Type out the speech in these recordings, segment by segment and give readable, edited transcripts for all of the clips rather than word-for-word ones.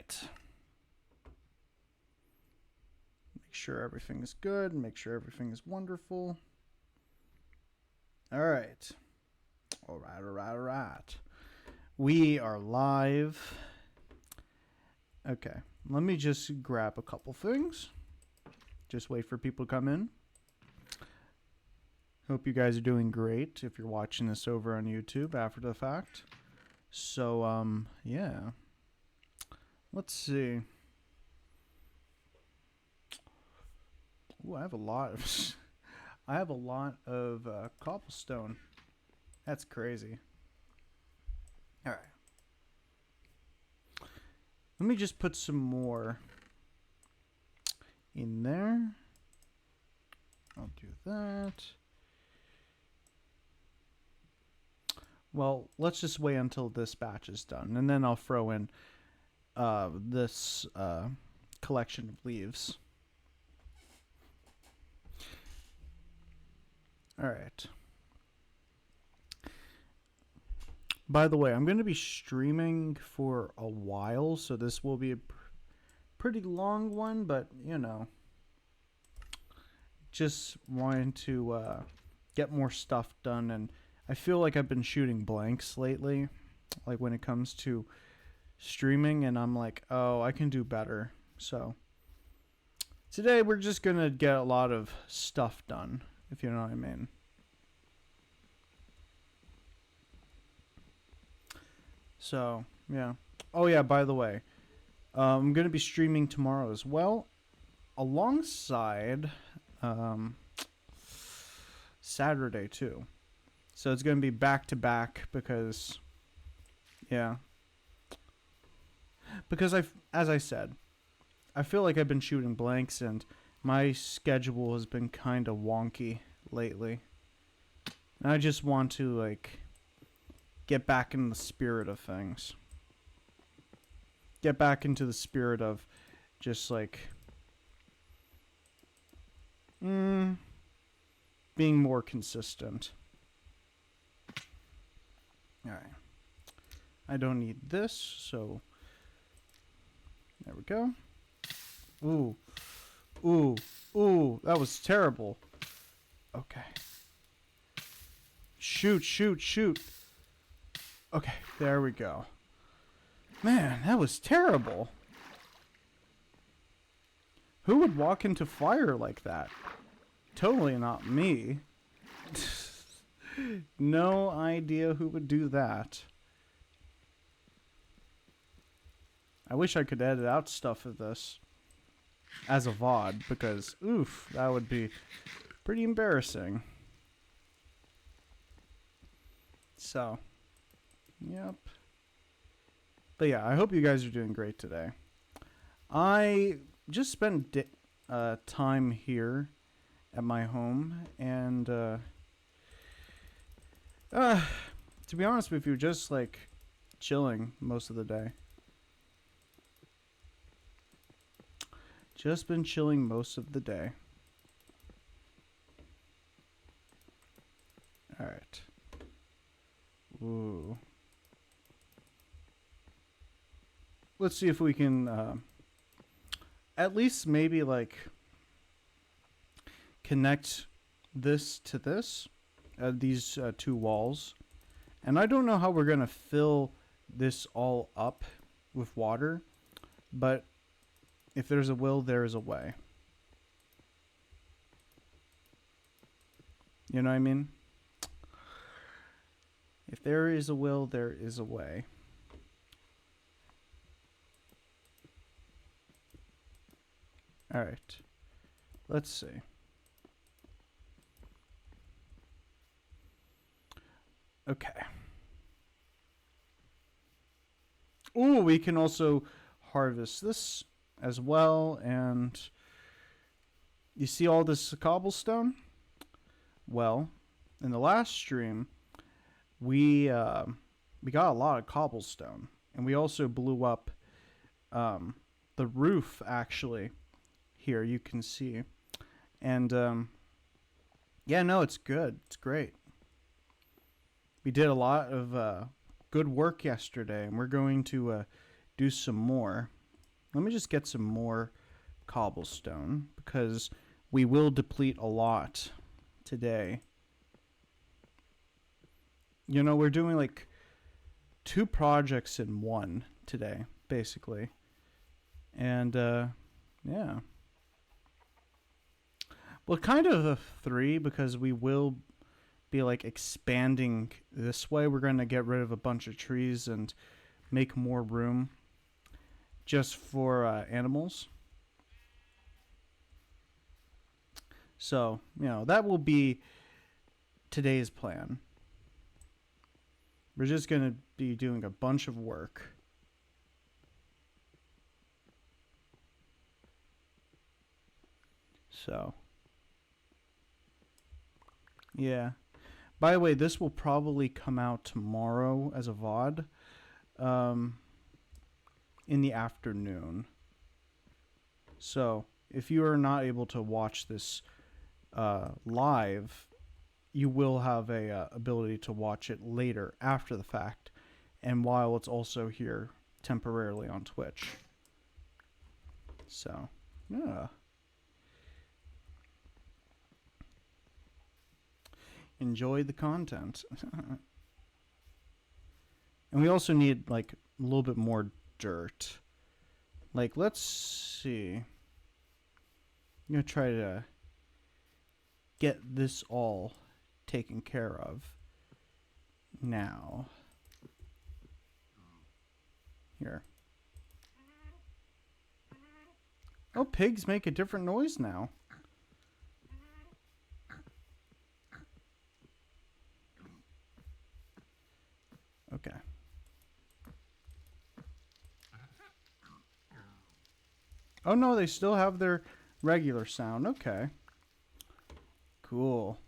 right. Make sure everything is good. Make sure everything is wonderful. All right. All right, all right, all right. We are live. Okay. Let me just grab a couple things. Just wait for people to come in. Hope you guys are doing great if you're watching this over on YouTube after the fact. So, yeah. Let's see. Ooh, I have a lot of cobblestone. That's crazy. All right. Let me just put some more in there. I'll do that. Well, let's just wait until this batch is done, and then I'll throw in this collection of leaves. All right. By the way, I'm going to be streaming for a while, so this will be a pretty long one, but, you know, just wanting to get more stuff done, and I feel like I've been shooting blanks lately, like when it comes to streaming, and I'm like, oh, I can do better. So today we're just going to get a lot of stuff done, if you know what I mean. So, yeah. Oh, yeah, by the way, I'm going to be streaming tomorrow as well, alongside Saturday, too. So it's going to be back-to-back because, yeah. Because, as I said, I feel like I've been shooting blanks, and my schedule has been kind of wonky lately. And I just want to, like, get back in the spirit of things. Get back into the spirit of just, like, being more consistent. Alright. I don't need this, so there we go. Ooh. Ooh. Ooh. That was terrible. Okay. Shoot, shoot, shoot. Okay, there we go. Man, that was terrible. Who would walk into fire like that? Totally not me. No idea who would do that. I wish I could edit out stuff of this as a VOD, because, oof, that would be pretty embarrassing. So, yep. But yeah, I hope you guys are doing great today. I just spent time here at my home, and to be honest with you, just like chilling most of the day. Just been chilling most of the day. Alright. Ooh. Let's see if we can at least maybe like connect this to this. These two walls. And I don't know how we're going to fill this all up with water, but if there's a will, there is a way. You know what I mean? If there is a will, there is a way. Alright. Let's see. Okay. Ooh, we can also harvest this as well, and you see all this cobblestone? Well, in the last stream, we got a lot of cobblestone, and we also blew up the roof, actually. Here, you can see. And, yeah, no, it's good. It's great. We did a lot of good work yesterday, and we're going to do some more. let me just get some more cobblestone because we will deplete a lot today. You know, we're doing like 2 projects in one today, basically. And, yeah. Well, kind of a 3 because we will be like expanding this way. We're going to get rid of a bunch of trees and make more room just for animals. So, you know, that will be today's plan. We're just going to be doing a bunch of work. So, yeah. By the way, this will probably come out tomorrow as a VOD in the afternoon. So, if you are not able to watch this live, you will have a ability to watch it later after the fact, and while it's also here temporarily on Twitch. So, yeah. Enjoy the content. And we also need like a little bit more dirt. Like, let's see. I'm going to try to get this all taken care of now. Here. Oh, pigs make a different noise now. Okay. Oh no, they still have their regular sound. Okay. Cool.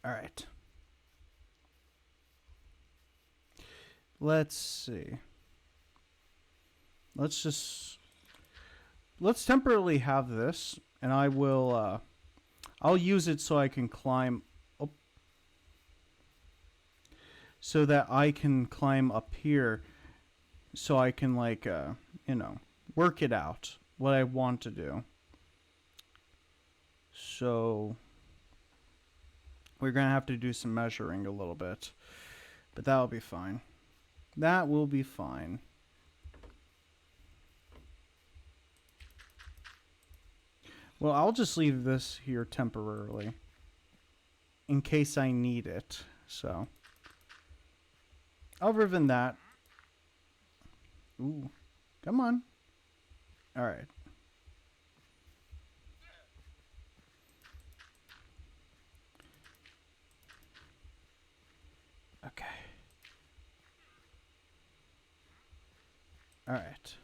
Alright. Let's see. Let's temporarily have this, and I will, I'll use it so I can climb up, so that I can climb up here, so I can, like, you know, work it out, what I want to do. So, we're going to have to do some measuring a little bit, but that'll be fine. That will be fine. Well, I'll just leave this here temporarily in case I need it. So, other than that, ooh, come on. All right. Okay. All right.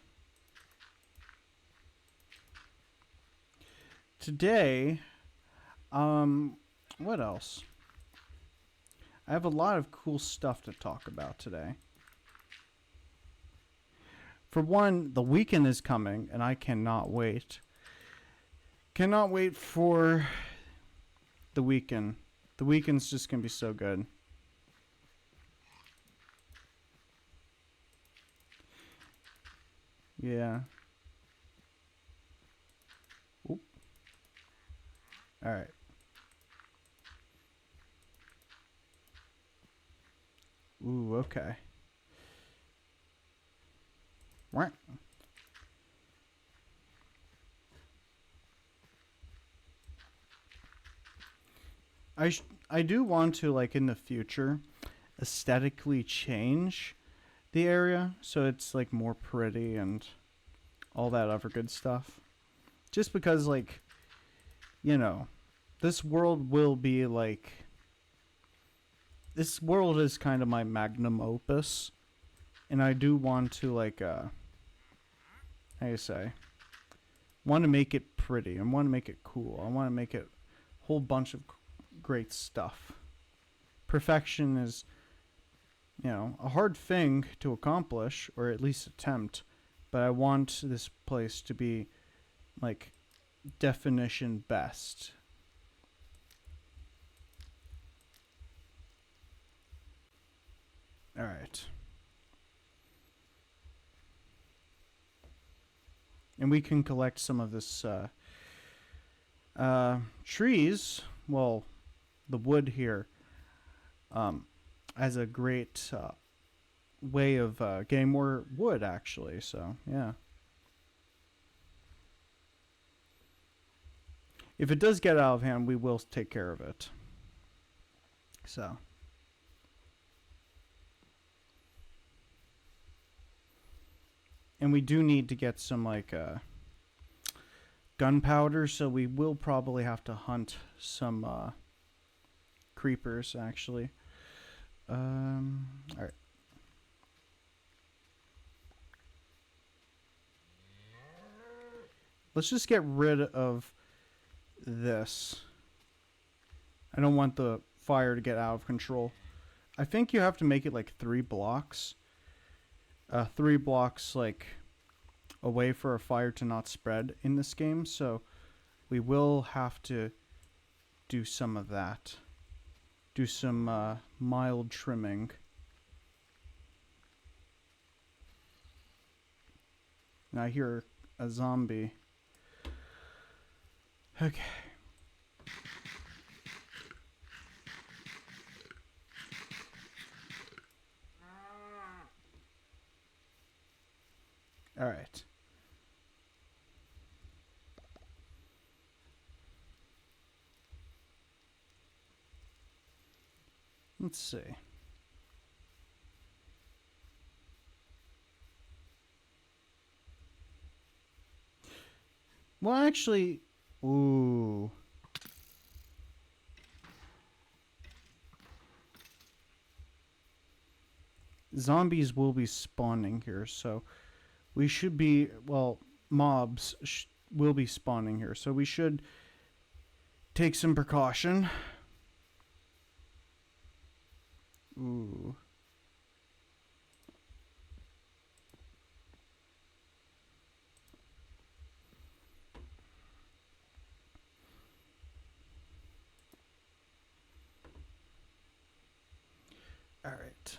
Today, what else? I have a lot of cool stuff to talk about today. For one, the weekend is coming, and I cannot wait. Cannot wait for the weekend. The weekend's just going to be so good. Yeah. Oop. All right. Ooh, okay. Right. I do want to, like, in the future, aesthetically change the area so it's, like, more pretty and all that other good stuff. Just because, like, you know, this world will be, like, this world is kind of my magnum opus, and I do want to, like, how do you say, want to make it pretty. I want to make it cool. I want to make it a whole bunch of great stuff. Perfection is, you know, a hard thing to accomplish, or at least attempt, but I want this place to be, like, definition best. All right. And we can collect some of this trees, well, the wood here, as a great way of getting more wood, actually. So, yeah. If it does get out of hand, we will take care of it. So. And we do need to get some, like, gunpowder, so we will probably have to hunt some creepers, actually. Alright. Let's just get rid of this. I don't want the fire to get out of control. I think you have to make it like 3 blocks. 3 blocks, like, away for a fire to not spread in this game, so we will have to do some of that. Do some mild trimming. And I hear a zombie. Okay. All right. Let's see. Well, actually, ooh. Zombies will be spawning here, so we should be, well, mobs will be spawning here, so we should take some precaution. Ooh. All right.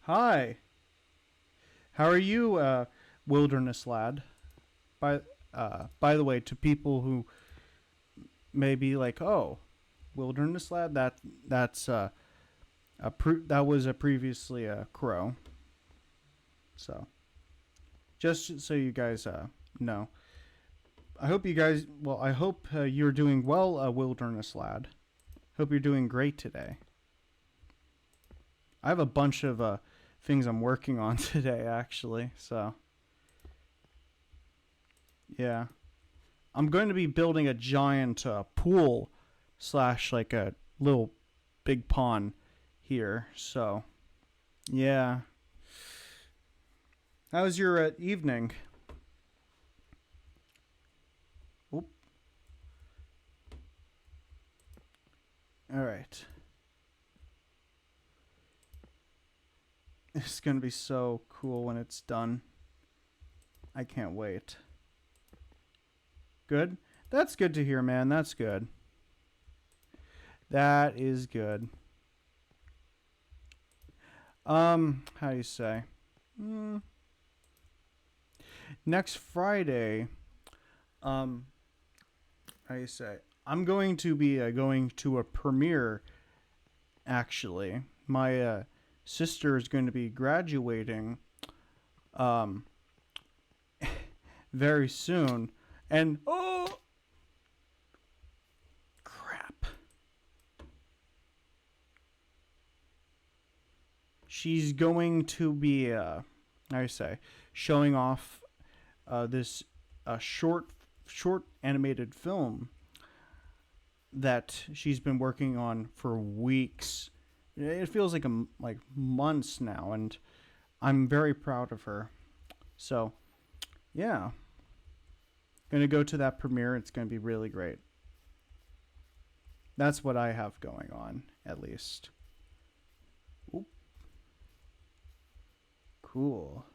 Hi. How are you, wilderness lad? By the way, to people who may be like, "Oh, wilderness lad, that's that was a previously a crow." So, just so you guys know. I hope you guys, well, I hope you're doing well, wilderness lad. Hope you're doing great today. I have a bunch of things I'm working on today, actually. So, yeah. I'm going to be building a giant pool slash like a little big pond here. So, yeah. How was your evening? Oop. All right. It's going to be so cool when it's done. I can't wait. Good? That's good to hear, man. That's good. That is good. How do you say? Next Friday, how do you say? I'm going to be going to a premiere, actually. My sister is going to be graduating very soon. And, oh, crap. She's going to be, how do you say, showing off this short animated film that she's been working on for weeks. It feels like like months now, and I'm very proud of her. So, yeah. Gonna go to that premiere. It's gonna be really great. That's what I have going on, at least. Oop. Cool.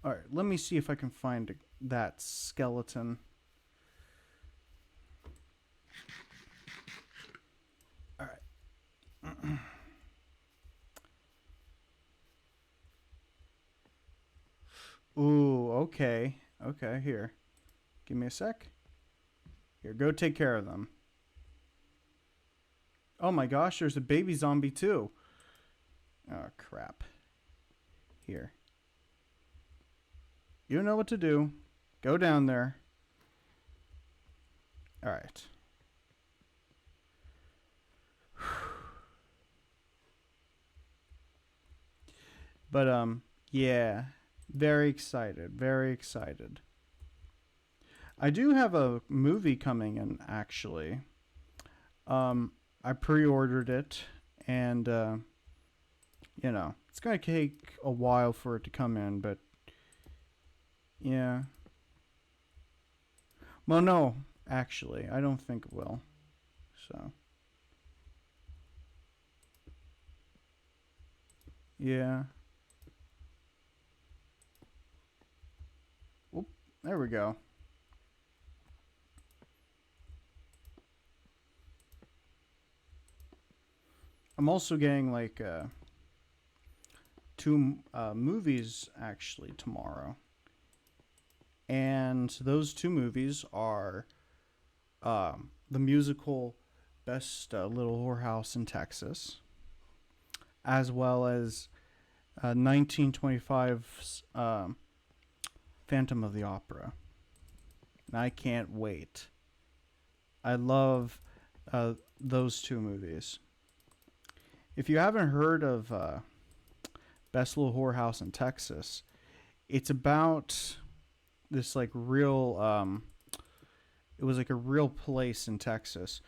All right, let me see if I can find that skeleton. All right. Ooh, okay. Okay, here. Give me a sec. Here, go take care of them. Oh my gosh, there's a baby zombie too. Oh, crap. Here. You know what to do. Go down there. All right. But yeah, very excited, very excited. I do have a movie coming in actually. I pre-ordered it, and it's gonna take a while for it to come in, but yeah. Well, no, actually, I don't think it will. So yeah. Oop, there we go. I'm also getting like two movies actually tomorrow, and those two movies are the musical Best Little Whorehouse in Texas, as well as 1925's Phantom of the Opera. And I can't wait. I love those two movies. If you haven't heard of Best Little Whorehouse in Texas, it's about this like real. It was like a real place in Texas,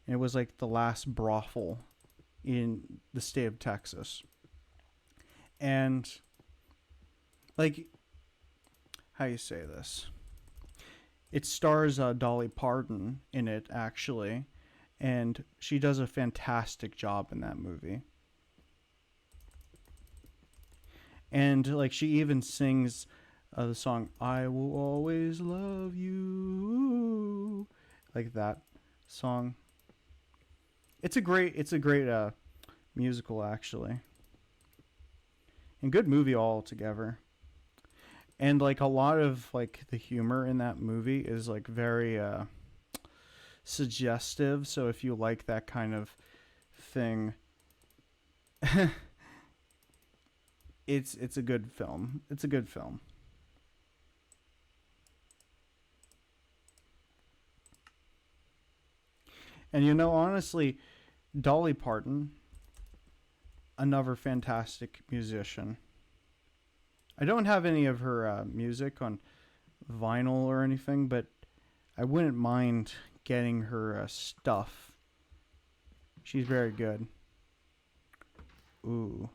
and it was like the last brothel in the state of Texas. And like, how you say this? It stars Dolly Parton in it actually, and she does a fantastic job in that movie. And like she even sings the song "I Will Always Love You," like that song. It's a great musical actually, and good movie altogether. And like a lot of like the humor in that movie is like very suggestive. So if you like that kind of thing, it's a good film. It's a good film. And honestly, Dolly Parton, another fantastic musician. I don't have any of her music on vinyl or anything, but I wouldn't mind getting her stuff. She's very good. Ooh.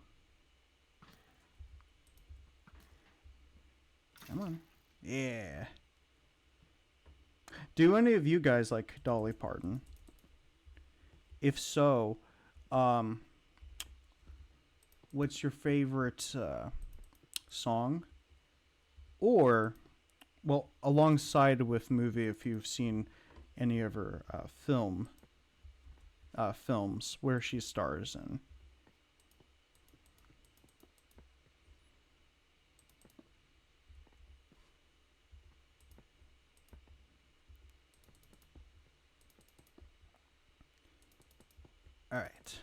Come on. Yeah. Do any of you guys like Dolly Parton? If so, um, what's your favorite song? Or, well, alongside with movie, if you've seen any of her films where she stars in. All right.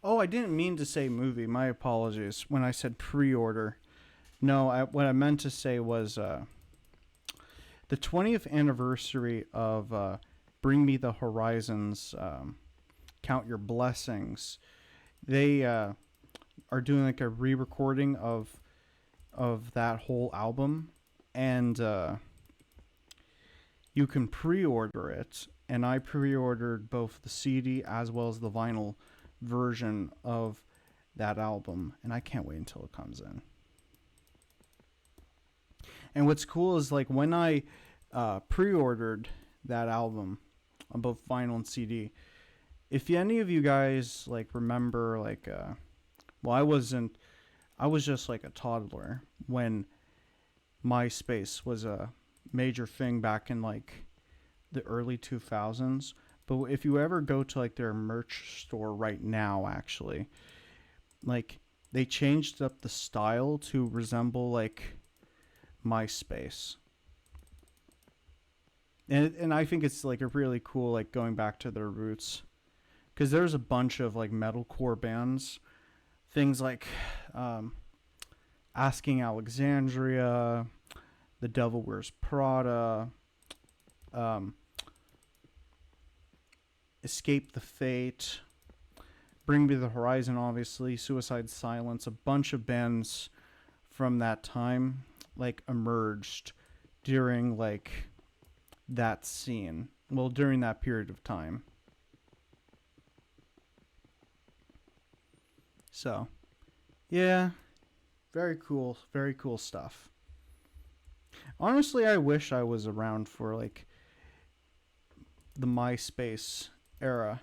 Oh, I didn't mean to say movie. My apologies when I said pre-order. No, what I meant to say was the 20th anniversary of Bring Me the Horizons, Count Your Blessings. They are doing like a re-recording of that whole album, and you can pre-order it. And I pre-ordered both the CD as well as the vinyl version of that album, and I can't wait until it comes in. And what's cool is like when I pre-ordered that album on both vinyl and CD. If any of you guys like remember, like, well, I wasn't. I was just like a toddler when MySpace was a major thing back in like the early 2000s. But if you ever go to like their merch store right now, actually, like they changed up the style to resemble like MySpace. And I think it's like a really cool like going back to their roots, because there's a bunch of like metalcore bands, things like um, Asking Alexandria, The Devil Wears Prada, um, Escape the Fate, Bring Me the Horizon, obviously, Suicide Silence, a bunch of bands from that time like emerged during like that scene. Well, during that period of time. So, yeah, very cool stuff. Honestly, I wish I was around for like the MySpace era.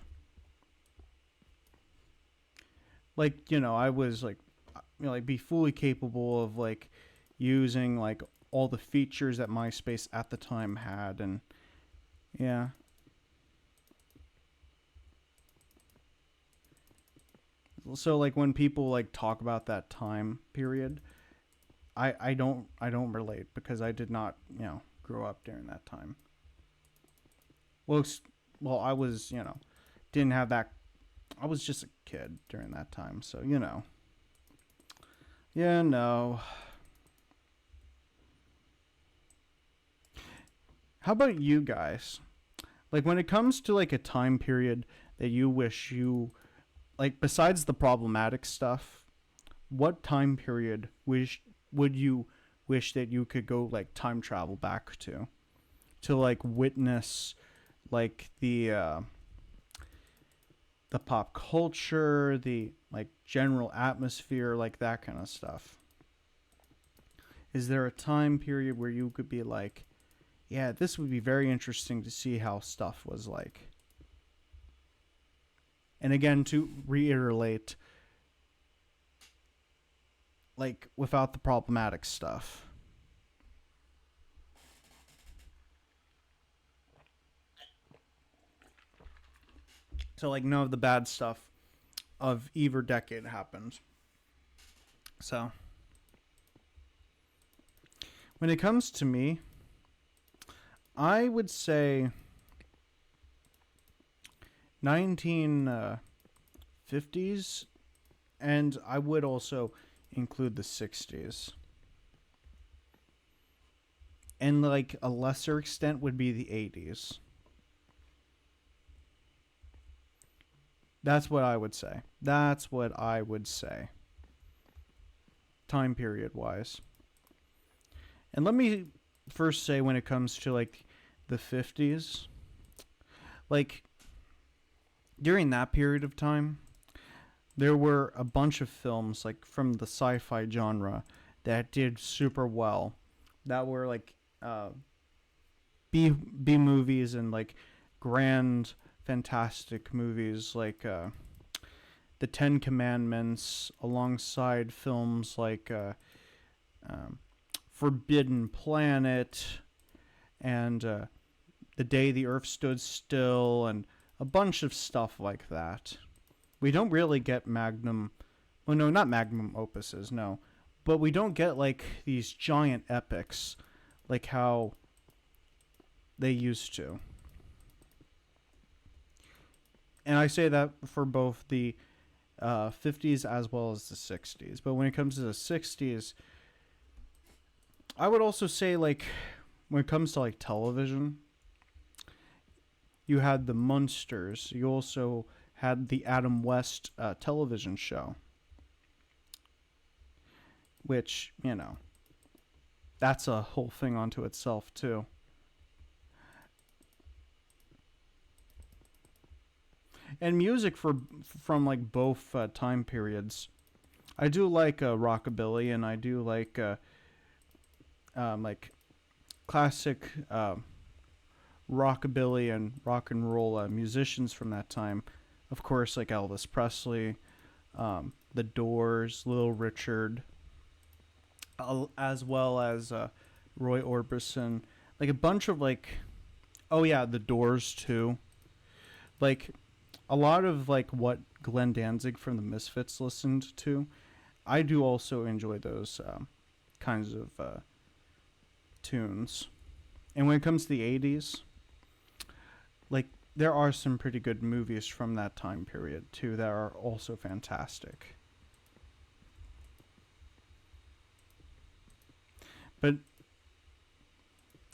Like, I was like like be fully capable of like using like all the features that MySpace at the time had, and yeah. So like when people like talk about that time period, I don't relate because I did not, grow up during that time. Well, well, I was, didn't have that. I was just a kid during that time, so Yeah, no. How about you guys? Like when it comes to like a time period that you wish you like besides the problematic stuff, what time period would you wish that you could go like time travel back to like witness like the pop culture, the like general atmosphere, like that kind of stuff? Is there a time period where you could be like, yeah, this would be very interesting to see how stuff was like? And again, to reiterate, like without the problematic stuff. So like none of the bad stuff of either decade happened. So when it comes to me, I would say 1950s, and I would also include the 60s. And like a lesser extent would be the 80s. That's what I would say. That's what I would say. Time period wise. And let me first say when it comes to like the 50s, like during that period of time, there were a bunch of films like from the sci-fi genre that did super well. That were like B movies and like grand fantastic movies like the Ten Commandments, alongside films like um, Forbidden Planet and The Day the Earth Stood Still, and a bunch of stuff like that. We don't really get magnum, well, no, not magnum opuses, no, but we don't get like these giant epics like how they used to. And I say that for both the 50s as well as the 60s. But when it comes to the 60s, I would also say, like, when it comes to, like, television, you had the Munsters. You also had the Adam West television show, which, that's a whole thing onto itself, too. And music from like both time periods. I do like rockabilly, and I do like classic rockabilly and rock and roll musicians from that time. Of course, like Elvis Presley, The Doors, Little Richard, as well as Roy Orbison. Like a bunch of like, oh yeah, The Doors too. Like a lot of like what Glenn Danzig from the Misfits listened to. I do also enjoy those kinds of tunes. And when it comes to the 80s, like there are some pretty good movies from that time period too that are also fantastic. But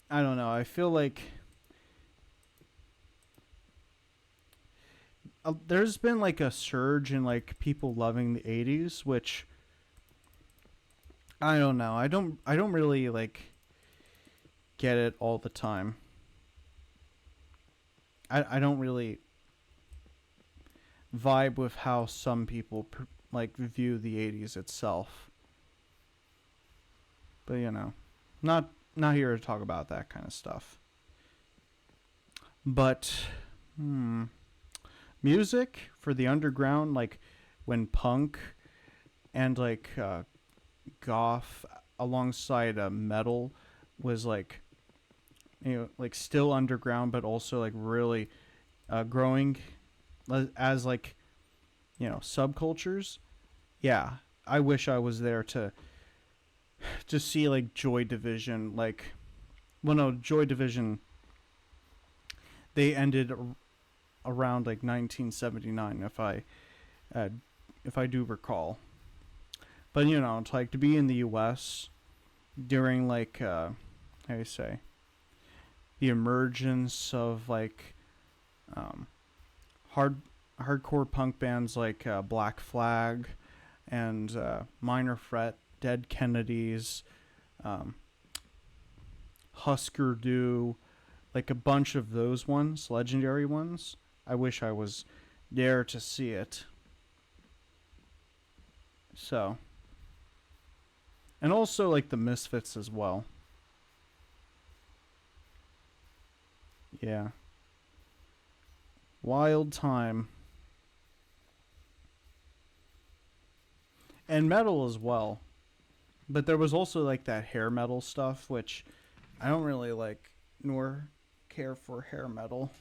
I don't know. I feel like there's been like a surge in like people loving the 80s, which I don't know. I don't really like get it all the time. I don't really vibe with how some people like view the 80s itself. But not here to talk about that kind of stuff. But hmm, music for the underground, like when punk and like goth alongside metal was like like still underground, but also like really growing as like subcultures. Yeah, I wish I was there to see like Joy Division. Like, well, no, Joy Division. They ended around like 1979, uh, if I do recall. But it's like to be in the U.S. during like how do you say the emergence of like um, hard hardcore punk bands like Black Flag and Minor Threat, Dead Kennedys, um, Husker Du, like a bunch of those ones, legendary ones. I wish I was there to see it. So, and also like the Misfits as well. Yeah, wild time. And metal as well. But there was also like that hair metal stuff, which I don't really like nor care for hair metal.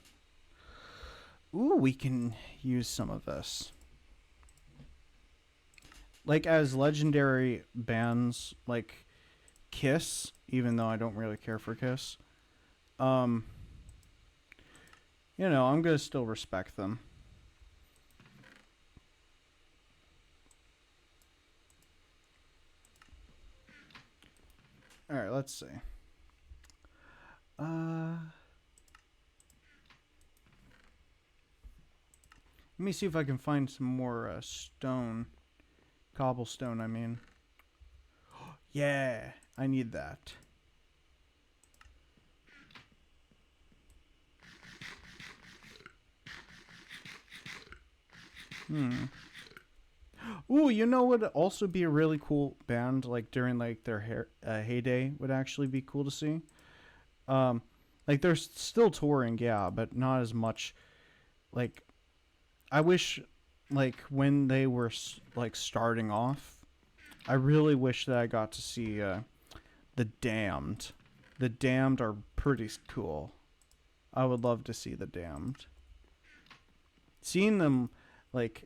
Ooh, we can use some of this. Like as legendary bands like Kiss, even though I don't really care for Kiss. Um, I'm gonna still respect them. All right, let's see. Let me see if I can find some more stone, cobblestone. I mean, yeah, I need that. Hmm. Ooh, you know what? Would also be a really cool band like during like their heyday would actually be cool to see. Um, like they're still touring, yeah, but not as much. Like I wish, like when they were like starting off, I really wish that I got to see the Damned. The Damned are pretty cool. I would love to see the Damned. Seeing them like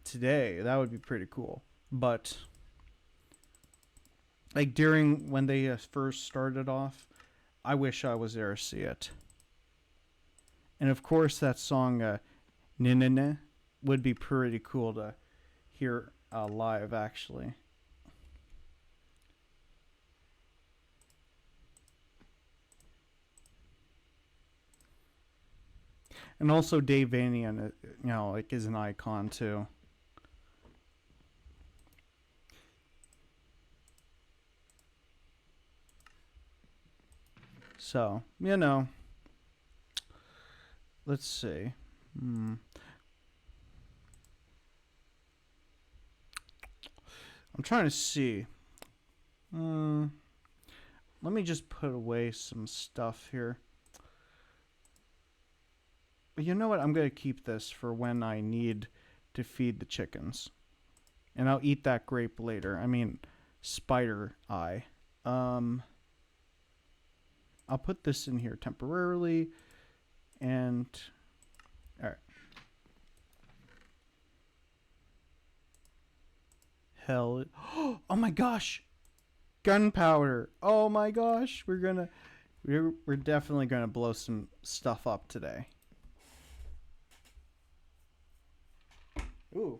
today, that would be pretty cool. But like during when they first started off, I wish I was there to see it. And of course, that song "Ninene" would be pretty cool to hear live, actually. And also, Dave Vanian, like is an icon too. So let's see. Hmm. I'm trying to see. Hmm. Let me just put away some stuff here. But you know what? I'm going to keep this for when I need to feed the chickens. And I'll eat that grape later. I mean, spider eye. Um, I'll put this in here temporarily. And, alright. hell? Oh my gosh, gunpowder! Oh my gosh, we're definitely gonna blow some stuff up today. Ooh.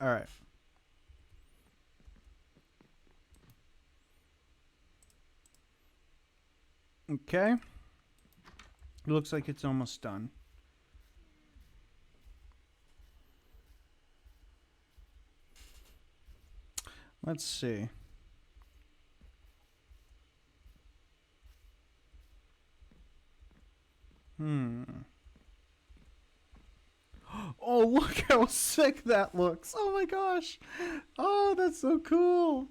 All right. Okay. It looks like it's almost done. Let's see. Hmm. Oh, look how sick that looks. Oh my gosh. Oh, that's so cool.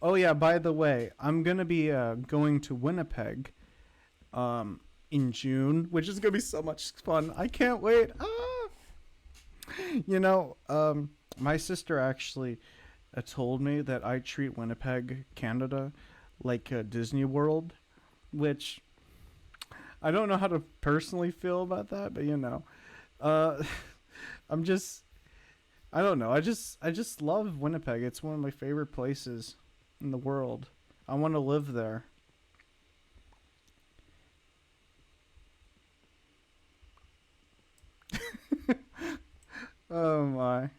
Oh yeah, by the way, I'm going to be going to Winnipeg in June, which is going to be so much fun. I can't wait. Ah! You know, my sister actually told me that I treat Winnipeg, Canada, like Disney World, which I don't know how to personally feel about that, but you know, uh, I'm just I don't know. I just love Winnipeg. It's one of my favorite places in the world. I want to live there. Oh my.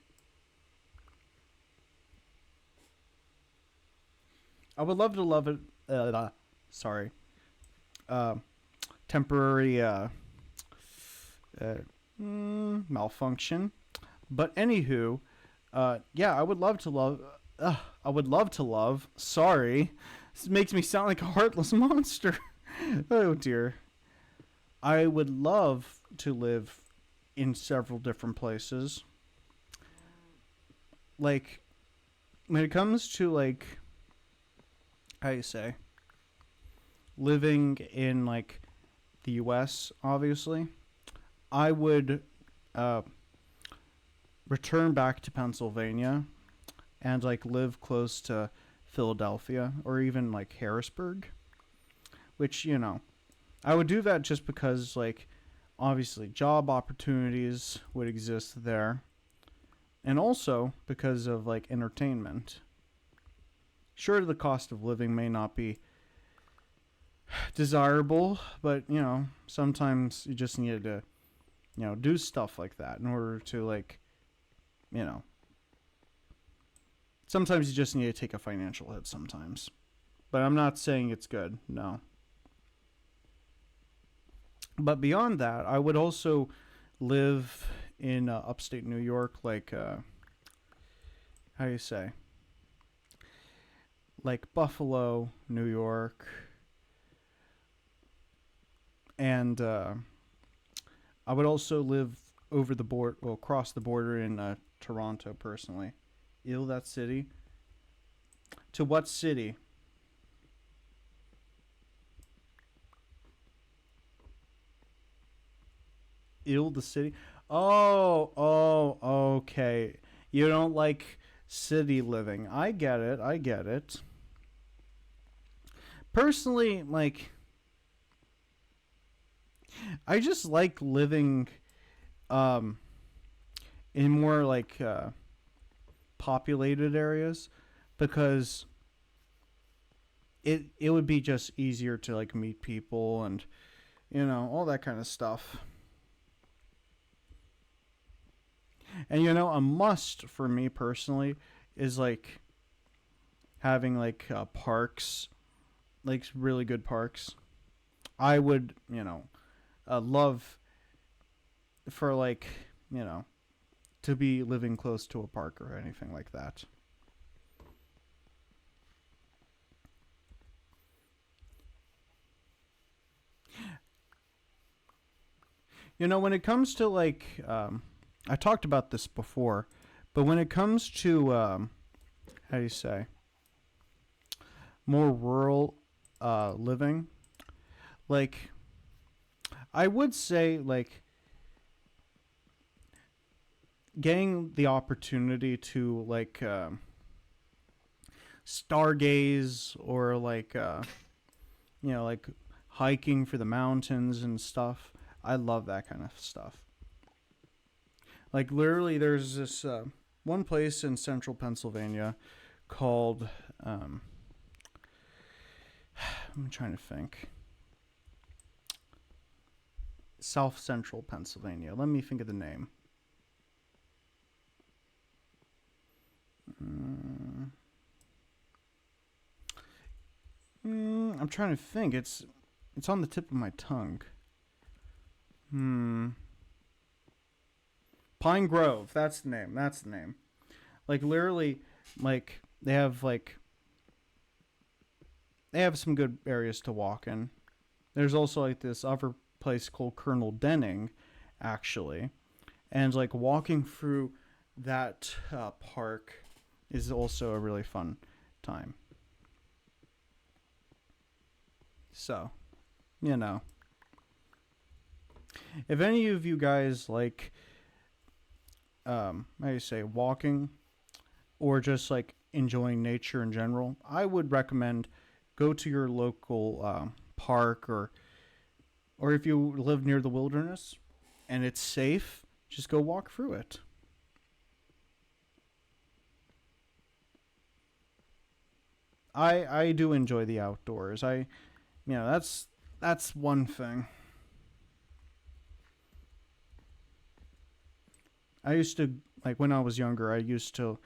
I would love to love it. Sorry. Uh, temporary uh, malfunction. But anywho, yeah, I would love to love. I would love to love. Sorry, this makes me sound like a heartless monster. Oh dear. I would love to live in several different places. Like when it comes to like how you say living in like the U.S. Obviously, I would uh, return back to Pennsylvania and like live close to Philadelphia or even like Harrisburg, which you know I would do that just because like obviously job opportunities would exist there and also because of like entertainment. Sure, the cost of living may not be desirable, but you know, sometimes you just need to, you know, do stuff like that in order to like, you know, sometimes you just need to take a financial hit sometimes. But I'm not saying it's good, no. But beyond that, I would also live in upstate New York, like, how do you say? Like Buffalo, New York, and I would also live over the board, well, across the border in Toronto personally. Ew, that city. To what city? Ew, the city. Okay. You don't like city living. I get it. I get it. Personally, like, I just like living um, in more like populated areas because it would be just easier to like meet people and you know all that kind of stuff. And you know, a must for me personally is like having like parks, like really good parks. I would, you know, love for like, you know, to be living close to a park or anything like that. You know, when it comes to like, I talked about this before, but when it comes to, how do you say, more rural living, like, I would say, like, getting the opportunity to, like, stargaze or, like, you know, like, hiking for the mountains and stuff. I love that kind of stuff. Like literally, there's this one place in central Pennsylvania called. I'm trying to think. South Central Pennsylvania. Let me think of the name. I'm trying to think. It's on the tip of my tongue. Pine Grove. That's the name. That's the name. Like literally, like they have some good areas to walk in. There's also like this other place called Colonel Denning, actually, and like walking through that park is also a really fun time. So, you know, if any of you guys like, how do you say, walking, or just like enjoying nature in general, I would recommend go to your local park, or if you live near the wilderness and it's safe, just go walk through it. I do enjoy the outdoors. That's one thing. I used to, like, when I was younger, I used to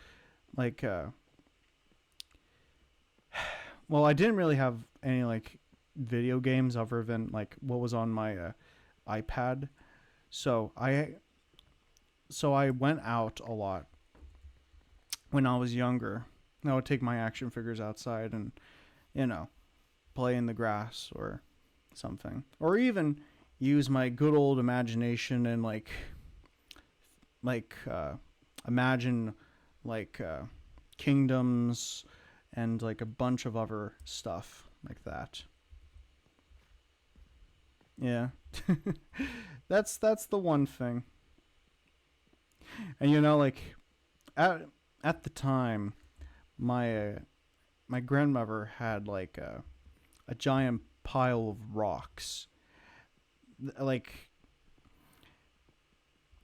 like well, I didn't really have any like video games other than like what was on my iPad. So I went out a lot when I was younger. I would take my action figures outside and, you know, play in the grass or something, or even use my good old imagination and imagine like kingdoms and like a bunch of other stuff like that. Yeah. That's the one thing. And you know, like at the time, my my grandmother had like a giant pile of rocks. Like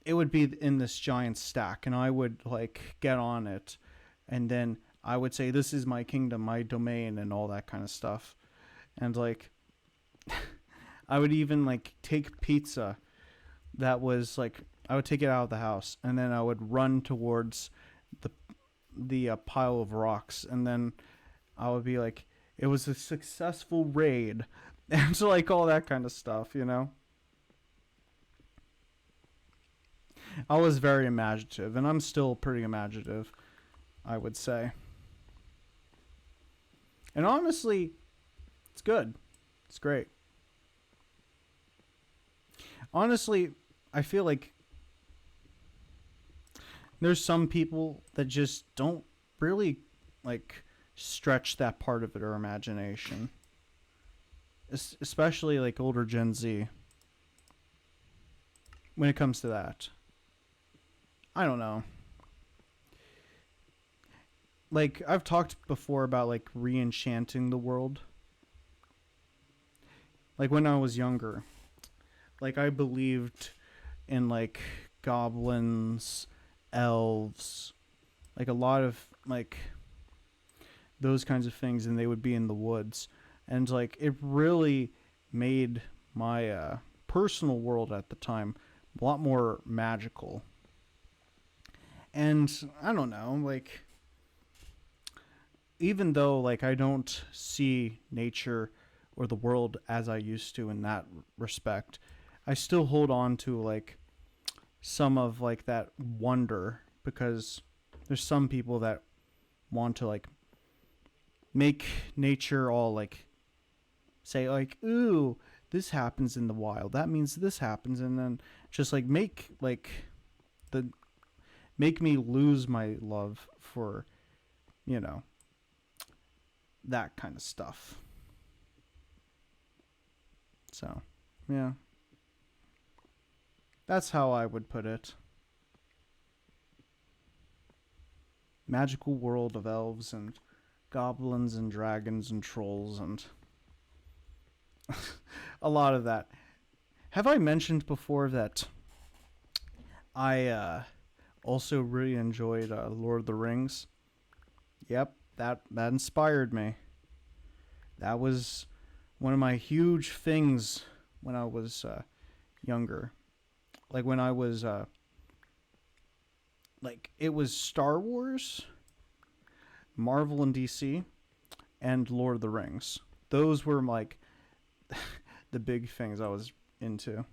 it would be in this giant stack, and I would like get on it, and then I would say, "This is my kingdom, my domain," and all that kind of stuff. And like, I would even like take pizza that was like, I would take it out of the house, and then I would run towards the pile of rocks, and then I would be like, "It was a successful raid," and so like all that kind of stuff, you know. I was very imaginative, and I'm still pretty imaginative, I would say. And honestly, it's good. It's great. Honestly, I feel like there's some people that just don't really like stretch that part of their imagination. Especially like older Gen Z when it comes to that. I don't know. Like I've talked before about like re-enchanting the world. Like when I was younger, like I believed in like goblins, elves, like a lot of like those kinds of things, and they would be in the woods, and like it really made my personal world at the time a lot more magical. And I don't know, like even though like I don't see nature or the world as I used to in that respect, I still hold on to like some of like that wonder, because there's some people that want to like make nature all like say like, ooh, this happens in the wild, that means this happens, and then just like the make me lose my love for, you know, that kind of stuff. So, yeah. That's how I would put it. Magical world of elves and goblins and dragons and trolls and A lot of that. Have I mentioned before that I also really enjoyed Lord of the Rings? Yep, that inspired me. That was one of my huge things when I was younger. Like when I was like it was Star Wars, Marvel and DC, and Lord of the Rings. Those were like the big things I was into.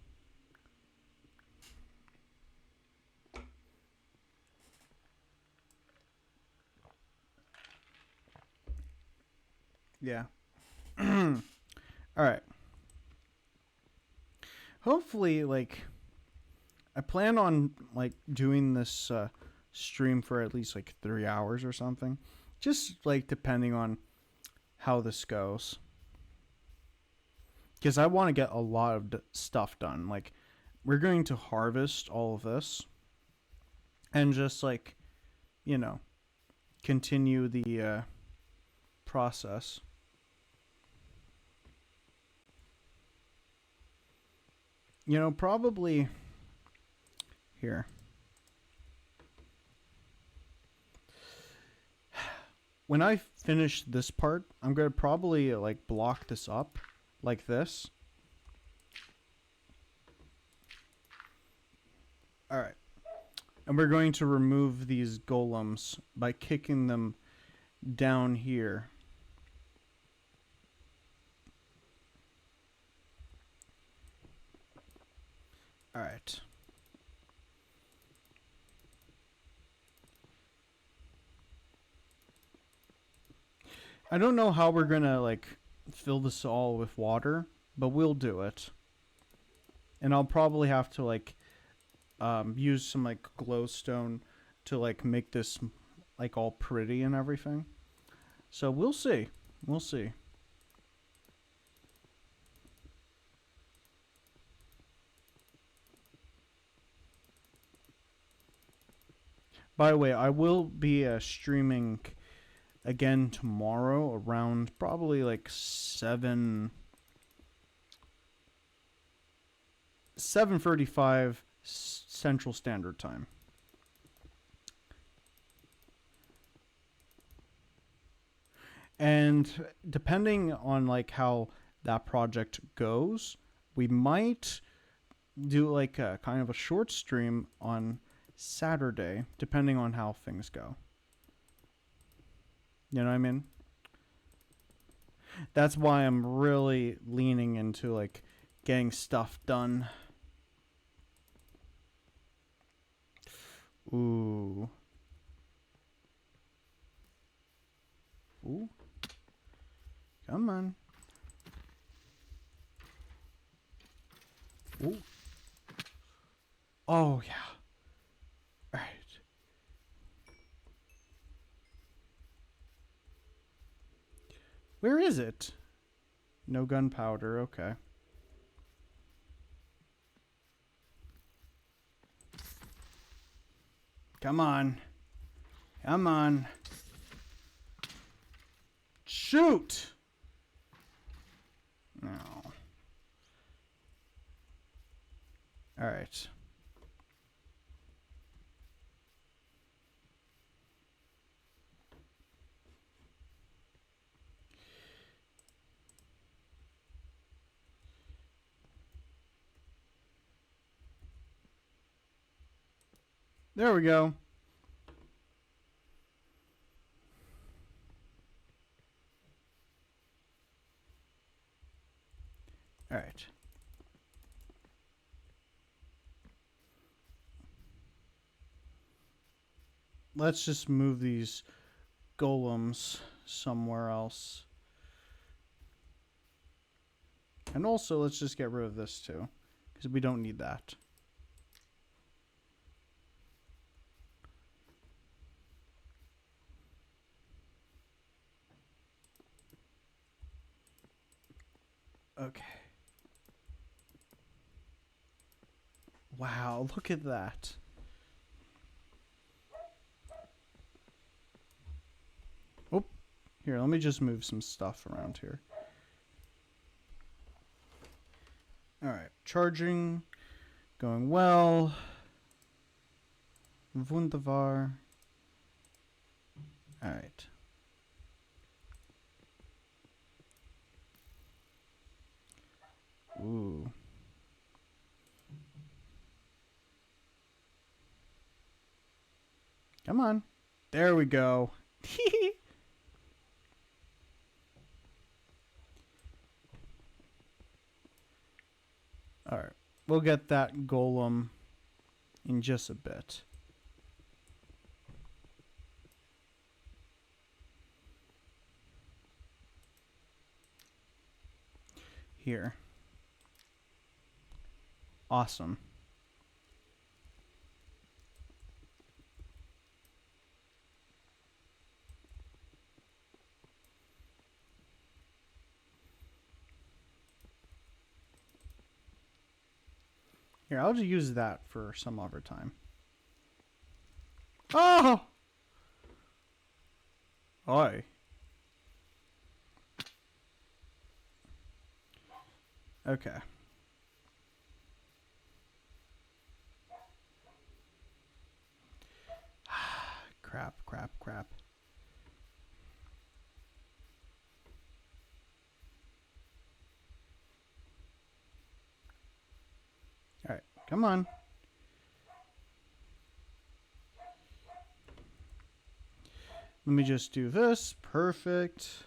Yeah. All right. Hopefully, like I plan on like doing this stream for at least like 3 hours or something. Just like depending on how this goes. Because I want to get a lot of stuff done. Like we're going to harvest all of this and just like you know continue the process. Probably here. When I finish this part, I'm gonna probably like block this up like this. All right, and we're going to remove these golems by kicking them down here. All right. I don't know how we're gonna like fill this all with water, but we'll do it. And I'll probably have to like use some like glowstone to like make this like all pretty and everything. So we'll see. We'll see. By the way, I will be streaming again tomorrow around probably like 7:35 Central Standard Time. And depending on like how that project goes, we might do like a kind of a short stream on Saturday, depending on how things go. You know what I mean? That's why I'm really leaning into like getting stuff done. Ooh. Ooh. Come on. Ooh. Oh, yeah. All right. Where is it? No gunpowder. Okay. Come on. Come on. Shoot! No. All right. There we go. All right. Let's just move these golems somewhere else. And also, let's just get rid of this too, because we don't need that. Okay. Wow, look at that. Oh, here, let me just move some stuff around here. Alright, charging. Going well. Wunderbar. Alright. Ooh. Come on. There we go. Alright. We'll get that golem in just a bit. Here. Awesome. Here, I'll just use that for some other time. Oh! Oi. Okay. Crap. Alright, come on. Let me just do this. Perfect.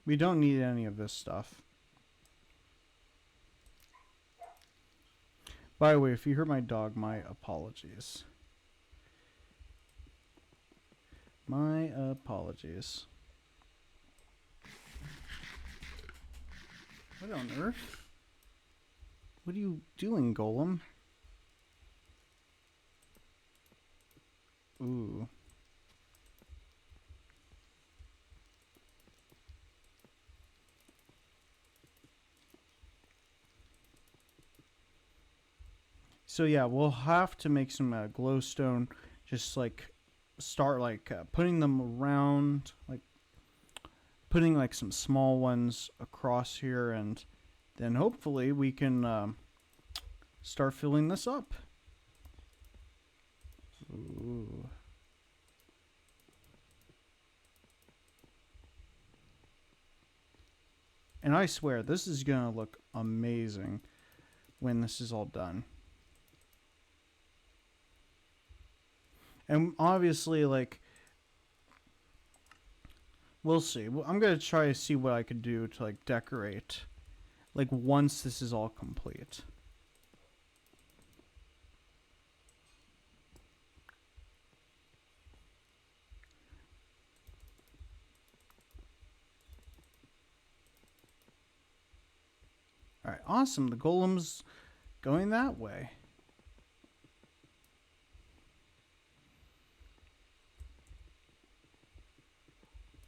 We don't need any of this stuff. By the way, if you heard my dog, my apologies. My apologies. What on earth? What are you doing, Golem? Ooh. So yeah, we'll have to make some glowstone. Just like start like putting them around, like putting like some small ones across here, and then hopefully we can start filling this up. Ooh. And I swear, this is gonna look amazing when this is all done. And obviously, like, we'll see. I'm gonna try to see what I could do to like decorate, like once this is all complete. All right, awesome. The golem's going that way.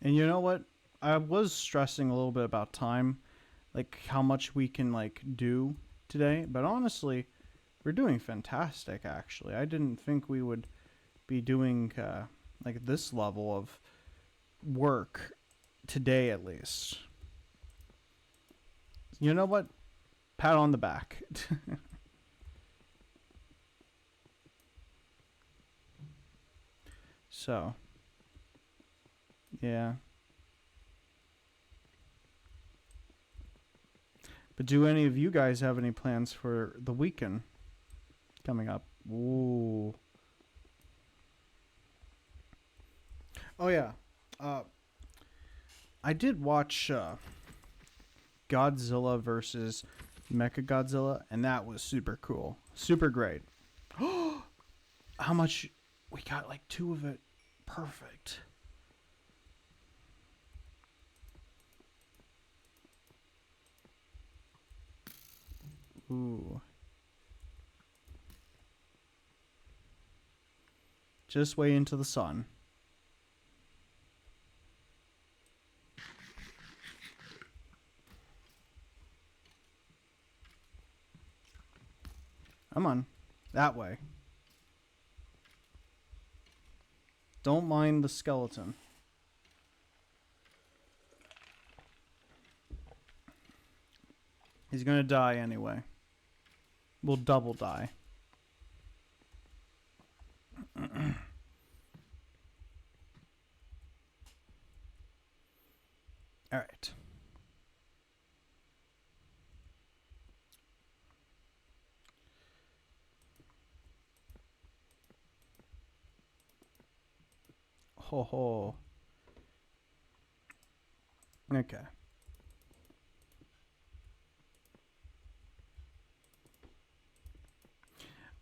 And you know what? I was stressing a little bit about time, like how much we can like do today, but honestly, we're doing fantastic actually. I didn't think we would be doing like this level of work today at least. You know what? Pat on the back. So, yeah. But do any of you guys have any plans for the weekend coming up? Ooh. Oh yeah. I did watch Godzilla versus Mechagodzilla, and that was super cool. Super great. How much? We got like 2 of it. Perfect. Ooh. Just way into the sun. Come on. That way. Don't mind the skeleton. He's gonna die anyway. We'll double die. Alright. Ho ho. Okay.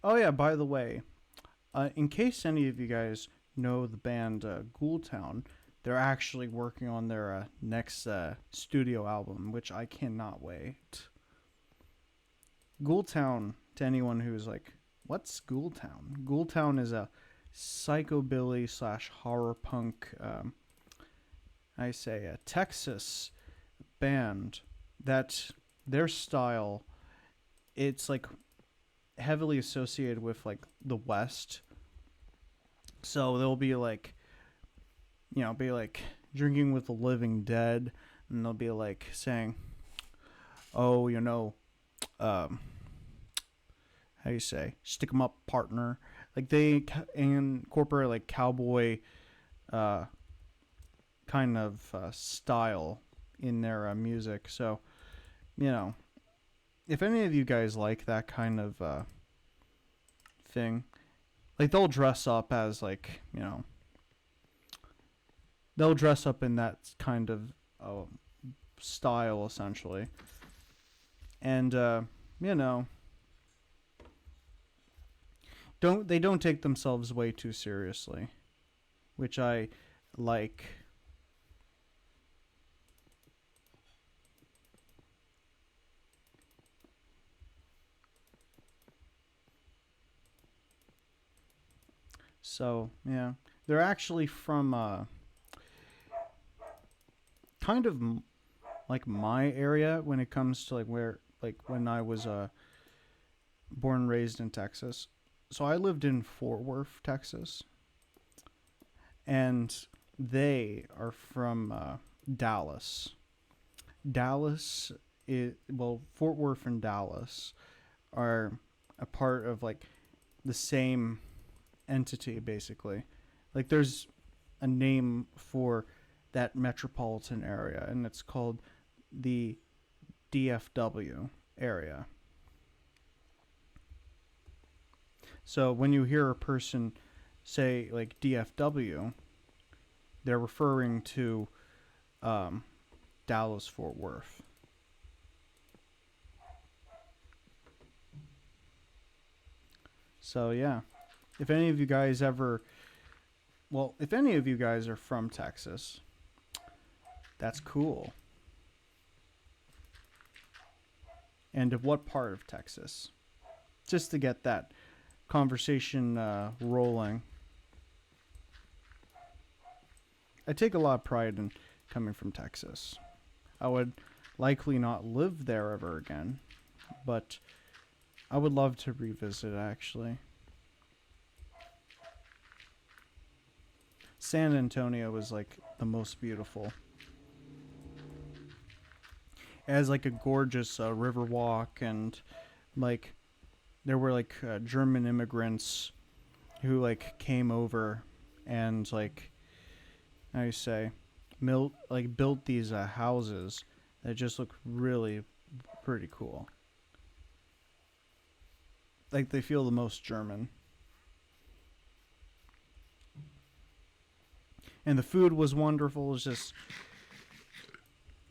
Oh yeah, by the way, in case any of you guys know the band Ghoultown, they're actually working on their next studio album, which I cannot wait. Ghoultown, to anyone who's like, what's Ghoultown? Ghoultown is a psychobilly slash horror punk, I say, a Texas band that their style, it's like heavily associated with like the West. So they'll be like, be like drinking with the living dead, and they'll be like saying, "Oh, how do you say, stick 'em up, partner." Like they incorporate like cowboy, uh, kind of style in their music. So, if any of you guys like that kind of thing, like they'll dress up as like they'll dress up in that kind of style essentially, and don't take themselves way too seriously, which I like. So yeah, they're actually from kind of like my area when it comes to like where like when I was born and raised in Texas. So I lived in Fort Worth, Texas, and they are from Dallas. Dallas Fort Worth and Dallas are a part of like the same entity basically. Like there's a name for that metropolitan area, and it's called the DFW area. So when you hear a person say like DFW, they're referring to Dallas Fort Worth. So yeah, if any of you guys if any of you guys are from Texas, that's cool. And of what part of Texas? Just to get that conversation rolling. I take a lot of pride in coming from Texas. I would likely not live there ever again, but I would love to revisit actually. San Antonio was like the most beautiful. It has like a gorgeous river walk, and like there were like German immigrants who like came over and like how you say built these houses that just look really pretty cool. Like they feel the most German. And the food was wonderful. It was just,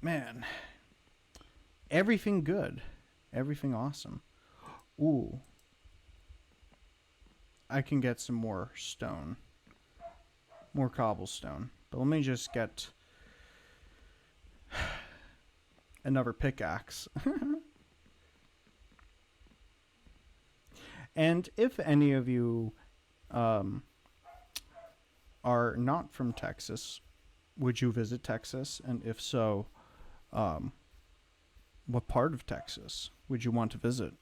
man, everything good. Everything awesome. Ooh. I can get some more stone. More cobblestone. But let me just get another pickaxe. And if any of you are not from Texas, would you visit Texas? And if so, what part of Texas would you want to visit?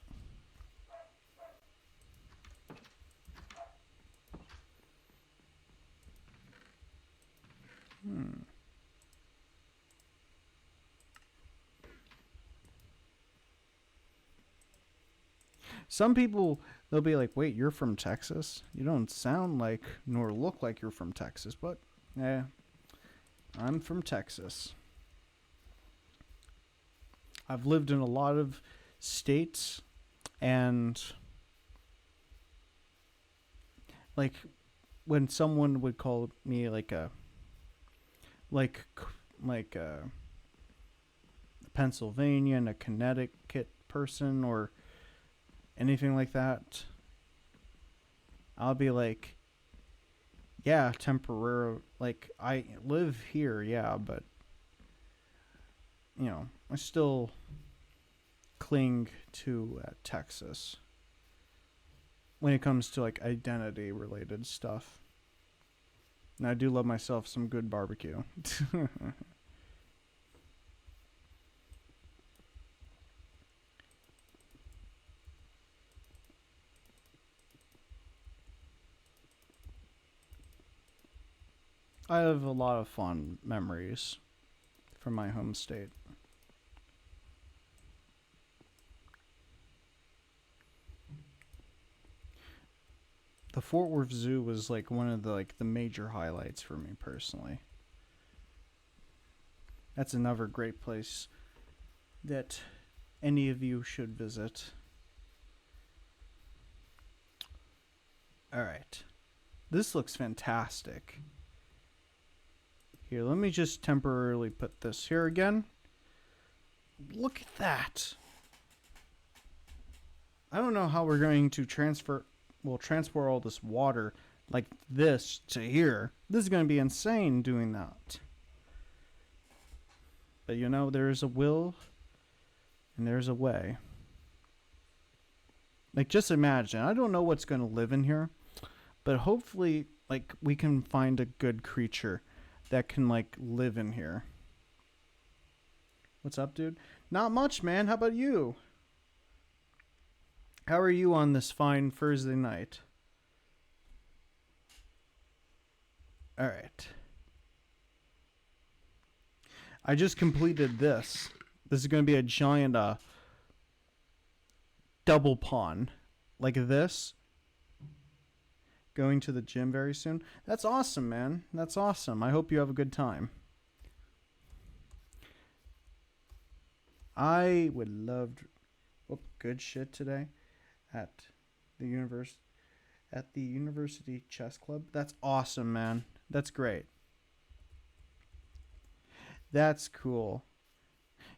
Some people, they'll be like, wait, you're from Texas? You don't sound like nor look like you're from Texas. But, yeah, I'm from Texas. I've lived in a lot of states, and like when someone would call me like like a Pennsylvania, a Connecticut person, or anything like that, I'll be like, yeah, temporary. Like, I live here, yeah, but I still cling to Texas when it comes to like identity related stuff. And I do love myself some good barbecue. I have a lot of fond memories from my home state. The Fort Worth Zoo was like one of the major highlights for me personally. That's another great place that any of you should visit. All right. This looks fantastic. Here, let me just temporarily put this here again. Look at that. I don't know how we're going to transfer all this water like this to here. This is going to be insane doing that. But there's a will and there's a way. Like, just imagine. I don't know what's going to live in here, but hopefully, like, we can find a good creature that can, like, live in here. What's up, dude? Not much, man. How about you? How are you on this fine Thursday night? All right. I just completed this. This is going to be a giant double pond like this. Going to the gym very soon. That's awesome, man. That's awesome. I hope you have a good time. I would love good shit today at the university chess club. That's awesome, man. That's great. That's cool.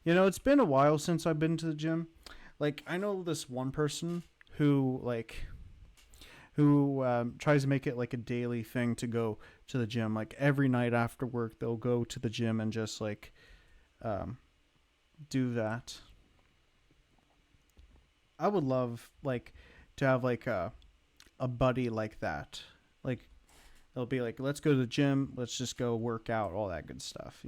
It's been a while since I've been to the gym. Like, I know this one person who tries to make it like a daily thing to go to the gym. Like, every night after work, they'll go to the gym and just like do that. I would love like to have like a buddy like that. Like, they'll be like, let's go to the gym, let's just go work out, all that good stuff,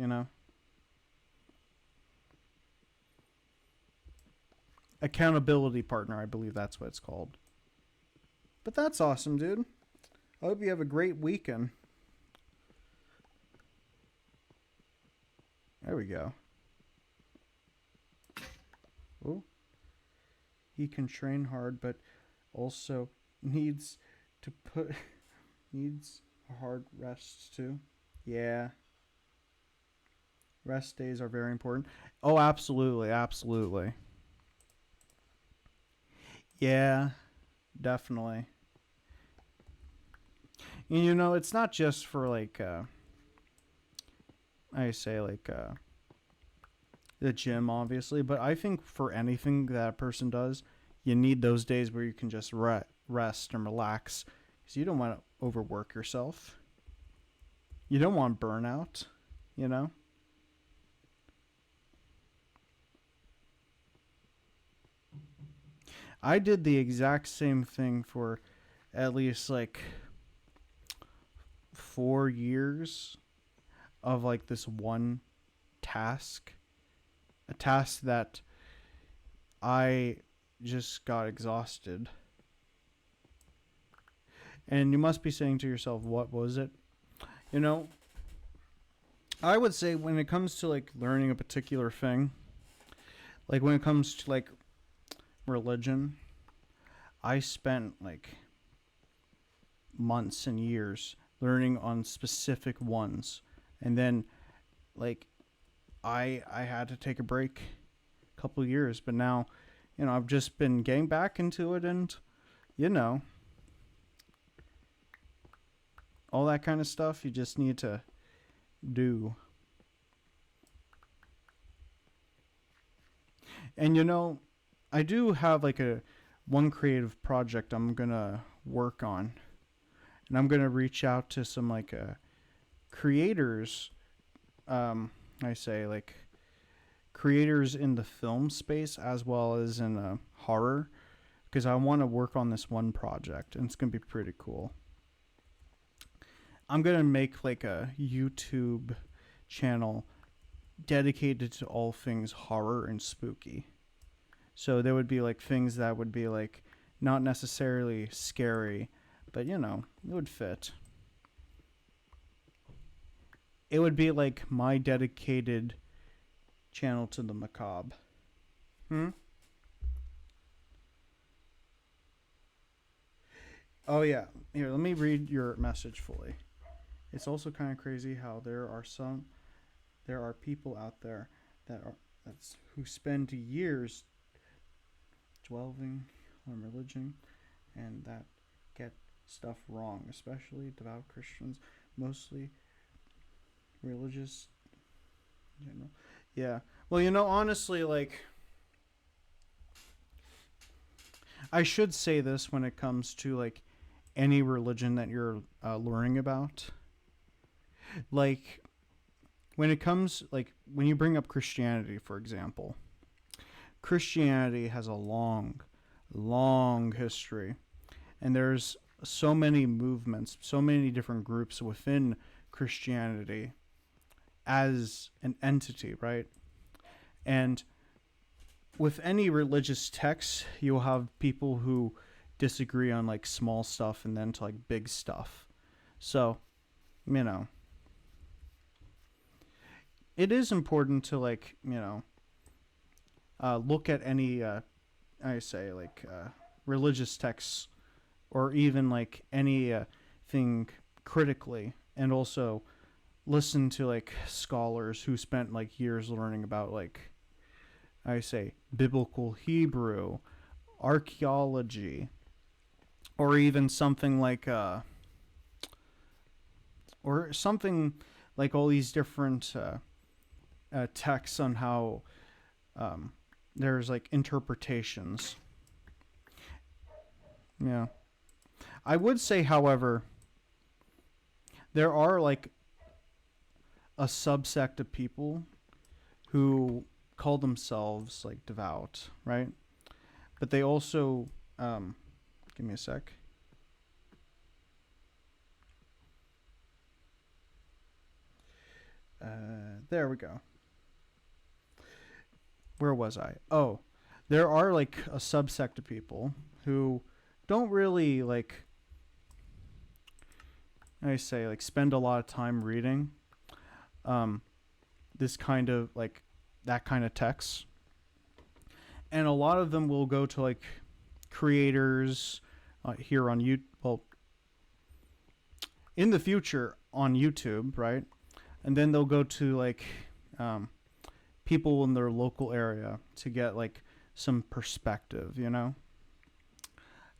Accountability partner, I believe that's what it's called. But that's awesome, dude. I hope you have a great weekend. There we go. Oh. He can train hard, but also needs a hard rest too. Yeah. Rest days are very important. Oh, absolutely, absolutely. Yeah, definitely. And it's not just for like I say like the gym, obviously, but I think for anything that a person does, you need those days where you can just rest and relax, because you don't want to overwork yourself. You don't want burnout, I did the exact same thing for at least like 4 years of like this one task. A task that I just got exhausted. And you must be saying to yourself, what was it? I would say when it comes to like learning a particular thing, like when it comes to like religion, I spent like months and years learning on specific ones, and then like I had to take a break a couple years, but now, I've just been getting back into it, and you know all that kind of stuff you just need to do. And I do have like a one creative project I'm gonna work on, and I'm gonna reach out to some like creators. I say like creators in the film space as well as in horror, because I want to work on this one project, and it's gonna be pretty cool. I'm gonna make like a YouTube channel dedicated to all things horror and spooky. So there would be like things that would be like not necessarily scary, but it would fit. It would be like my dedicated channel to the macabre. Hmm? Oh yeah. Here, let me read your message fully. It's also kind of crazy how there are people out there who spend years dwelling on religion and that get stuff wrong, especially devout Christians, mostly religious in general. Yeah. Well, honestly, like, I should say this when it comes to like any religion that you're learning about. Like, when it comes, like, when you bring up Christianity, for example, Christianity has a long, long history, and there's so many movements, so many different groups within Christianity as an entity, right? And with any religious text, you'll have people who disagree on like small stuff and then to like big stuff. So, it is important to like, look at any, I say like religious texts, or even like any thing critically, and also listen to like scholars who spent like years learning about like, I say, biblical Hebrew, archaeology, or even something like or something like all these different texts on how there's like interpretations. Yeah. I would say, however, there are like a subsect of people who call themselves like devout, right? But they also, give me a sec. There we go. Where was I? Oh, there are like a subsect of people who don't really like, I say, like spend a lot of time reading this kind of like that kind of text, and a lot of them will go to like creators here on YouTube. Well, in the future on YouTube, right? And then they'll go to like people in their local area to get like some perspective,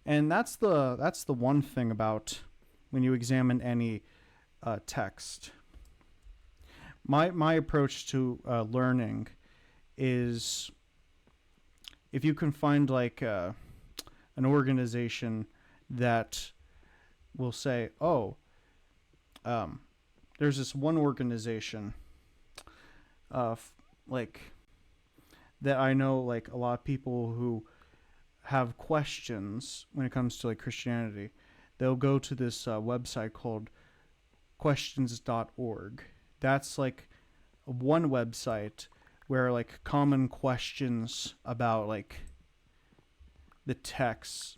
And that's the one thing about when you examine any text. My approach to learning is, if you can find like an organization that will say, oh, there's this one organization like that I know, like a lot of people who have questions when it comes to like Christianity, they'll go to this website called questions.org. That's like one website where like common questions about like the text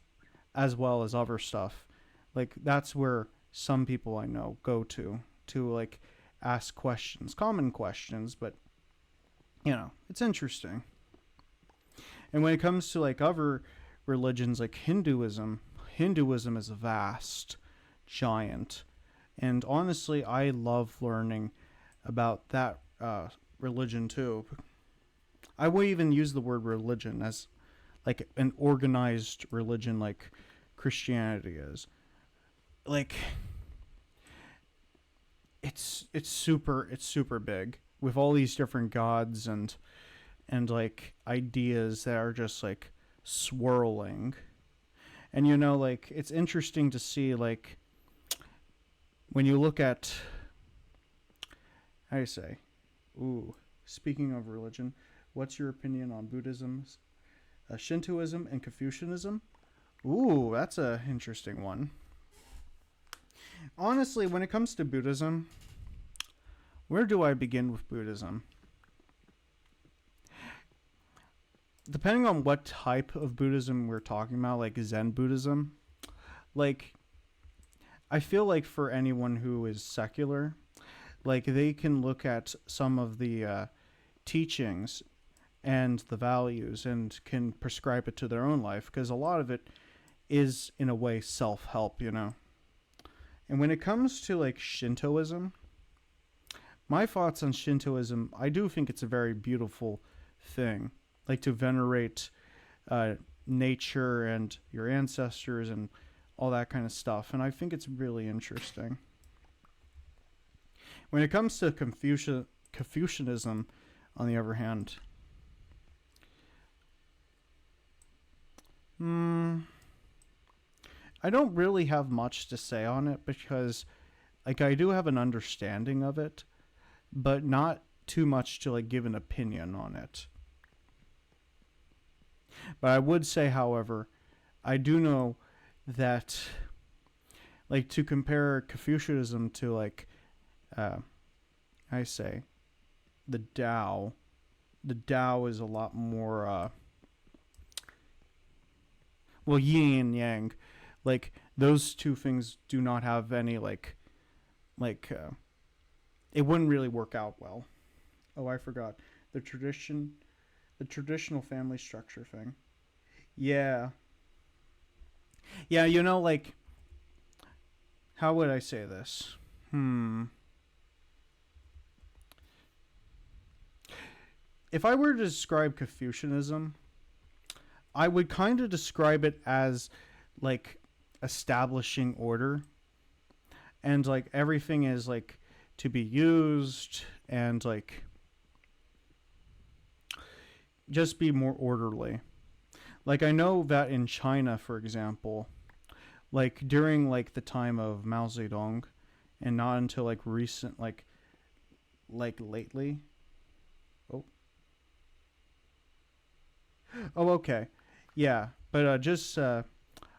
as well as other stuff, like that's where some people I know go to like ask questions, common questions, but it's interesting. And when it comes to like other religions like Hinduism. Hinduism is vast, giant, and honestly, I love learning about that religion too. I would even use the word religion as like an organized religion like Christianity is. Like it's super big with all these different gods and like ideas that are just like swirling. And like it's interesting to see like when you look at how do you say, ooh, speaking of religion, what's your opinion on Buddhism, Shintoism, and Confucianism? Ooh, that's a interesting one. Honestly, when it comes to Buddhism, where do I begin with Buddhism? Depending on what type of Buddhism we're talking about, like Zen Buddhism, like I feel like for anyone who is secular, like they can look at some of the teachings and the values and can prescribe it to their own life because a lot of it is in a way self-help. And when it comes to like Shintoism, my thoughts on Shintoism, I do think it's a very beautiful thing, like to venerate nature and your ancestors and all that kind of stuff. And I think it's really interesting. When it comes to Confucianism, on the other hand, I don't really have much to say on it because, like, I do have an understanding of it, but not too much to like give an opinion on it. But I would say, however, I do know that, like, to compare Confucianism to like, I say, the Tao. The Tao is a lot more, well, yin and yang. Like those two things do not have any it wouldn't really work out well. Oh, I forgot the traditional family structure thing. Yeah, yeah. Like how would I say this? If I were to describe Confucianism, I would kind of describe it as like establishing order and like everything is like to be used and like just be more orderly. Like I know that in China, for example, like during like the time of Mao Zedong and not until like recent like lately. Oh. Oh, okay. Yeah, but just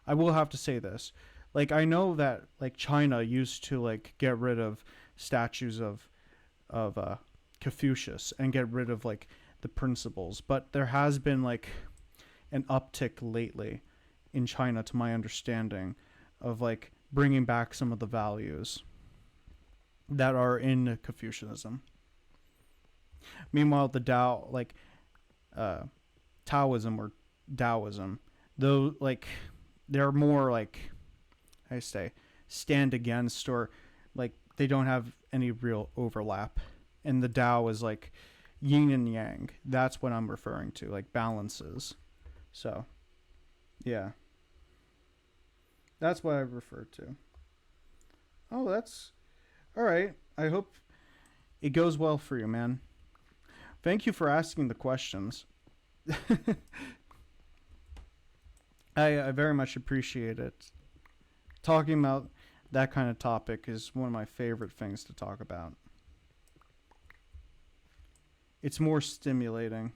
I will have to say this. Like I know that like China used to like get rid of statues of Confucius and get rid of like the principles, but there has been like an uptick lately in China, to my understanding, of like bringing back some of the values that are in Confucianism. Meanwhile, the Tao, like Taoism or Taoism, though, like they're more like I say stand against or like they don't have any real overlap, and the Tao is like yin and yang. That's what I'm referring to, like balances. So, yeah, that's what I refer to. Oh, that's all right. I hope it goes well for you, man. Thank you for asking the questions. I very much appreciate it. Talking about that kind of topic is one of my favorite things to talk about. It's more stimulating.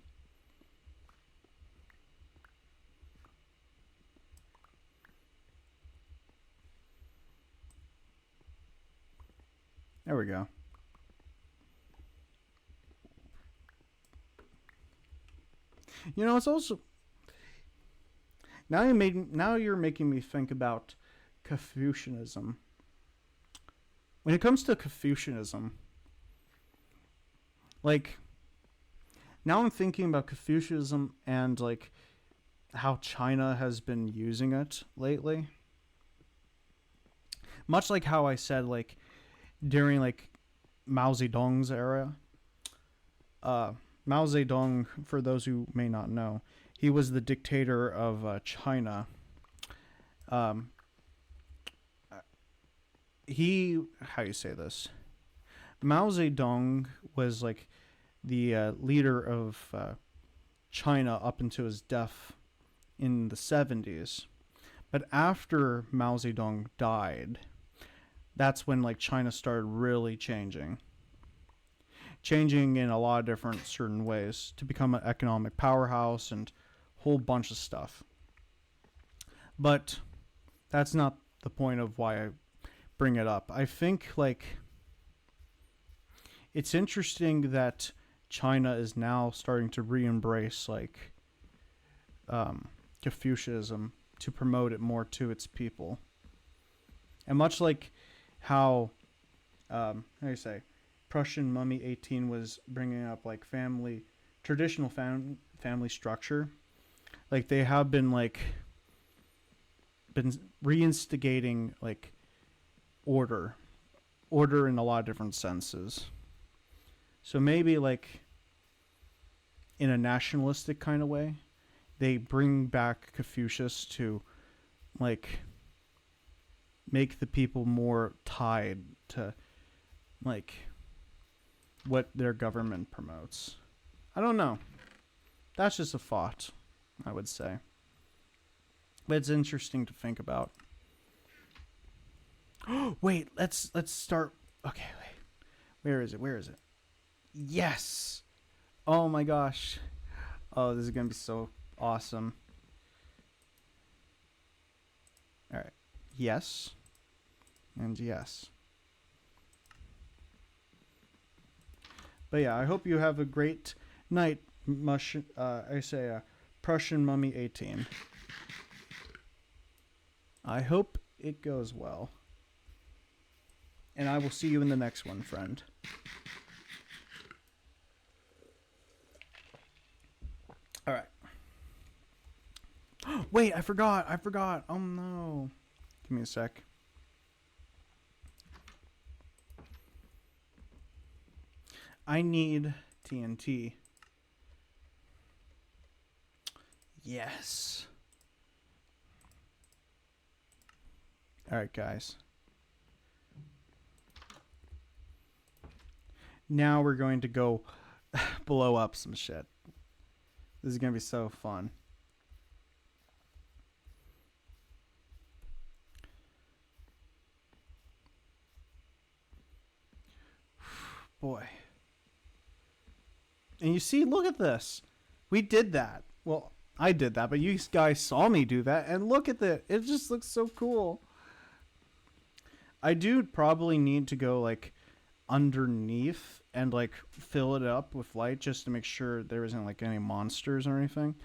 There we go. It's also now you're making me think about Confucianism. When it comes to Confucianism, like now I'm thinking about Confucianism and like how China has been using it lately. Much like how I said, like, during, like, Mao Zedong's era. Uh, Mao Zedong, for those who may not know, he was the dictator of China. Um, how you say this? Mao Zedong was like the leader of China up until his death in the 70s. But after Mao Zedong died, that's when like China started really changing in a lot of different certain ways to become an economic powerhouse and a whole bunch of stuff. But that's not the point of why I bring it up. I think like it's interesting that China is now starting to re-embrace like Confucianism to promote it more to its people, and much like how how do you say Prussian Mummy 18 was bringing up like traditional family structure, like they have been reinstigating like order in a lot of different senses. So maybe like in a nationalistic kind of way, they bring back Confucius to like make the people more tied to like what their government promotes. I don't know. That's just a thought, I would say. But it's interesting to think about. Wait, let's start. Okay, wait. Where is it? Yes. Oh my gosh. Oh, this is going to be so awesome. All right. Yes. And yes. But yeah, I hope you have a great night, Prussian Mummy 18. I hope it goes well. And I will see you in the next one, friend. All right. Wait, I forgot. Oh no. Give me a sec. I need TNT. Yes. All right, guys. Now we're going to go blow up some shit. This is going to be so fun. Boy. And you see, look at this. We did that. Well, I did that, but you guys saw me do that. And look at that. It just looks so cool. I do probably need to go, like, underneath and, like, fill it up with light just to make sure there isn't, like, any monsters or anything.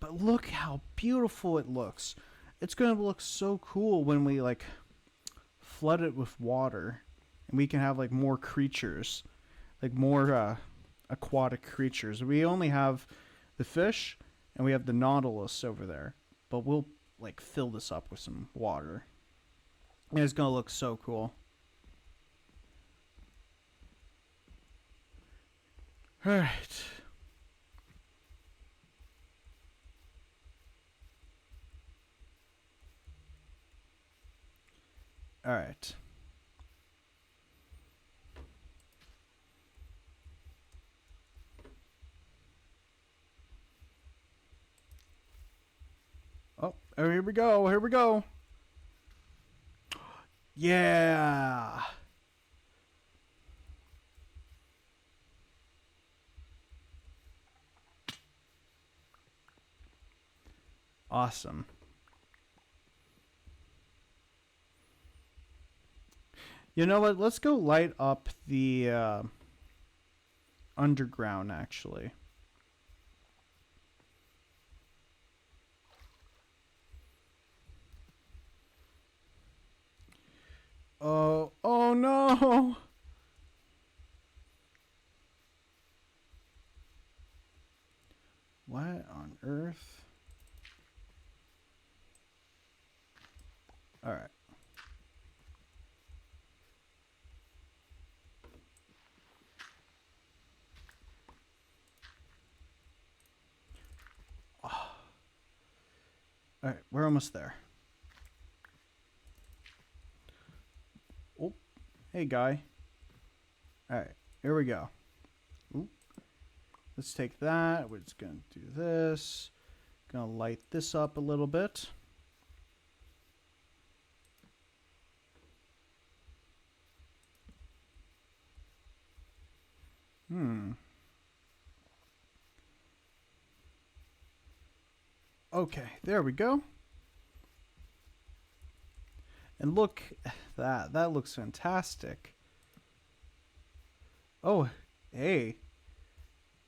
But look how beautiful it looks. It's going to look so cool when we, like, flood it with water. And we can have, like, more creatures. Like, more, aquatic creatures. We only have the fish and we have the nautilus over there, but we'll like fill this up with some water and it's gonna look so cool. All right. All right. Oh, here we go. Here we go. Yeah. Awesome. You know what? Let's go light up the underground, actually. Oh no! What on earth? All right. Oh. All right, we're almost there. Oh, hey, guy. All right, here we go. Ooh. Let's take that. We're just going to do this. Going to light this up a little bit. Okay, there we go. And look at that. That looks fantastic. Oh, hey.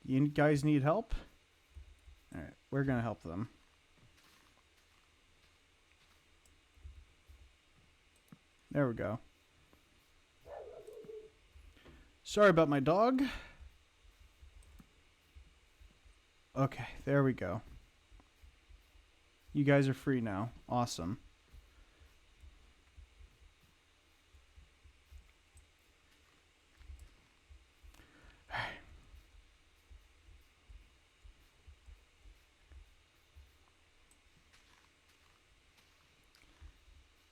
You guys need help? All right, we're going to help them. There we go. Sorry about my dog. Okay, there we go. You guys are free now. Awesome.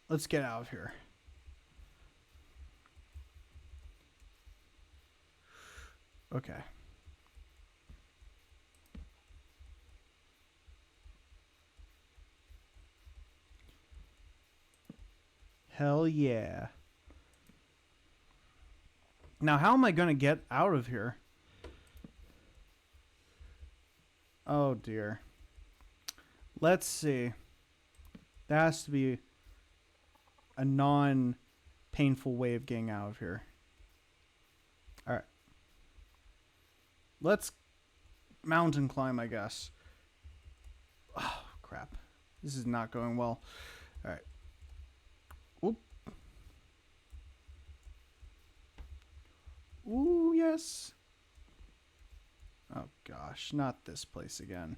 Let's get out of here. Okay. Hell yeah. Now, how am I going to get out of here? Oh, dear. Let's see. There has to be a non-painful way of getting out of here. All right. Let's mountain climb, I guess. Oh, crap. This is not going well. All right. Oop. Ooh, yes. Oh, gosh. Not this place again.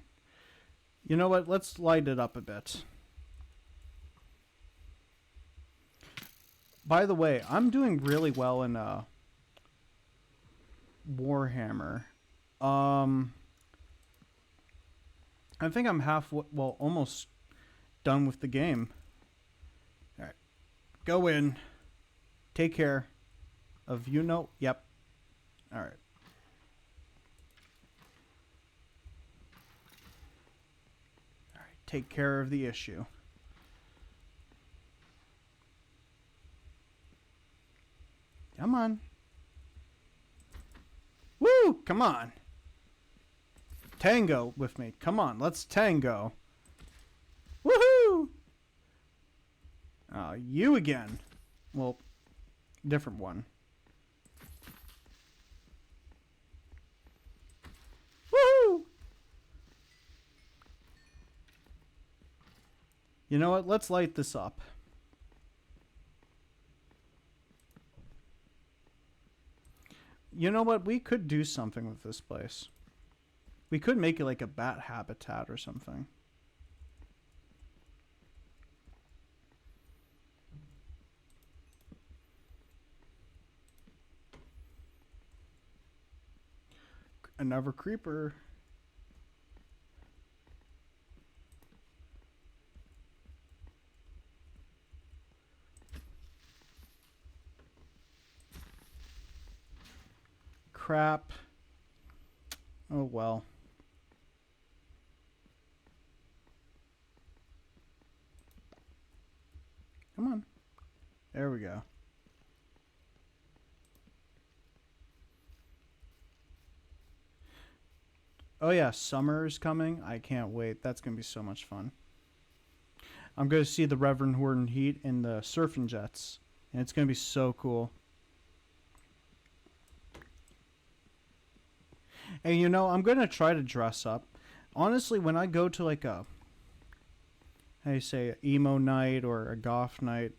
You know what? Let's light it up a bit. By the way, I'm doing really well in Warhammer. I think I'm almost done with the game. All right. Go in. Take care of Yep. All right. All right. Take care of the issue. Come on. Woo! Come on. Tango with me. Come on, let's tango. Woohoo! You again. Well, different one. Woohoo! You know what? Let's light this up. You know what? We could do something with this place. We could make it like a bat habitat or something. Another creeper. Crap. Oh well. Come on. There we go. Oh yeah, summer is coming. I can't wait. That's going to be so much fun. I'm going to see the Reverend Horton Heat in the surfing jets. And it's going to be so cool. And you know, I'm going to try to dress up. Honestly, when I go to like a, how do you say, emo night or a goth night,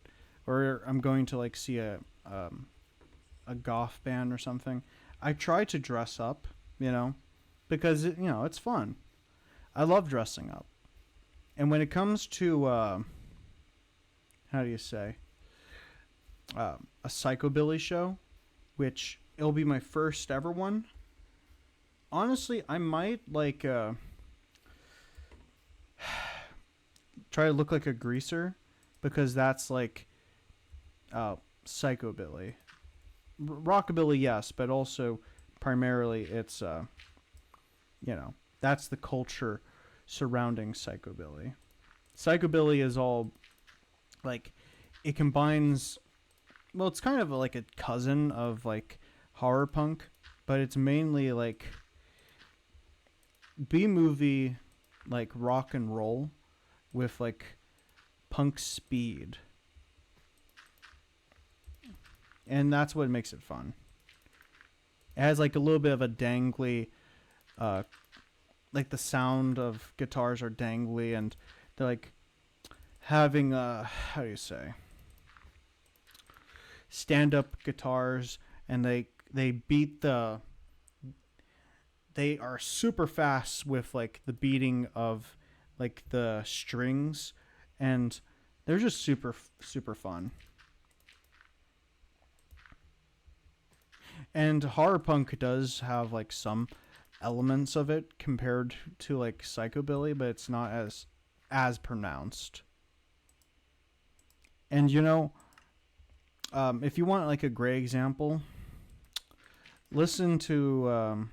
or I'm going to like see a goth band or something, I try to dress up, you know, because it's fun. I love dressing up. And when it comes to how how do you say, a psychobilly show, which it'll be my first ever one. Honestly, I might like try to look like a greaser, because that's like psychobilly. Rockabilly, yes, but also primarily it's that's the culture surrounding psychobilly. Psychobilly is all like, it combines, well, it's kind of like a cousin of like horror punk, but it's mainly like B movie, like rock and roll with like punk speed. And that's what makes it fun. It has like a little bit of a dangly, uh, like the sound of guitars are dangly, and they're like having how do you say, stand up guitars, and they beat the, they are super fast with like the beating of like the strings, and they're just super fun. And horror punk does have like some elements of it compared to like psychobilly, but it's not as pronounced. And if you want like a great example, listen to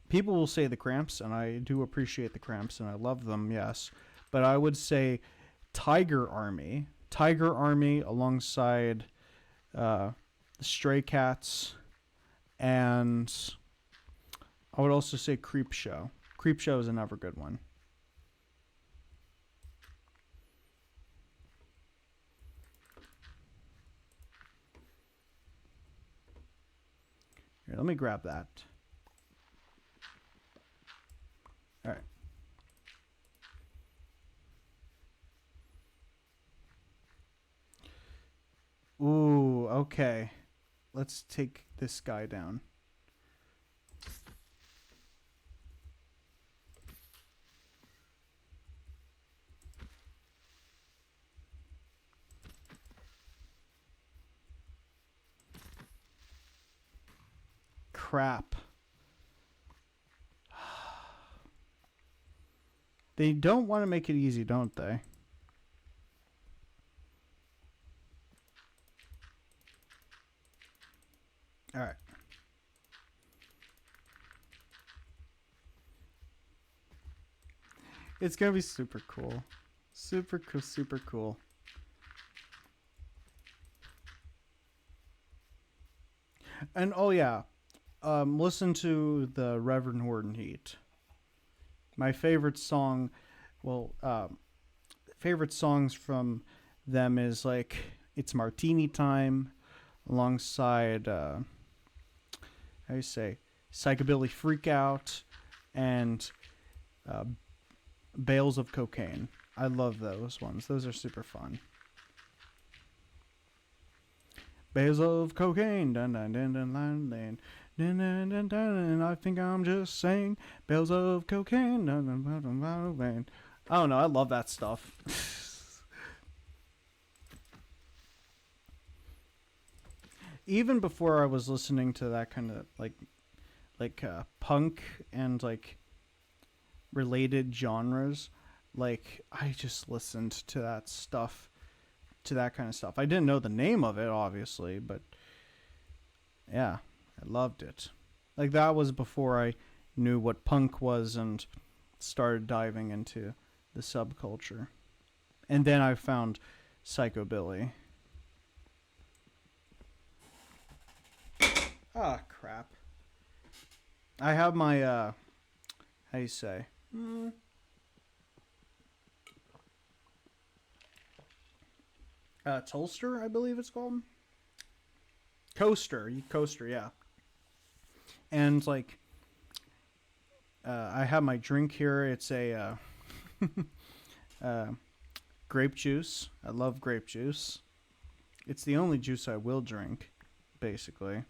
people will say the Cramps, and I do appreciate the Cramps, and I love them, yes. But I would say Tiger Army. Tiger Army alongside the Stray Cats, and I would also say Creep Show. Creep Show is another good one. Here, let me grab that. All right. Ooh, okay. Let's take this guy down. Crap. They don't want to make it easy, don't they? All right. It's going to be super cool. Super cool, super cool. And oh yeah, listen to the Reverend Horton Heat. My favorite song, well, favorite songs from them is like It's Martini Time, alongside how do you say, Psychobilly Freakout, and uh, Bales of Cocaine. I love those ones. Those are super fun. Bales of cocaine, dun dun dun dun dun dun dun dun dun dun, and I think I'm just saying bales of cocaine, dun dun dun dun dun dun. I don't know. I love that stuff. Even before I was listening to that kind of like punk and like related genres, like I just listened to that stuff, to that kind of stuff. I didn't know the name of it, obviously, but yeah, I loved it. Like that was before I knew what punk was and started diving into the subculture. And then I found psychobilly. Ah, crap. I have my how do you say? Toaster, I believe it's called. Coaster, yeah. And like, I have my drink here. It's a grape juice. I love grape juice. It's the only juice I will drink, basically.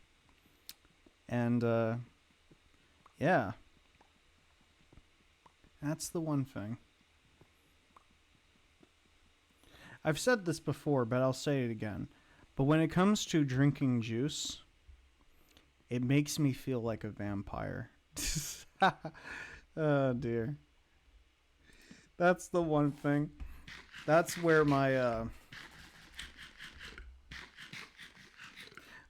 And yeah, that's the one thing. I've said this before, but I'll say it again. But when it comes to drinking juice, it makes me feel like a vampire. Oh dear. That's the one thing. That's where my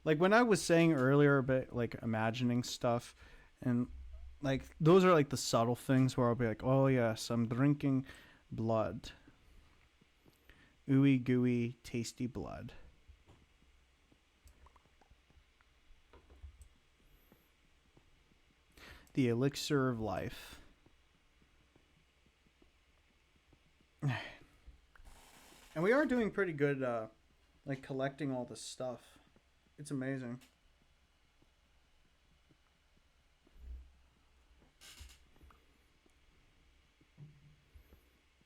like when I was saying earlier about like imagining stuff, and like those are like the subtle things where I'll be like, "Oh yes, I'm drinking blood. Ooey gooey tasty blood." The elixir of life. And we are doing pretty good like collecting all this stuff. It's amazing.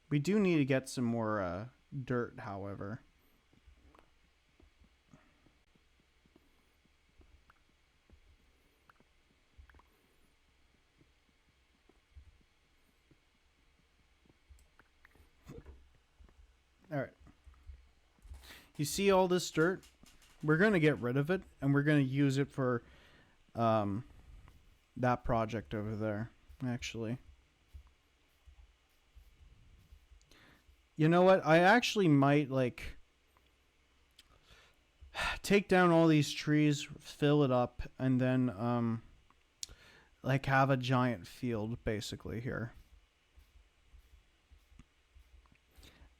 We do need to get some more dirt, however. All right. You see all this dirt? We're going to get rid of it, and we're going to use it for that project over there, actually. You know what? I actually might, like, take down all these trees, fill it up, and then, like, have a giant field, basically, here.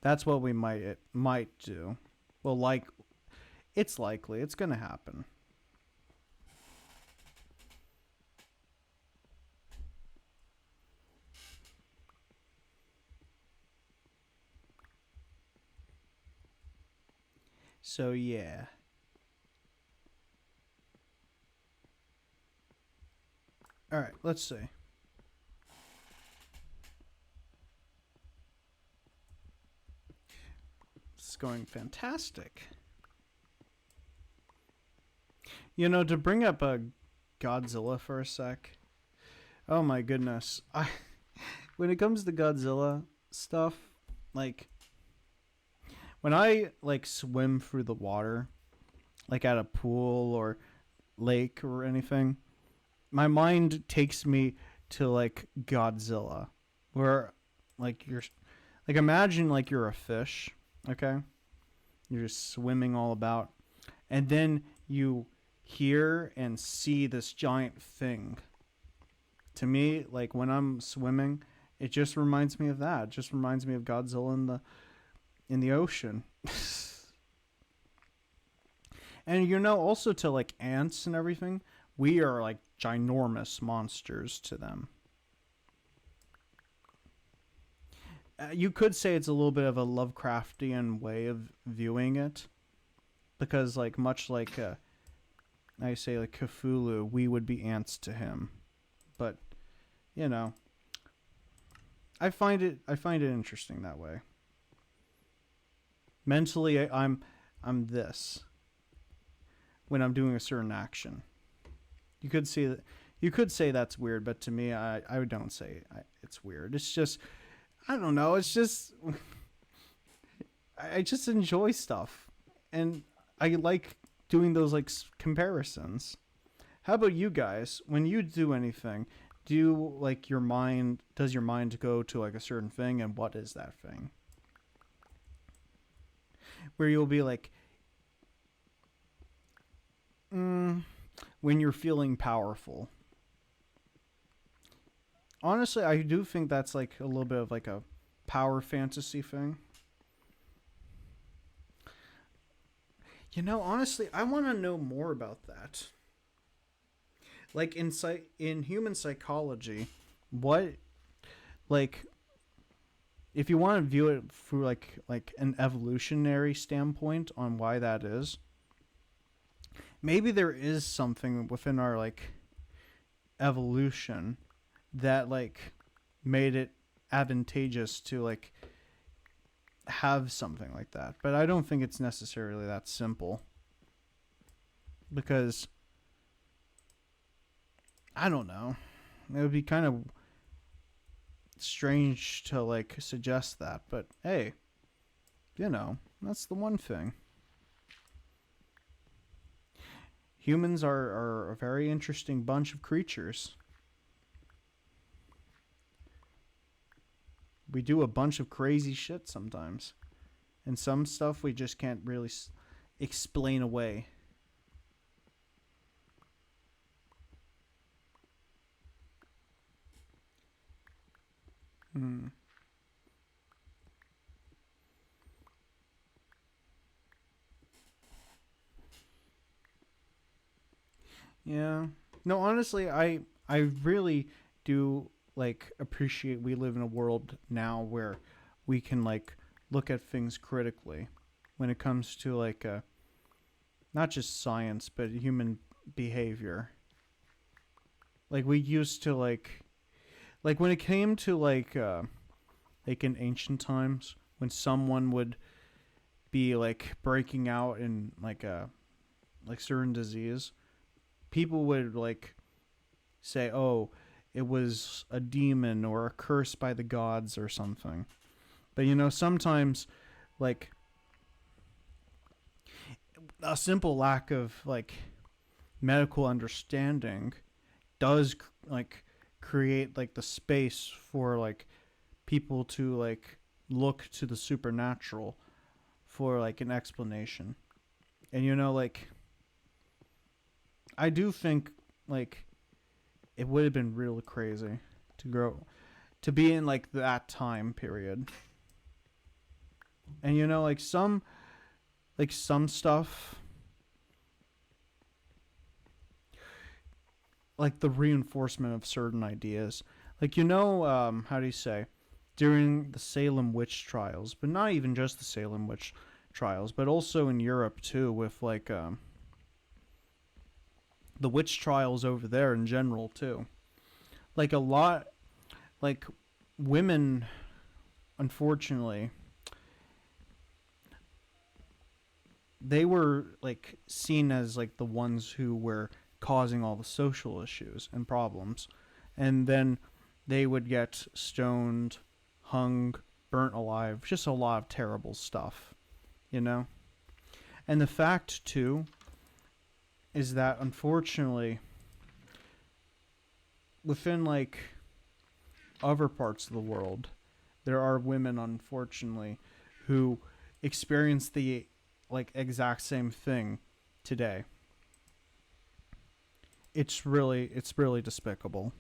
That's what we might do. Well, like, it's likely. It's going to happen. So, yeah. All right, let's see. It's going fantastic. You know, to bring up a Godzilla for a sec. Oh my goodness. When it comes to Godzilla stuff, like when I like swim through the water, like at a pool or lake or anything, my mind takes me to like Godzilla, where like you're like imagine like you're a fish, okay? You're just swimming all about, and then you hear and see this giant thing. To me, like when I'm swimming, it just reminds me of that. It just reminds me of Godzilla in the ocean. And you know, also to like ants and everything, we are like ginormous monsters to them. You could say it's a little bit of a Lovecraftian way of viewing it, because like much like I say like Cthulhu, we would be ants to him. But you know, I find it interesting that way. Mentally, I'm this when I'm doing a certain action. You could see that. You could say that's weird, but to me, I don't say it's weird. It's just I don't know. It's just I just enjoy stuff, and I like doing those like comparisons. How about you guys? When you do anything, do you like your mind? Does your mind go to like a certain thing, and what is that thing? Where you'll be like, when you're feeling powerful. Honestly, I do think that's like a little bit of like a power fantasy thing. You know, honestly, I want to know more about that. Like in human psychology, what like if you want to view it through like an evolutionary standpoint on why that is, maybe there is something within our like evolution that like made it advantageous to like have something like that. But I don't think it's necessarily that simple, because I don't know. It would be kind of strange to like suggest that, but hey, That's the one thing. Humans are a very interesting bunch of creatures. We do a bunch of crazy shit sometimes. And some stuff we just can't really explain away. Hmm. Yeah. No, honestly, I really do like appreciate we live in a world now where we can like look at things critically when it comes to like not just science but human behavior. Like we used to like when it came to like in ancient times when someone would be like breaking out in like a like certain disease, people would like say, "Oh, it was a demon or a curse by the gods or something." But sometimes like a simple lack of like medical understanding does like create like the space for like people to like look to the supernatural for like an explanation. And like I do think like it would have been really crazy to grow to be in like that time period. And like some stuff like the reinforcement of certain ideas. Like how do you say during the Salem witch trials, but not even just the Salem witch trials, but also in Europe too with like the witch trials over there in general too. Like a lot like women unfortunately they were like seen as like the ones who were causing all the social issues and problems. And then they would get stoned, hung, burnt alive, just a lot of terrible stuff, you know? And the fact too is that unfortunately within like other parts of the world there are women unfortunately who experience the like exact same thing today. It's really despicable.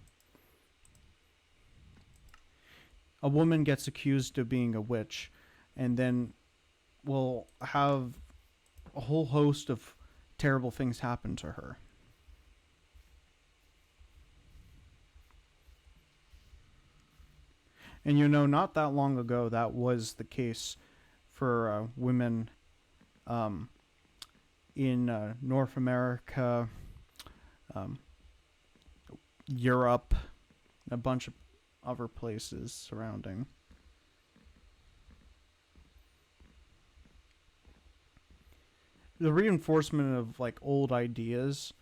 A woman gets accused of being a witch and then will have a whole host of terrible things happen to her. And not that long ago, that was the case for women um, in North America, um, Europe, a bunch of other places surrounding. The reinforcement of like old ideas,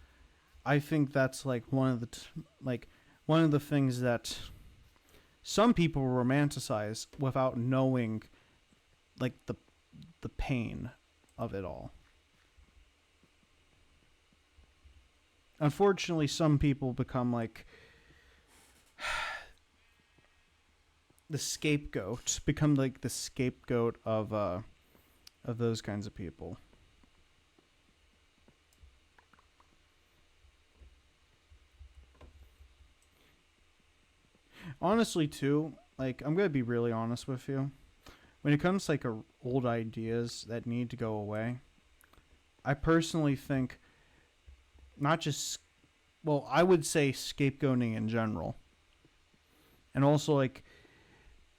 I think that's like like one of the things that some people romanticize without knowing like the pain of it all. Unfortunately, some people become like the scapegoat, become like the scapegoat of those kinds of people. Honestly, too, like I'm gonna be really honest with you. When it comes to like old ideas that need to go away, I personally think not just well, I would say scapegoating in general, and also like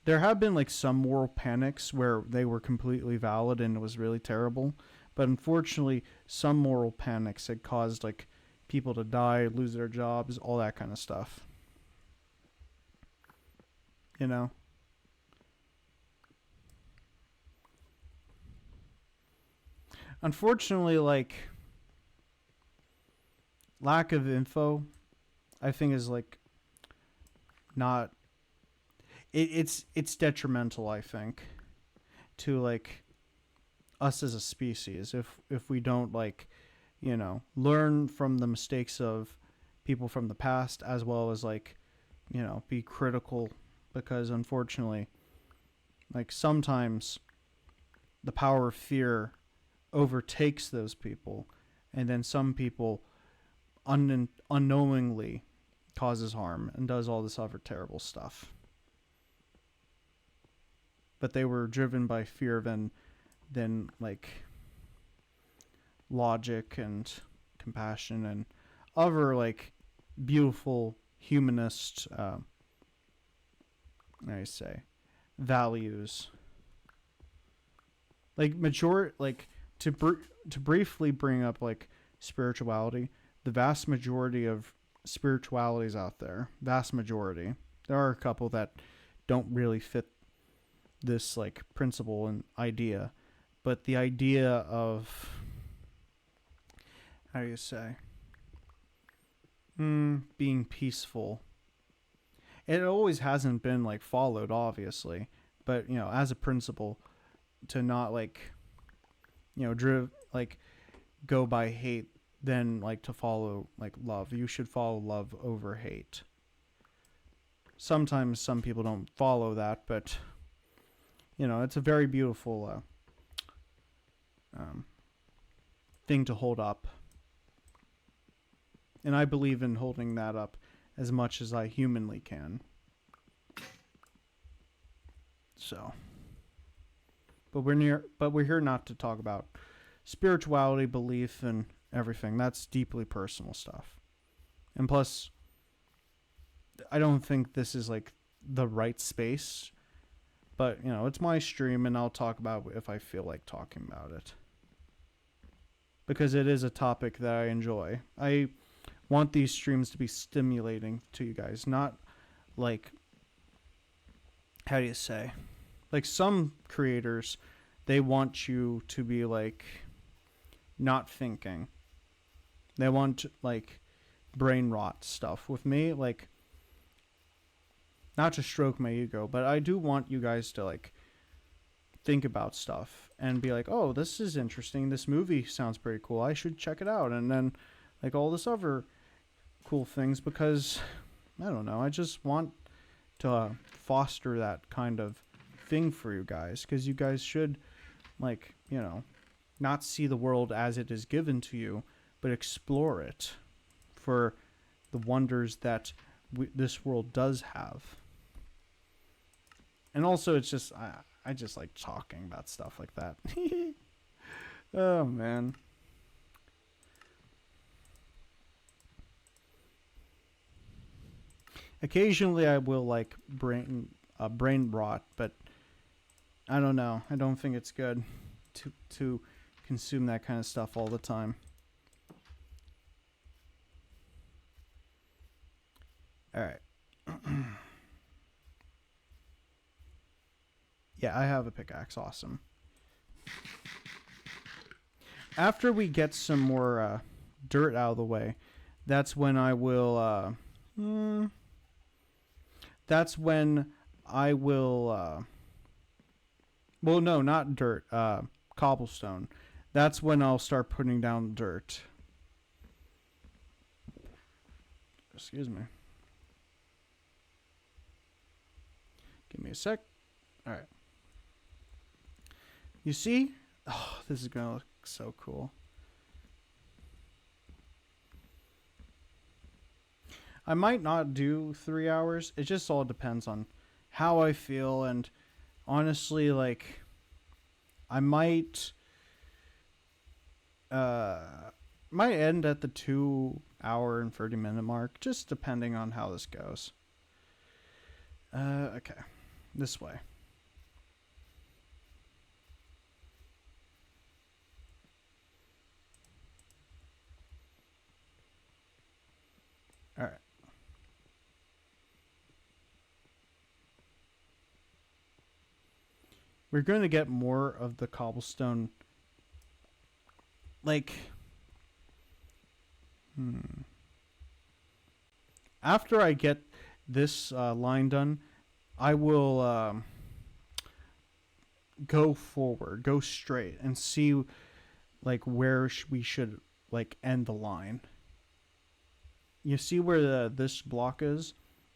there have been like some moral panics where they were completely valid and it was really terrible, but unfortunately, some moral panics had caused like people to die, lose their jobs, all that kind of stuff. You know, unfortunately, like lack of info, I think is like not it's detrimental. I think to like us as a species if we don't like, you know, learn from the mistakes of people from the past, as well as like, you know, be critical, because unfortunately, like sometimes the power of fear overtakes those people, and then some people unknowingly causes harm and does all this other terrible stuff. But they were driven by fear than like logic and compassion and other like beautiful humanist I say values. Like to briefly bring up like spirituality, the vast majority of spiritualities out there, vast majority. There are a couple that don't really fit this like principle and idea, but the idea of, how do you say, being peaceful, it always hasn't been like followed, obviously, but you know, as a principle, to not like, you know, like go by hate, then like to follow like love. You should follow love over hate. Sometimes some people don't follow that, but you know, it's a very beautiful thing to hold up. And I believe in holding that up as much as I humanly can. So, but we're here not to talk about spirituality, belief, and everything. That's deeply personal stuff. And plus, I don't think this is like the right space. But, you know, it's my stream, and I'll talk about it if I feel like talking about it. Because it is a topic that I enjoy. I want these streams to be stimulating to you guys, not like, how do you say, like some creators, they want you to be like not thinking. They want like brain rot stuff. With me, like, not to stroke my ego, but I do want you guys to like think about stuff and be like, oh, this is interesting, this movie sounds pretty cool, I should check it out, and then like all this other cool things, because I don't know, I just want to foster that kind of thing for you guys, because you guys should, like, you know, not see the world as it is given to you, but explore it for the wonders that this world does have. And also, it's just, I just like talking about stuff like that. Oh, man. Occasionally, I will like brain rot, but I don't know. I don't think it's good to consume that kind of stuff all the time. All right. Yeah, I have a pickaxe. Awesome. After we get some more dirt out of the way, that's when I will. That's when I will. Well, no, not dirt. Cobblestone. That's when I'll start putting down dirt. Excuse me. Give me a sec. All right. You see? Oh, this is going to look so cool. I might not do 3 hours. It just all depends on how I feel. And honestly, like, I might end at the 2 hour and 30-minute mark, just depending on how this goes. Okay. This way. All right. We're going to get more of the cobblestone. Like, after I get this line done, I will go forward, go straight, and see like where we should like end the line. You see where this block is?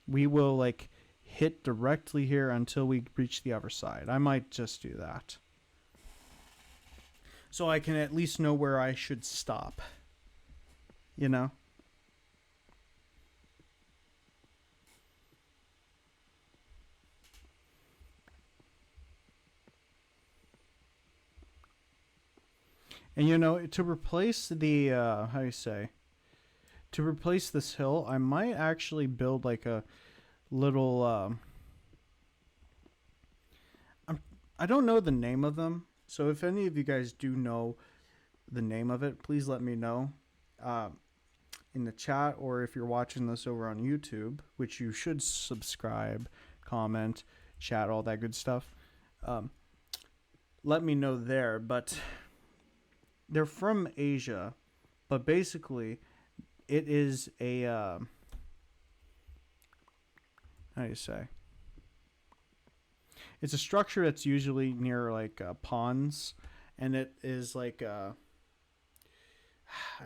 We will like hit directly here until we reach the other side. I might just do that. So I can at least know where I should stop. You know? And you know, to replace the how do you say? To replace this hill, I might actually build like a little I don't know the name of them. So if any of you guys do know the name of it, please let me know in the chat, or if you're watching this over on YouTube, which you should subscribe, comment, chat, all that good stuff. Let me know there. But they're from Asia, but basically it is a how do you say? It's a structure that's usually near like ponds, and it is like I'm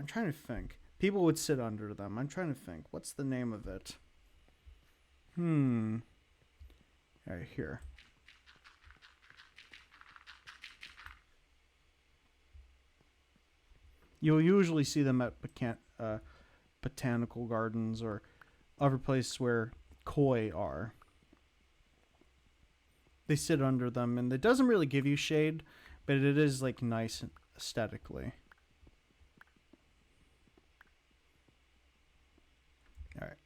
trying to think. People would sit under them. I'm trying to think. What's the name of it? All right, here. You'll usually see them at botanical gardens or other places where koi are. They sit under them, and it doesn't really give you shade, but it is like nice aesthetically. All right.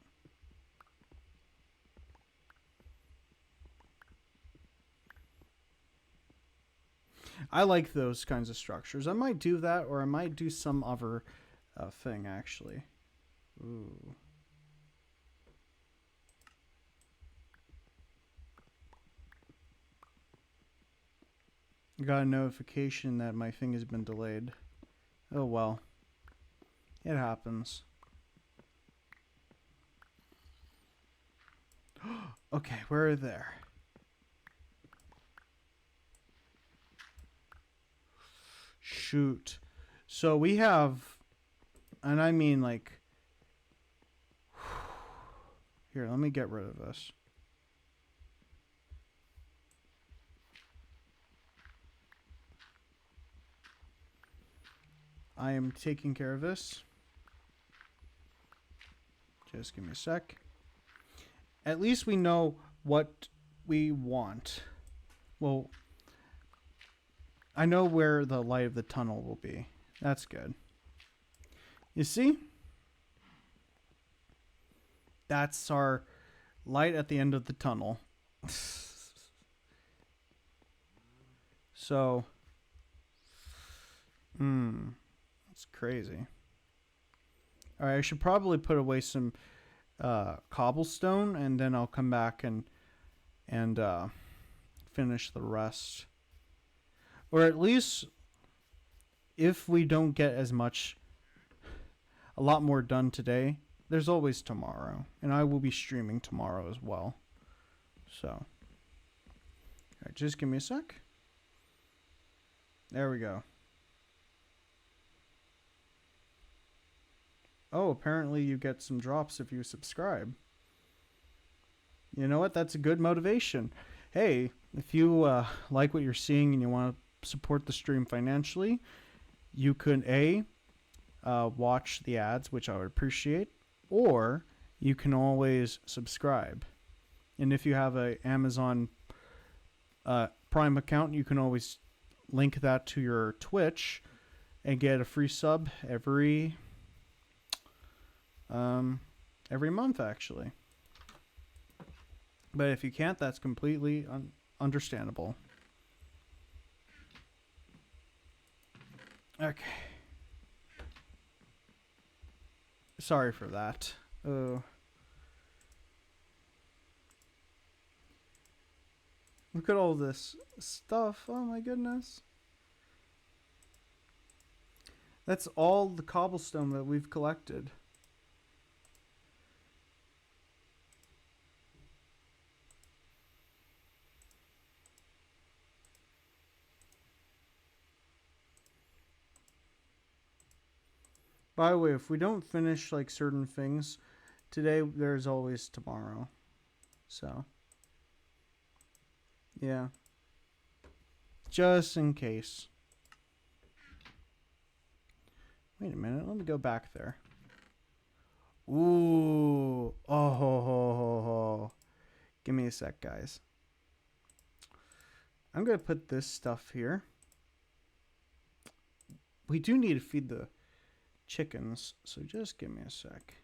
I like those kinds of structures. I might do that, or I might do some other thing actually. Ooh. Got a notification that my thing has been delayed. Oh well. It happens. Okay, we're there. Shoot. So we have, and I mean like, here, let me get rid of this. I am taking care of this. Just give me a sec. At least we know what we want. Well, I know where the light of the tunnel will be. That's good. You see? That's our light at the end of the tunnel. So, that's crazy. All right, I should probably put away some cobblestone, and then I'll come back and finish the rest. Or at least, if we don't get a lot more done today, there's always tomorrow, and I will be streaming tomorrow as well. So, all right, just give me a sec. There we go. Oh, apparently you get some drops if you subscribe. You know what? That's a good motivation. Hey, if you like what you're seeing and you want to support the stream financially, you could watch the ads, which I would appreciate, or you can always subscribe. And if you have a Amazon Prime account, you can always link that to your Twitch and get a free sub every month, actually. But if you can't, that's completely understandable. Okay. Sorry for that. Look at all this stuff. Oh my goodness. That's all the cobblestone that we've collected. By the way, if we don't finish like certain things today, there's always tomorrow. So, yeah. Just in case. Wait a minute, let me go back there. Ooh. Oh, ho, ho, ho, ho. Give me a sec, guys. I'm going to put this stuff here. We do need to feed the chickens, so just give me a sec.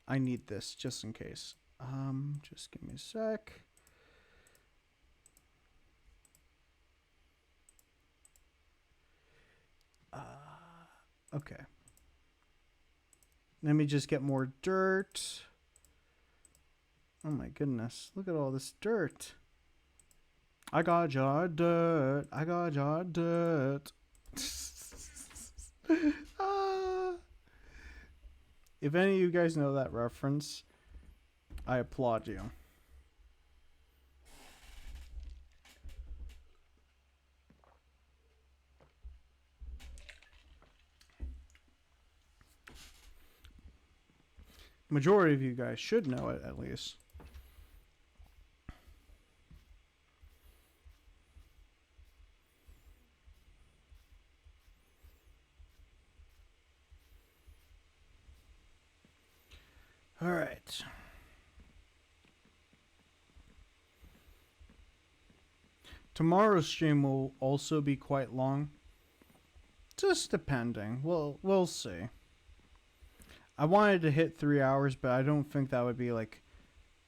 I need this just in case. Just give me a sec. Okay. Let me just get more dirt. Oh my goodness. Look at all this dirt. I got a jar of dirt. I got a jar of dirt. If any of you guys know that reference, I applaud you. Majority of you guys should know it, at least. All right. Tomorrow's stream will also be quite long. Just depending. We'll see. I wanted to hit 3 hours, but I don't think that would be like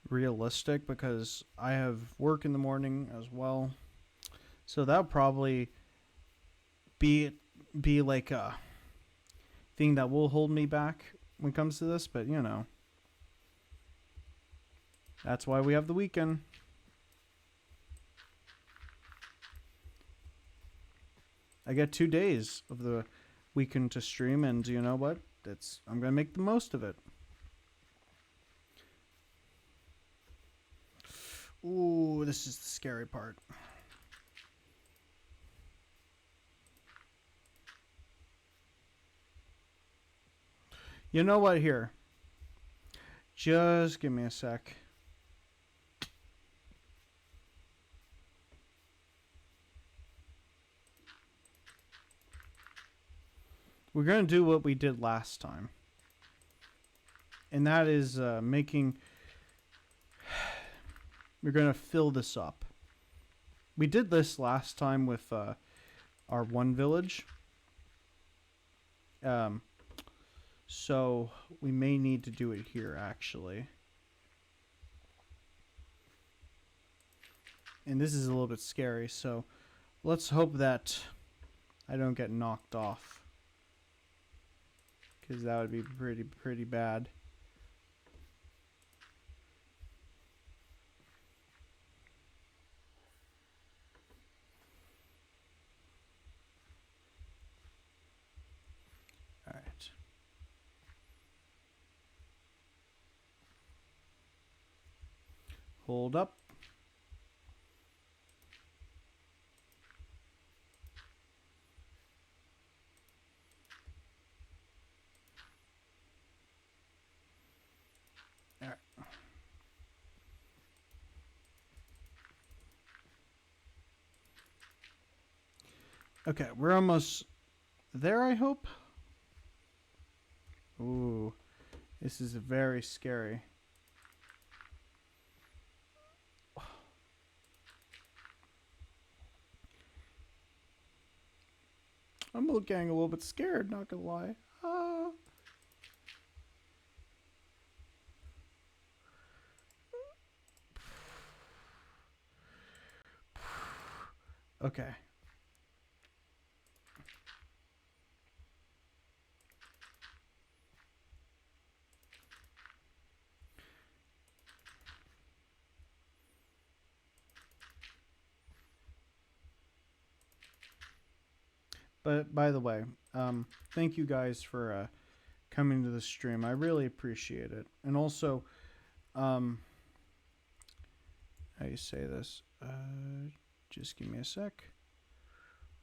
realistic because I have work in the morning as well. So that'll probably be like a thing that will hold me back when it comes to this, but you know. That's why we have the weekend. I get 2 days of the weekend to stream, and you know what? I'm gonna make the most of it. Ooh, this is the scary part. You know what? Here. Just give me a sec. We're going to do what we did last time. And that is making... We're going to fill this up. We did this last time with our one village. So we may need to do it here, actually. And this is a little bit scary, so let's hope that I don't get knocked off. Because that would be pretty bad. Alright. Hold up. Alright. Okay, we're almost there, I hope. Ooh, this is very scary. I'm getting a little bit scared, not gonna lie. Ah. Okay. But by the way, thank you guys for coming to the stream. I really appreciate it. And also, how you say this? Just give me a sec.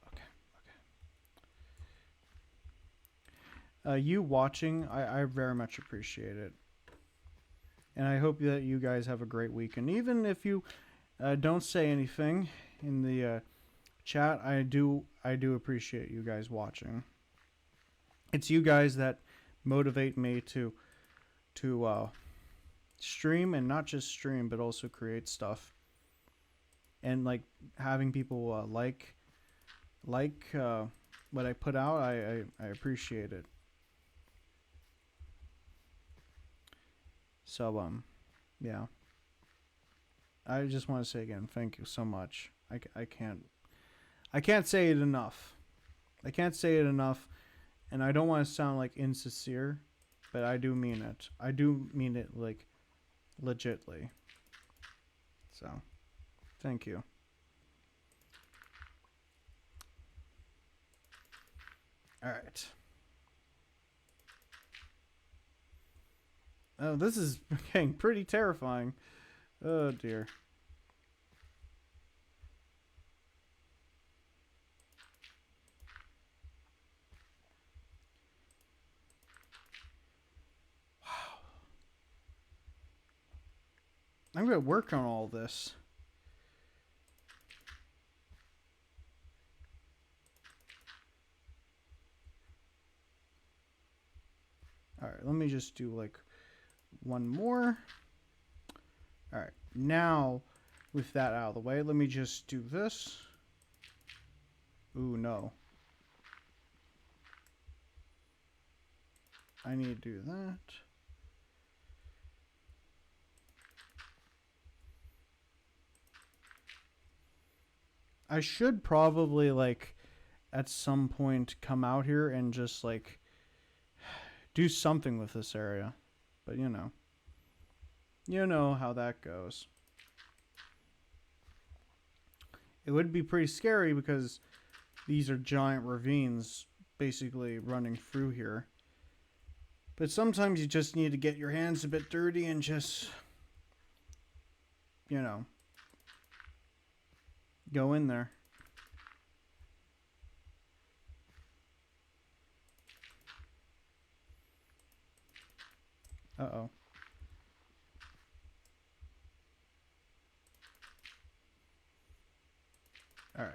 Okay. you watching, I very much appreciate it. And I hope that you guys have a great week. And even if you don't say anything in the chat, I do appreciate you guys watching. It's you guys that motivate me to stream, and not just stream, but also create stuff. And like having people like what I put out, I appreciate it. So yeah. I just want to say again, thank you so much. I can't say it enough. I can't say it enough, and I don't want to sound like insincere, but I do mean it. I do mean it like legitly. So, thank you. All right. Oh, this is getting pretty terrifying. Oh dear. Wow. I'm gonna work on all this. All right, let me just do like one more. All right, now with that out of the way, let me just do this. Ooh, no. I need to do that. I should probably like at some point come out here and just like do something with this area. But you know how that goes. It would be pretty scary because these are giant ravines basically running through here. But sometimes you just need to get your hands a bit dirty and just, go in there. Uh-oh. All right.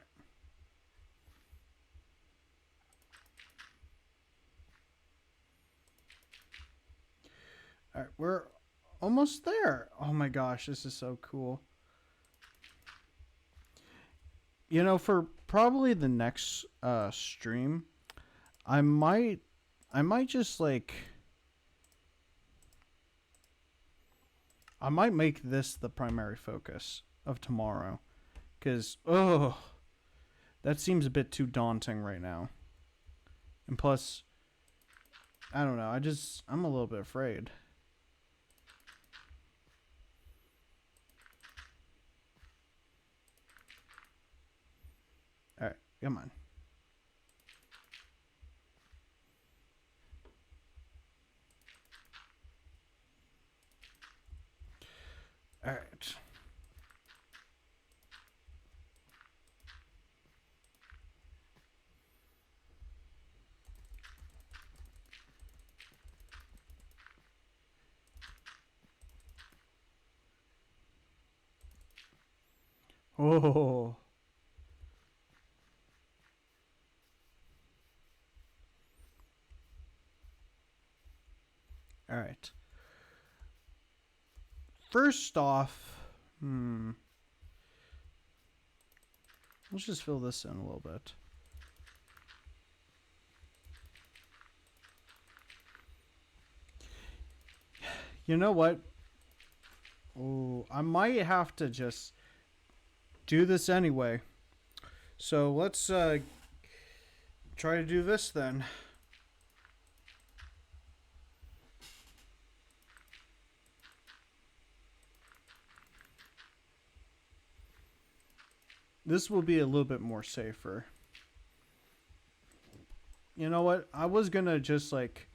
All right, we're almost there. Oh my gosh, this is so cool. For probably the next stream, I might just like I might make this the primary focus of tomorrow, cuz that seems a bit too daunting right now. And plus, I don't know, I'm a little bit afraid. All right, come on. All right. Oh. All right. First off, let's just fill this in a little bit. You know what? Oh, I might have to just do this anyway. So let's try to do this then. This will be a little bit more safer. You know what? I was gonna just like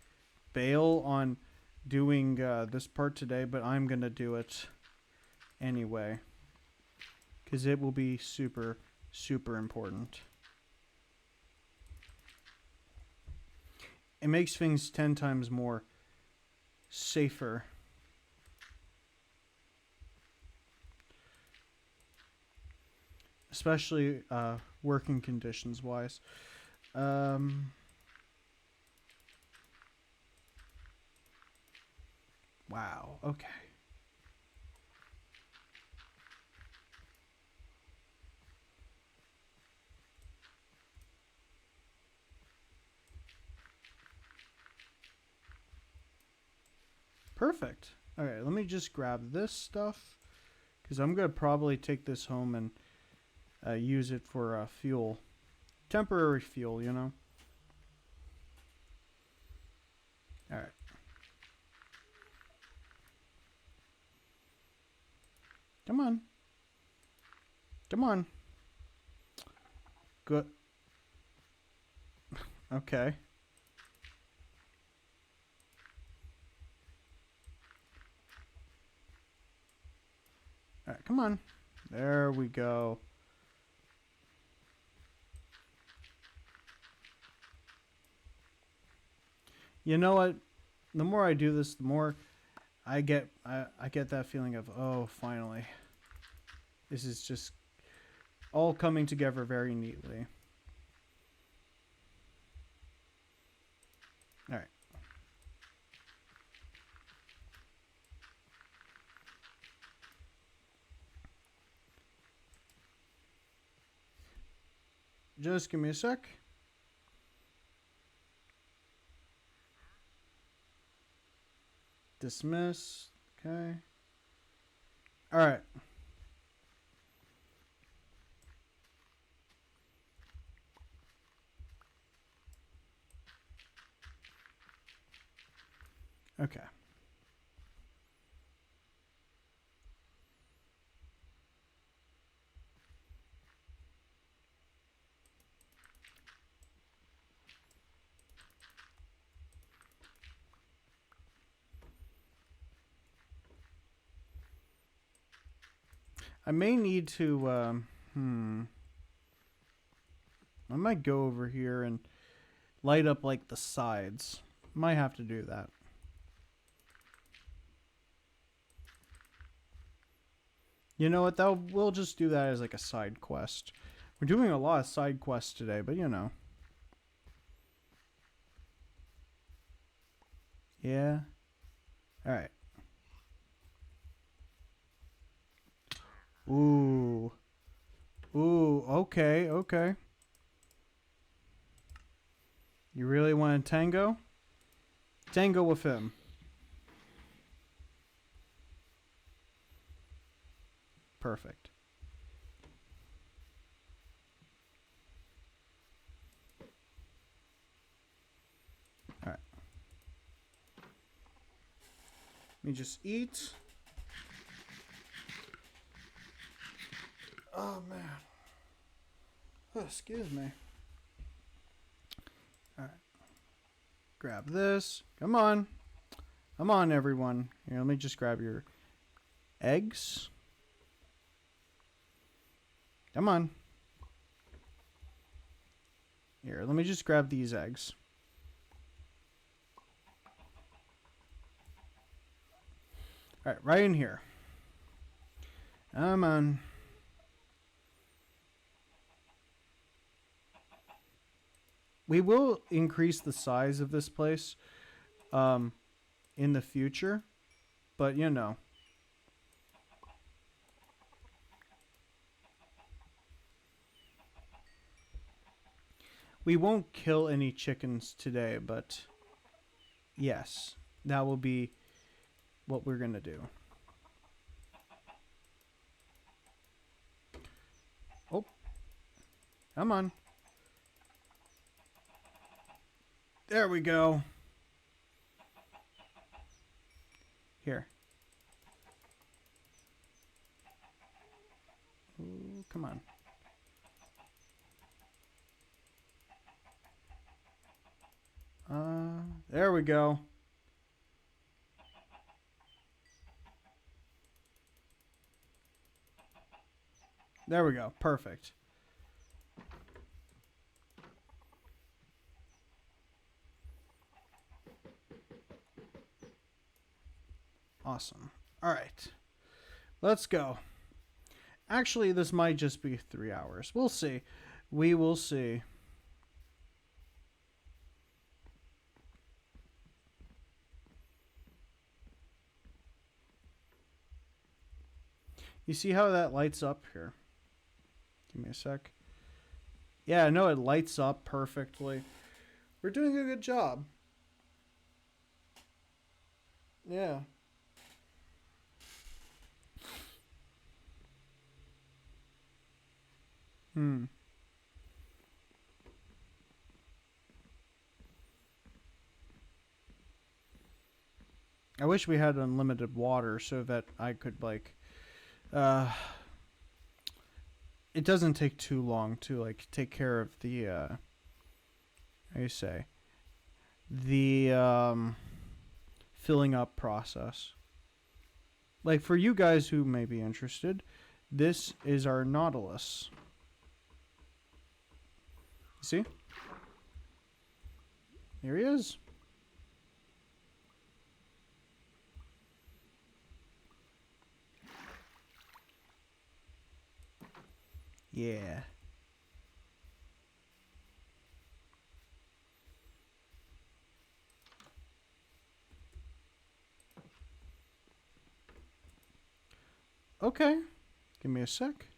bail on doing this part today, but I'm gonna do it anyway, because it will be super, super important. it makes things 10 times more safer. Especially working conditions wise. Wow, okay. Perfect. All right, let me just grab this stuff because I'm going to probably take this home and use it for fuel. Temporary fuel, you know? All right. Come on. Come on. Good. Okay. All right, come on. There we go. You know what? The more I do this, the more I get that feeling of, oh, finally. This is just all coming together very neatly. All right. Just give me a sec. Dismiss. Okay. All right. Okay. I may need to, I might go over here and light up like the sides. Might have to do that. You know what, though? We'll just do that as like a side quest. We're doing a lot of side quests today, but you know. Yeah. All right. Ooh. Ooh, okay, okay. You really want to tango? Tango with him. Perfect. All right. Let me just eat. Oh, man. Oh, excuse me. All right. Grab this. Come on. Come on, everyone. Here, let me just grab your eggs. Come on. Here, let me just grab these eggs. All right, right in here. Come on. We will increase the size of this place in the future, but you know. We won't kill any chickens today, but yes, that will be what we're going to do. Oh, come on. There we go. Here. Ooh, come on. There we go. There we go. Perfect. Awesome. All right. Let's go. Actually, this might just be 3 hours. We'll see. We will see. You see how that lights up here? Give me a sec. Yeah, no, it lights up perfectly. We're doing a good job. Yeah. I wish we had unlimited water so that I could like it doesn't take too long to like take care of the how you say the filling up process. Like for you guys who may be interested, this is our Nautilus. You see? Here he is. Yeah. Okay. Give me a sec.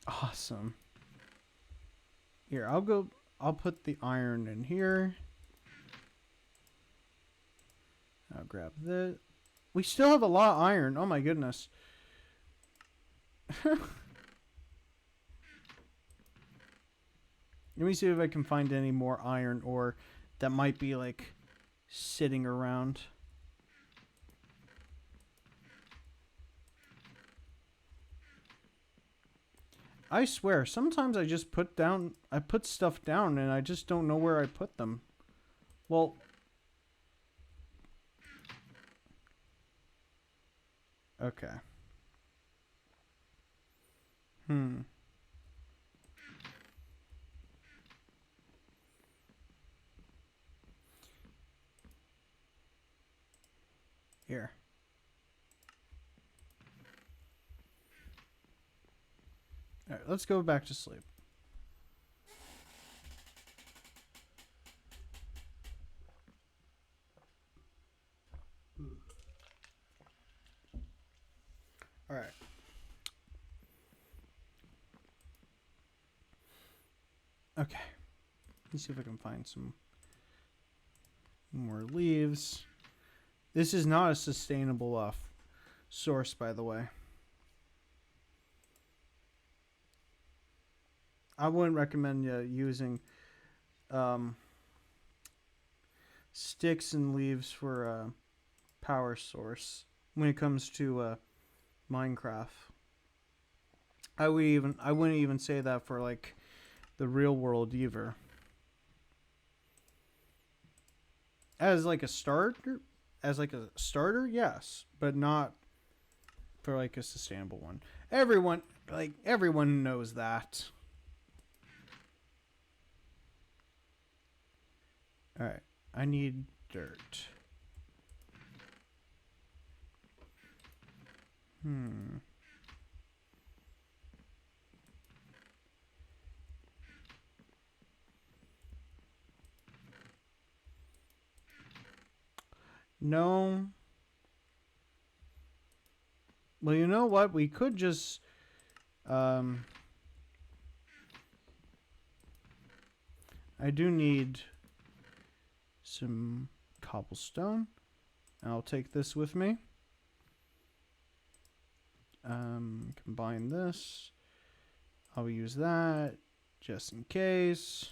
Awesome. Here, I'll put the iron in here. I'll grab this. We still have a lot of iron. Oh my goodness. Let me see if I can find any more iron ore that might be like sitting around. I swear, sometimes I just put stuff down and I just don't know where I put them. Well, okay. Here. All right, let's go back to sleep. All right. Okay. Let's see if I can find some more leaves. This is not a sustainable source, by the way. I wouldn't recommend using sticks and leaves for a power source when it comes to Minecraft. I wouldn't even say that for like the real world either. As like a starter, yes, but not for like a sustainable one. Everyone knows that. All right, I need dirt. No. Well, you know what? We could just I do need some cobblestone. I'll take this with me. Combine this. I'll use that just in case.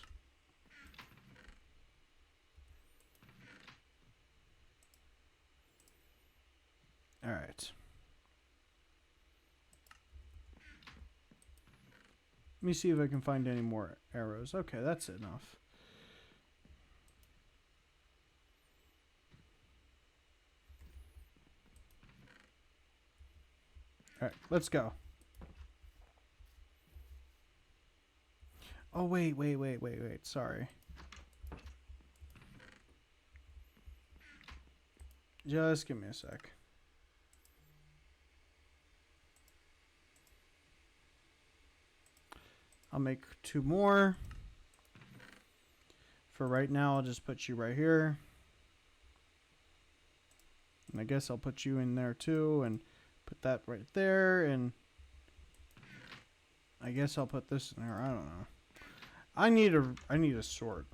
All right. Let me see if I can find any more arrows. Okay, that's enough. All right, let's go. Oh, wait. Sorry. Just give me a sec. I'll make 2 more. For right now, I'll just put you right here. And I guess I'll put you in there too, and put that right there, and I guess I'll put this in there. I don't know. I need a sort.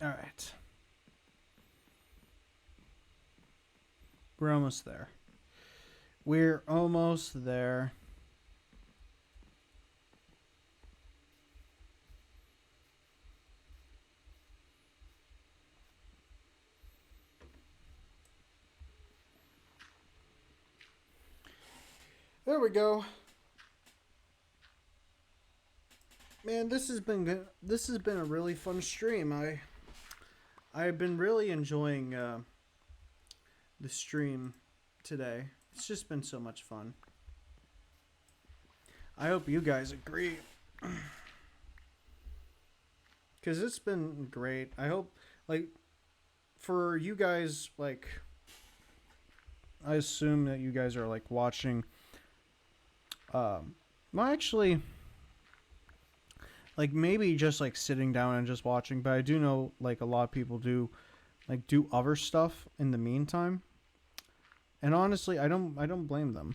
All right. We're almost there. We're almost there. There we go. Man, this has been good. This has been a really fun stream. I've been really enjoying the stream today. It's just been so much fun. I hope you guys agree. Because it's been great. I hope, like, for you guys, like, I assume that you guys are, like, watching. Well, actually, like, maybe just, like, sitting down and just watching. But I do know, like, a lot of people do, like, do other stuff in the meantime. And honestly, I don't blame them.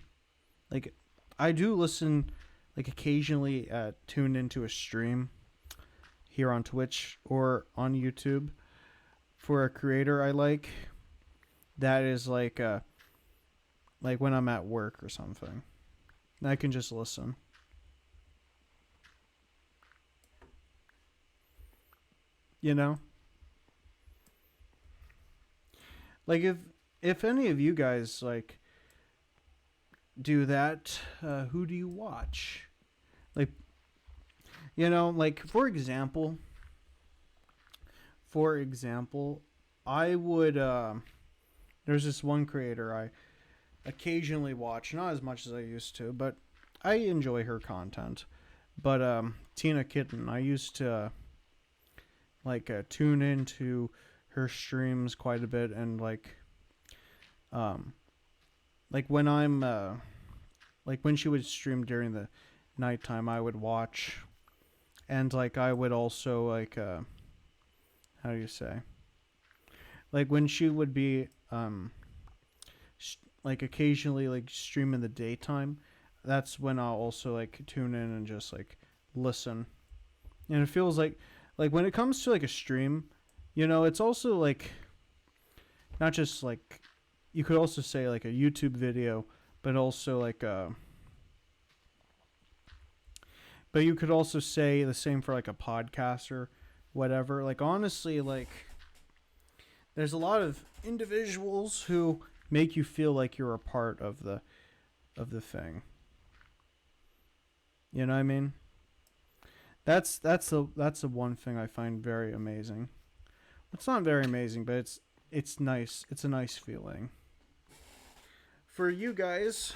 Like, I do listen, like, occasionally tune into a stream here on Twitch or on YouTube for a creator I like. That is like when I'm at work or something. I can just listen. You know? Like, if any of you guys, like, do that, who do you watch? Like, you know, like, for example, I would, there's this one creator I occasionally watch, not as much as I used to, but I enjoy her content. But Tina Kitten, I used to tune into her streams quite a bit, and when I'm when she would stream during the nighttime, I would watch, and I would also how do you say, when she would be occasionally stream in the daytime, that's when I'll also tune in and just listen. And it feels like when it comes to a stream, you know, it's also not just you could also say a YouTube video, but also but you could also say the same for a podcast or whatever. Honestly, there's a lot of individuals who make you feel like you're a part of the thing. You know what I mean? That's the one thing I find very amazing. It's not very amazing, but it's nice. It's a nice feeling. For you guys,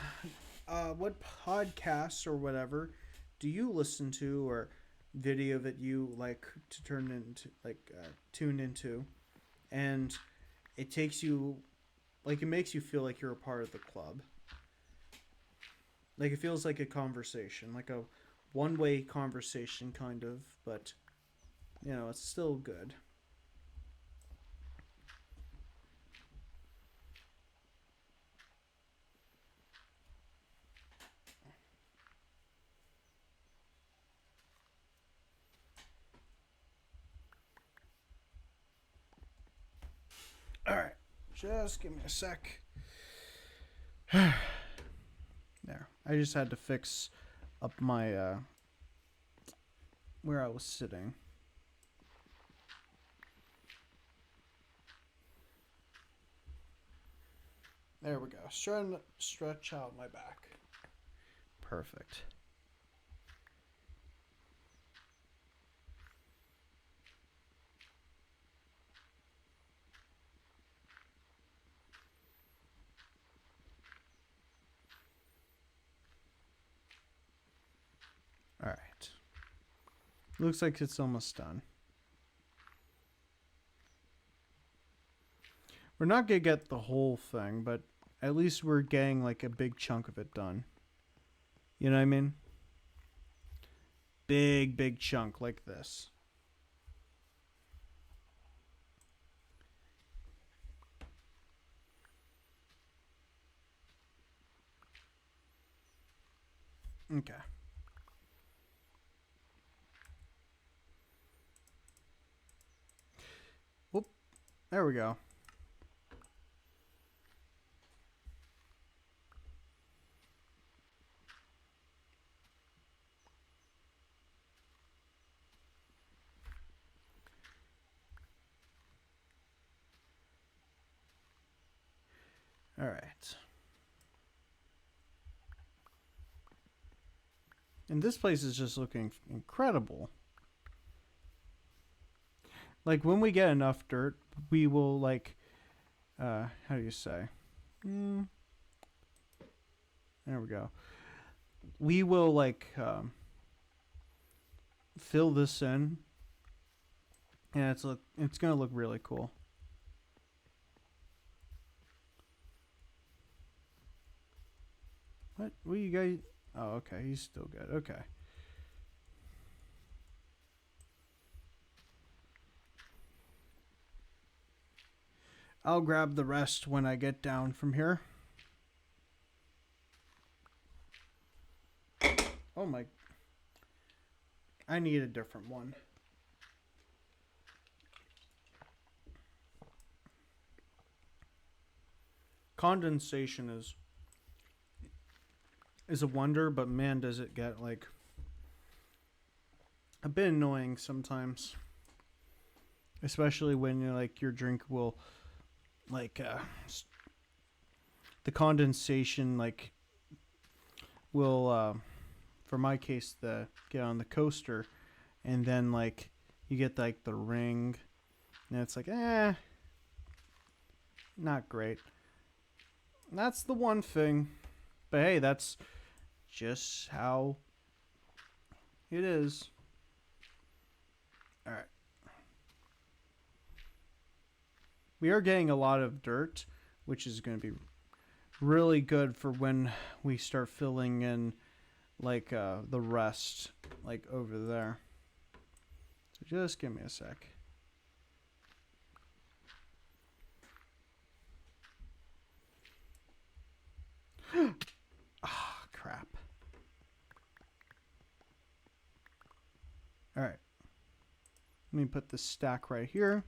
what podcasts or whatever do you listen to, or video that you like to tune into, and it takes you it makes you feel like you're a part of the club. It feels like a conversation, like a one-way conversation kind of, but you know, it's still good. All right, just give me a sec. There. I just had to fix up my where I was sitting. There we go. Trying to stretch out my back. Perfect. All right. Looks like it's almost done. We're not going to get the whole thing, but at least we're getting like a big chunk of it done. You know what I mean? Big chunk like this. Okay. Whoop. There we go. All right. And this place is just looking incredible. Like, when we get enough dirt, we will, like, how do you say? There we go. We will, like, fill this in. And it's going to look really cool. What are you guys? Oh, okay. He's still good. Okay. I'll grab the rest when I get down from here. Oh my. I need a different one. Condensation is a wonder, but man, does it get like a bit annoying sometimes, especially when your drink will the condensation will for my case get on the coaster, and then you get the ring, and it's not great. That's the one thing, but hey, that's just how it is. All right. We are getting a lot of dirt, which is going to be really good for when we start filling in the rest over there. So just give me a sec. Ah, crap. All right. Let me put this stack right here.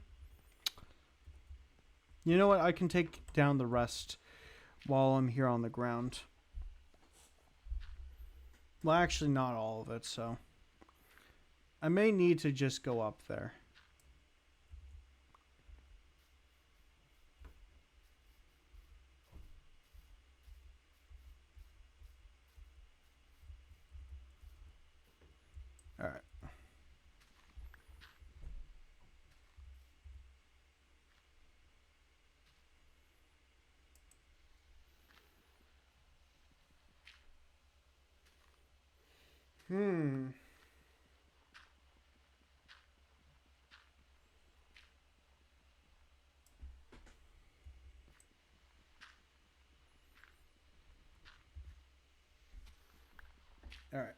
You know what? I can take down the rest while I'm here on the ground. Well, actually, not all of it, so I may need to just go up there. All right. All right.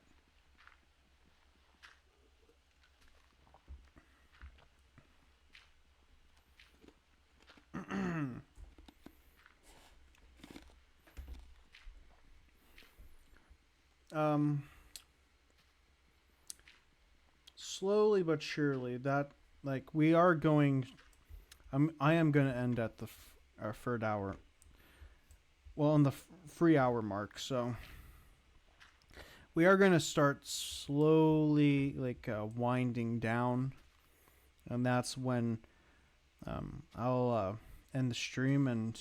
Slowly but surely, that we are going. I am going to end at our third hour. Well, on the 3 hour mark, so we are going to start slowly winding down, and that's when I'll end the stream. And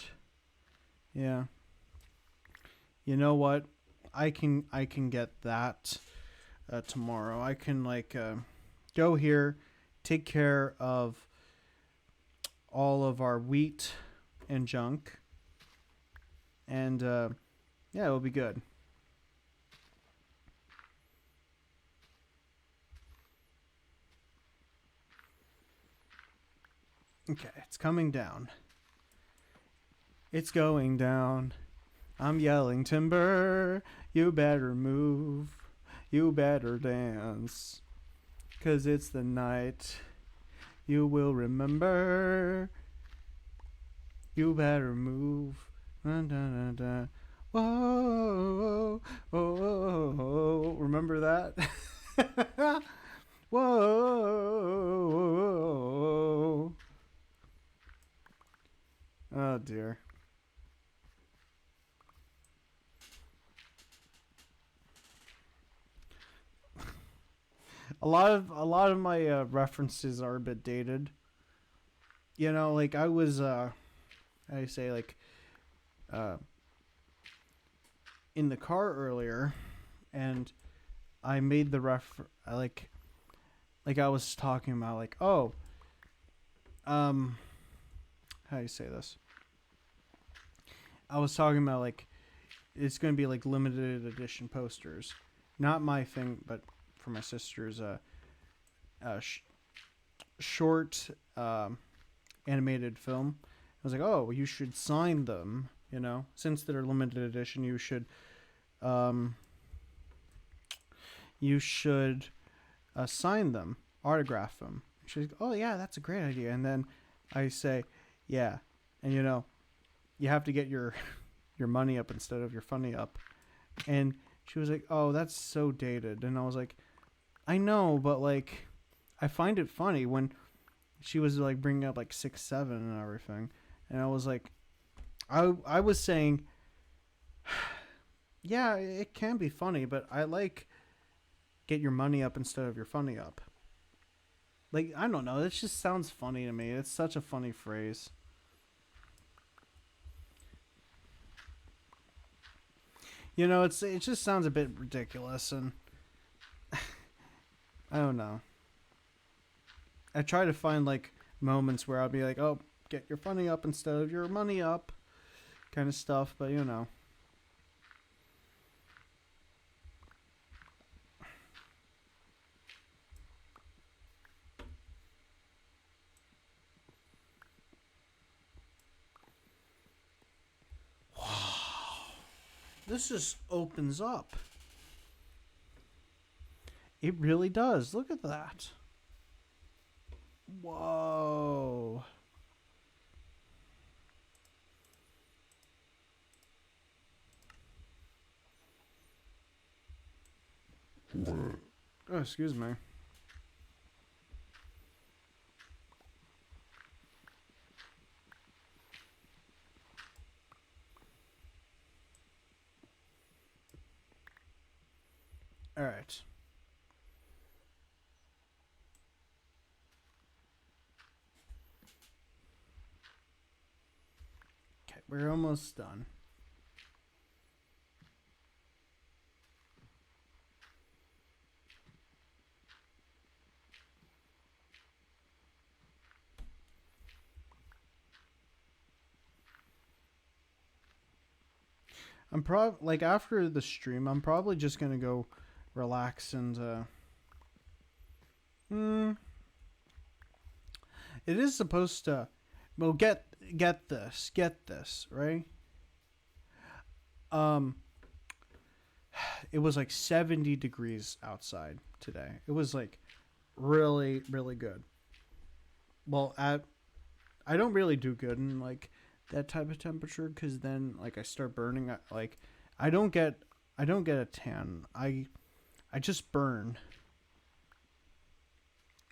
yeah, you know what? I can get that tomorrow. I can like go here, take care of all of our wheat and junk, and yeah, it'll be good. Okay, it's coming down. It's going down. I'm yelling timber. You better move. You better dance. 'Cause it's the night you will remember. You better move. Dun, dun, dun, dun. Whoa, whoa, whoa, whoa. Remember that? Whoa. Oh dear. A lot of my references are a bit dated. You know, like I was how do you say, like uh in the car earlier, and I made the like I was talking about, like, oh, how do you say this? I was talking about like it's going to be like limited edition posters. Not my thing, but for my sister's short animated film. I was like, oh, you should sign them. You know, since they're limited edition, um, you should sign them, autograph them. She's like, oh yeah, that's a great idea. And then I say, yeah, and you know, you have to get your your money up instead of your funny up. And she was like, oh, that's so dated. And I was like, I know, but like, I find it funny when she was like bringing up like 6'7" and everything, and I was like, I was saying, yeah, it can be funny, but I like get your money up instead of your funny up. Like, I don't know, it just sounds funny to me. It's such a funny phrase. You know, it just sounds a bit ridiculous, and I don't know. I try to find like moments where I'll be like, oh, get your funny up instead of your money up, kind of stuff. But you know, this just opens up. It really does. Look at that. Whoa. Oh, excuse me. All right. Okay, we're almost done. Like after the stream, I'm probably just gonna go relax and hmm. It is supposed to. Well, get this, right? Um, it was like 70 degrees outside today. It was like really really good. Well, at I don't really do good in like that type of temperature because then like I start burning. Like I don't get a tan. I just burn,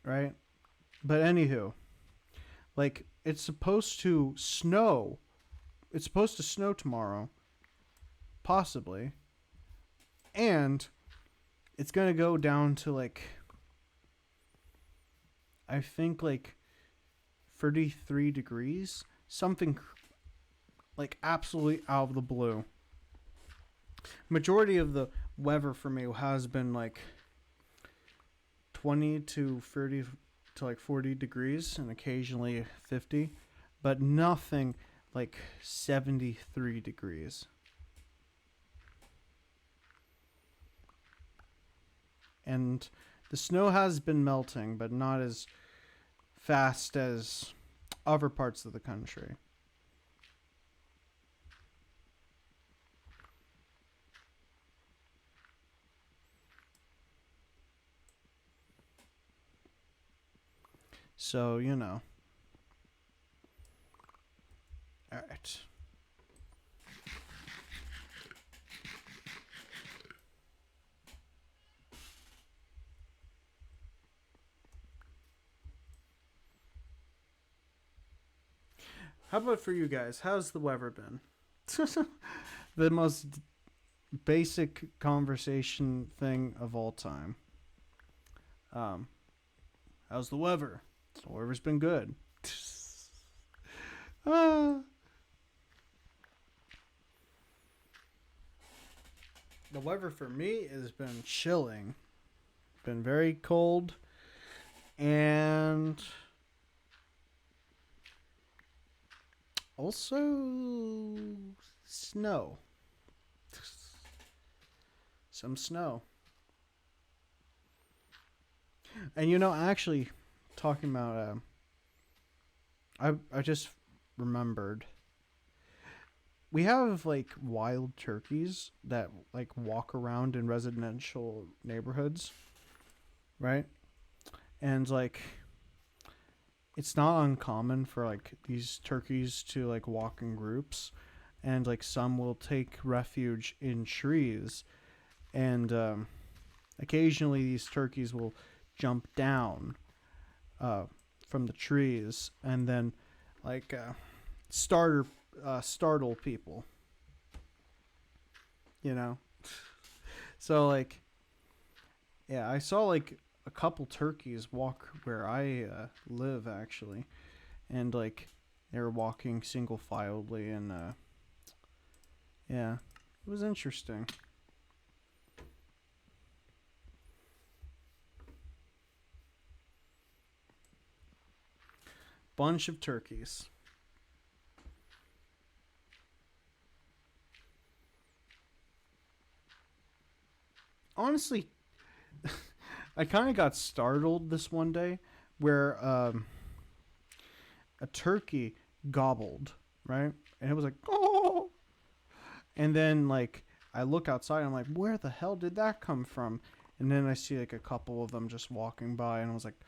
right? But anywho, like it's supposed to snow. It's supposed to snow tomorrow, possibly, and it's gonna go down to like I think like 33 degrees, something like absolutely out of the blue. Majority of the weather for me has been like 20 to 30 to like 40 degrees and occasionally 50, but nothing like 73 degrees. And the snow has been melting, but not as fast as other parts of the country. So, you know. All right. How about for you guys? How's the weather been? The most basic conversation thing of all time. Um, how's the weather? The weather's been good. uh, the weather for me has been chilling. Been very cold and also snow. Some snow. And you know, actually, talking about, I just remembered we have like wild turkeys that like walk around in residential neighborhoods, right? And like it's not uncommon for like these turkeys to like walk in groups, and like some will take refuge in trees, and occasionally these turkeys will jump down uh, from the trees and then like startle people, you know. So like, yeah, I saw like a couple turkeys walk where I live actually, and like they were walking single filedly, and yeah, it was interesting. Bunch of turkeys. Honestly, I kind of got startled this one day where a turkey gobbled, right? And it was like, oh. And then, like, I look outside and I'm like, where the hell did that come from? And then I see, like, a couple of them just walking by, and I was like,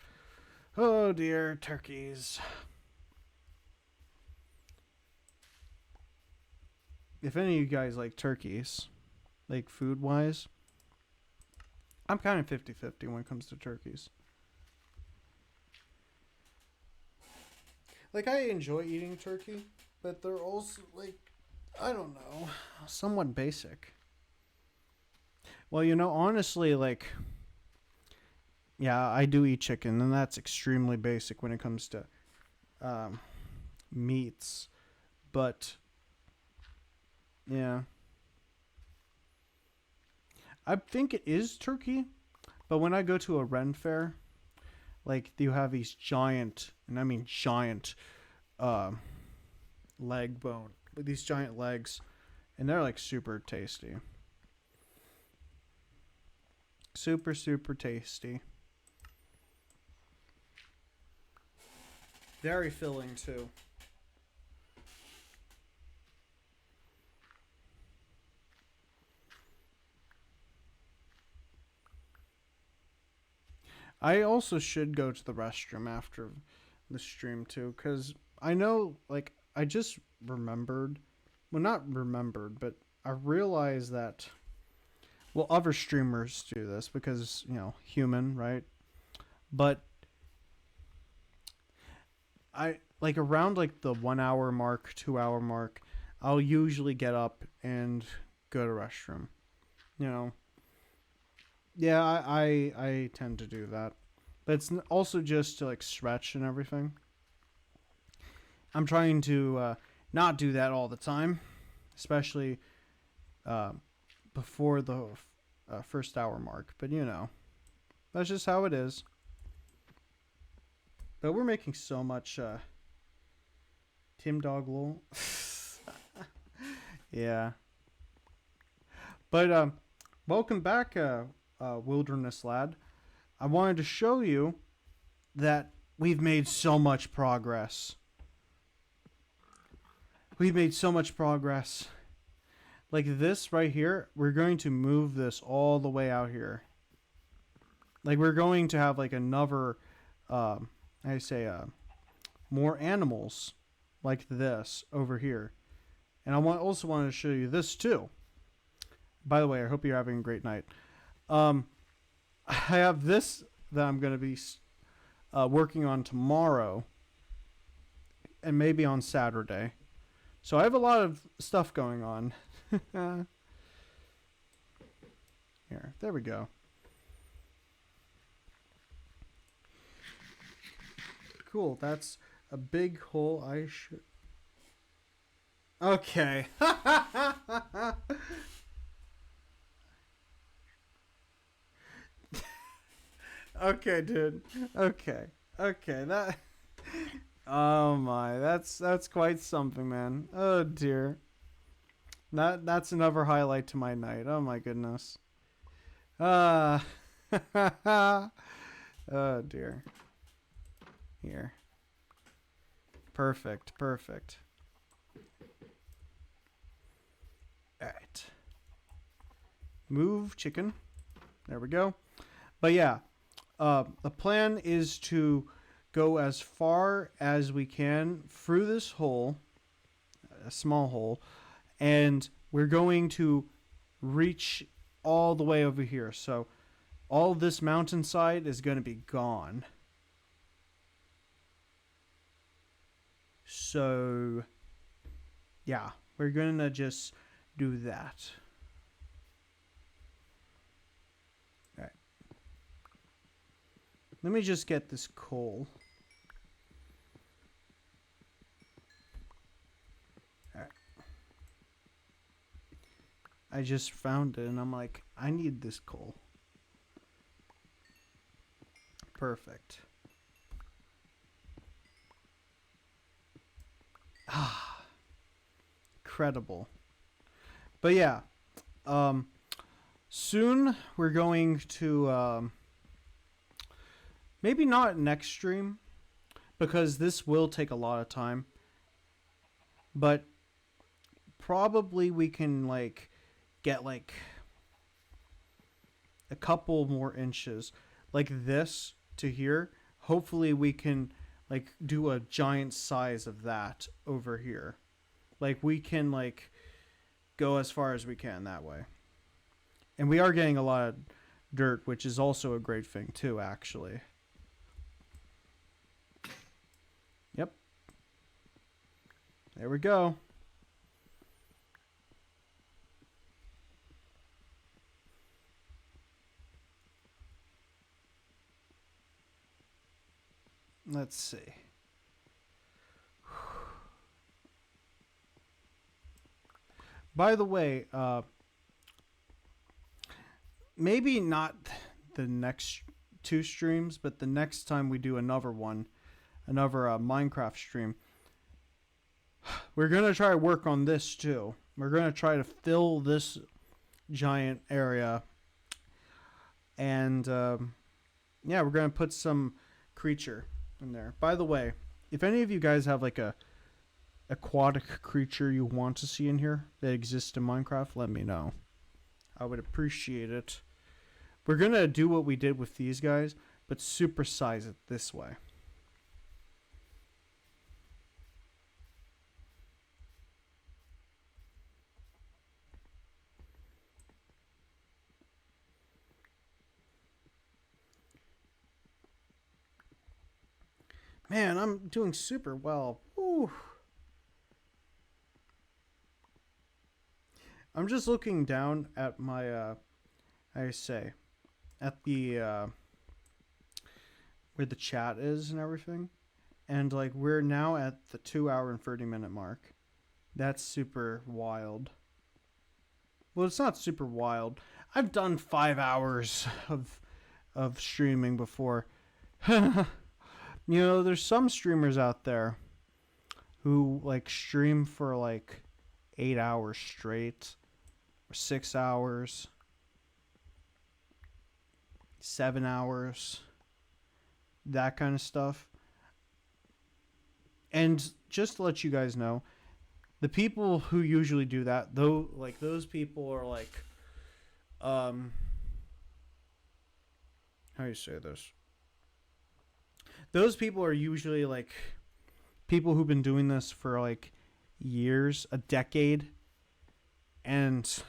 oh dear, turkeys. If any of you guys like turkeys, like food wise, I'm kind of 50-50 when it comes to turkeys. Like, I enjoy eating turkey, but they're also, like, I don't know, somewhat basic. Well, you know, honestly, like, yeah, I do eat chicken, and that's extremely basic when it comes to um, meats. But, yeah, I think it is turkey. But when I go to a Ren fair, like, you have these giant, and I mean giant, uh, leg bone, with these giant legs, and they're like super tasty. Super, super tasty. Very filling, too. I also should go to the restroom after the stream, too, because I know, like, I just remembered. Well, not remembered, but I realized that, well, other streamers do this because, you know, human, right? But I, like, around, like, the 1 hour mark, 2 hour mark, I'll usually get up and go to restroom. You know, yeah, I tend to do that, but it's also just to like stretch and everything. I'm trying to not do that all the time, especially uh, before the first hour mark. But you know, that's just how it is. But we're making so much Tim Dog lol. Yeah. But welcome back, Wilderness Lad. I wanted to show you that we've made so much progress. We've made so much progress. Like this right here, we're going to move this all the way out here. Like we're going to have like another, more animals like this over here. And also wanted to show you this too. By the way, I hope you're having a great night. I have this that I'm going to be working on tomorrow and maybe on Saturday. So I have a lot of stuff going on. Here, there we go. Cool, that's a big hole I should... Okay. Okay, dude. Okay. That... Oh my, that's quite something, man. Oh dear. That's another highlight to my night. Oh my goodness. Oh dear. Here. Perfect. Alright. Move chicken. There we go. But yeah, the plan is to go as far as we can through this hole, a small hole, and we're going to reach all the way over here. So all this mountainside is going to be gone. So yeah, we're going to just do that. All right. Let me just get this coal. I just found it and I'm like, I need this coal. Perfect. Ah, incredible. But yeah, soon we're going to, maybe not next stream, because this will take a lot of time, but probably we can like get like a couple more inches like this to here. Hopefully we can like do a giant size of that over here. Like we can like go as far as we can that way. And we are getting a lot of dirt, which is also a great thing too, actually. Yep. There we go. Let's see. By the way, maybe not the next 2 streams, but the next time we do another one, another Minecraft stream, we're going to try to work on this too. We're going to try to fill this giant area. And yeah, we're going to put some creature in there. By the way, if any of you guys have like a aquatic creature you want to see in here that exists in Minecraft, let me know. I would appreciate it. We're going to do what we did with these guys, but supersize it this way. Man, I'm doing super well. Ooh. I'm just looking down at my, at the, where the chat is and everything. And, like, we're now at the 2 hour and 30 minute mark. That's super wild. Well, it's not super wild. I've done 5 hours of streaming before. There's some streamers out there who like stream for like 8 hours straight, or 6 hours, 7 hours, that kind of stuff. And just to let you guys know, the people who usually do that, though, like those people are like, how do you say this? Those people are usually like people who've been doing this for like years, a decade, and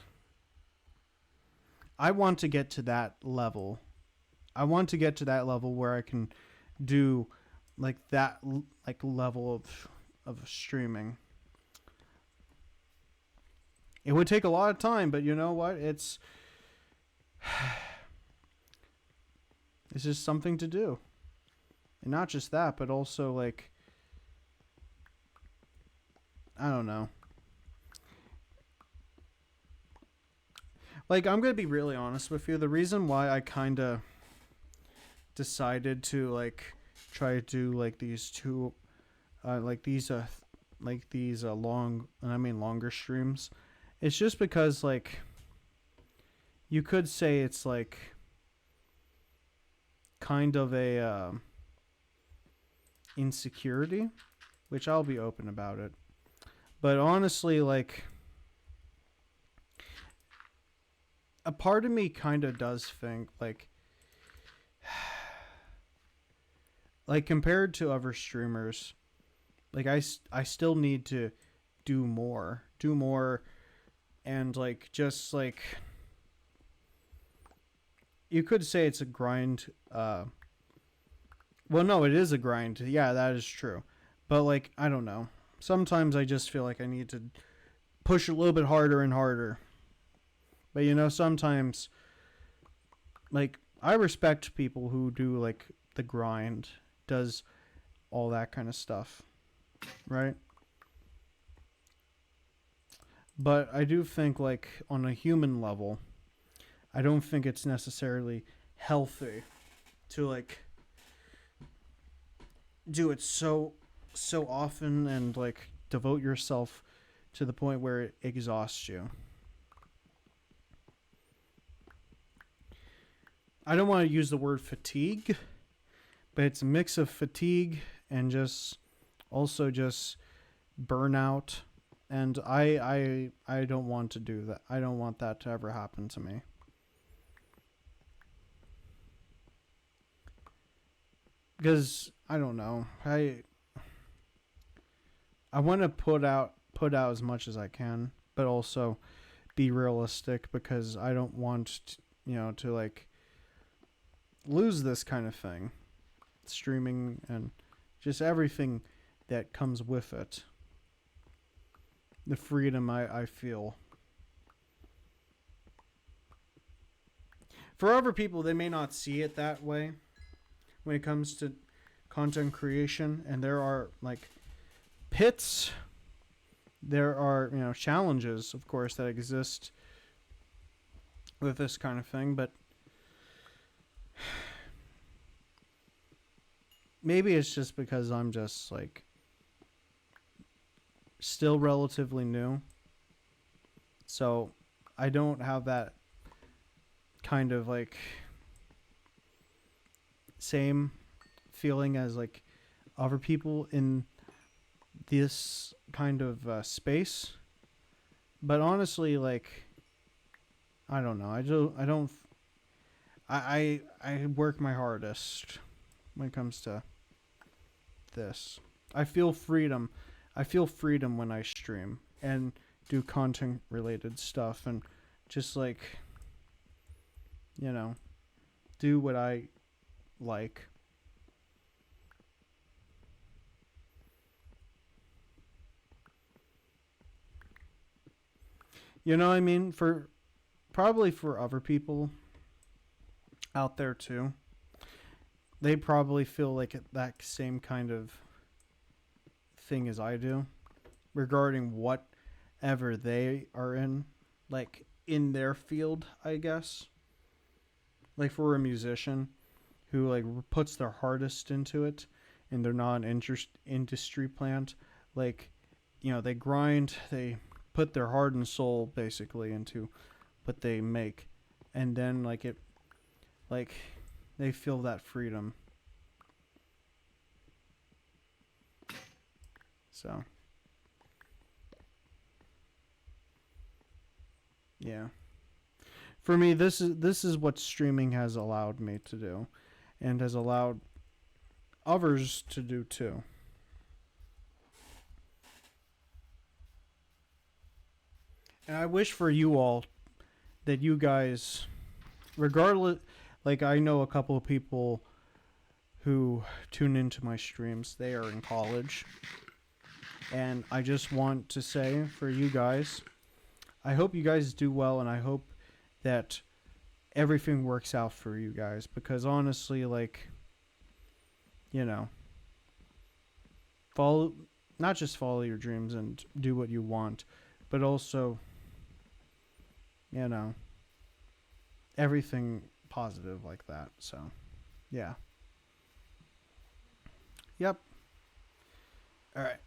I want to get to that level. I want to get to that level where I can do like that like level of streaming. It would take a lot of time, but you know what? It's just something to do. And not just that, but also like I don't know. Like I'm going to be really honest with you. The reason why I kind of decided to like try to do like these two long, and I mean longer streams, it's just because like you could say it's like kind of a insecurity, which I'll be open about it. But honestly, like a part of me kind of does think like compared to other streamers, like I still need to do more, and like just like you could say it's a grind. Well, no, it is a grind. Yeah, that is true. But like I don't know. Sometimes I just feel like I need to push a little bit harder and harder. But sometimes like I respect people who do like the grind, does all that kind of stuff, right? But I do think like on a human level, I don't think it's necessarily healthy to like do it so often and like devote yourself to the point where it exhausts you. I don't want to use the word fatigue, but it's a mix of fatigue and just also just burnout. And I don't want to do that. I don't want that to ever happen to me. Because I don't know. I want to put out as much as I can, but also be realistic because I don't want to like lose this kind of thing, streaming and just everything that comes with it, the freedom I feel. For other people, they may not see it that way when it comes to content creation, and there are like pits, there are challenges of course that exist with this kind of thing, but maybe it's just because I'm just like still relatively new, so I don't have that kind of like same feeling as like other people in this kind of space. But honestly, like I don't know. I work my hardest when it comes to this. I feel freedom. I feel freedom when I stream and do content related stuff and just like do what I like. You know what I mean? Probably for other people out there too, they probably feel like that same kind of thing as I do regarding whatever they are in. Like in their field, I guess. Like for a musician who like puts their hardest into it, and they're not an industry plant, like, you know, they grind, they put their heart and soul basically into what they make, and then like it, like they feel that freedom. So yeah, for me, this is what streaming has allowed me to do, and has allowed others to do too. And I wish for you all that you guys, regardless, like I know a couple of people who tune into my streams, they are in college. And I just want to say for you guys, I hope you guys do well, and I hope that everything works out for you guys, because honestly, like, you know, follow, not just follow your dreams and do what you want, but also, you know, everything positive like that. So, yeah. Yep. All right.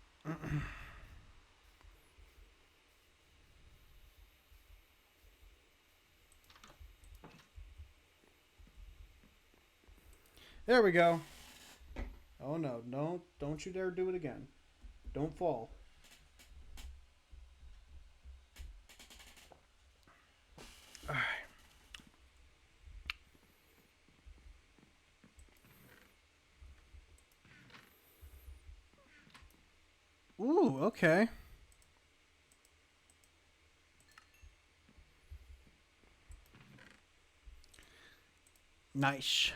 There we go. Oh no, don't you dare do it again. Don't fall. All right. Ooh, okay. Nice.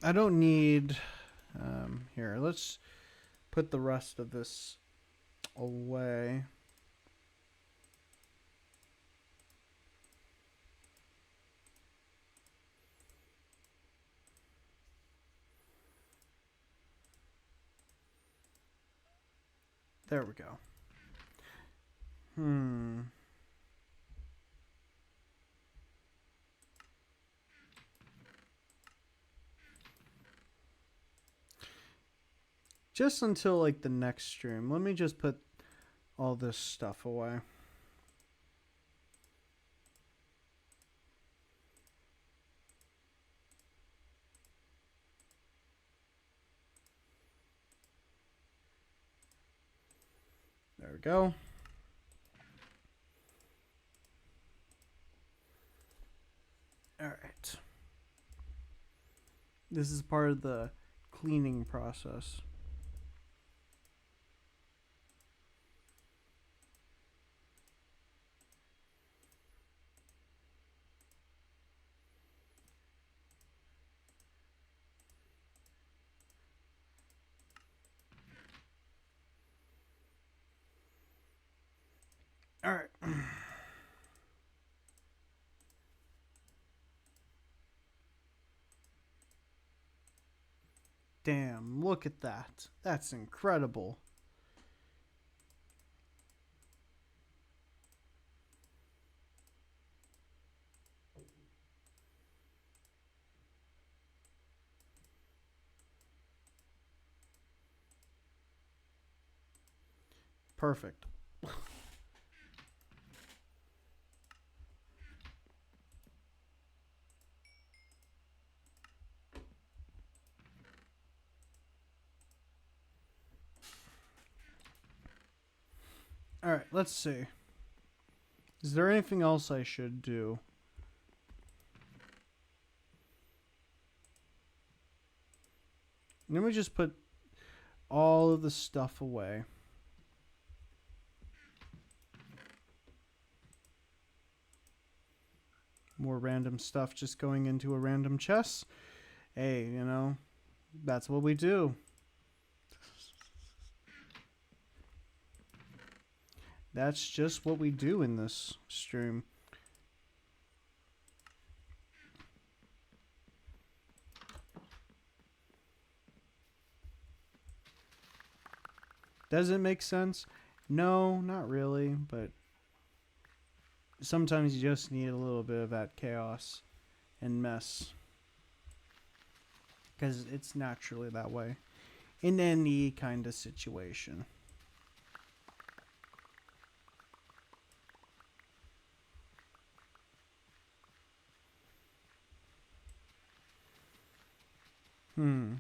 I don't need. Here, let's put the rest of this away. There we go. Hmm. Just until like the next stream. Let me just put all this stuff away. There we go. All right. This is part of the cleaning process. All right. Damn, look at that. That's incredible. Perfect. All right, let's see. Is there anything else I should do? Let me just put all of the stuff away. More random stuff just going into a random chest. Hey, you know, that's what we do. That's just what we do in this stream. Does it make sense? No, not really, but sometimes you just need a little bit of that chaos and mess. Because it's naturally that way in any kind of situation. Hmm.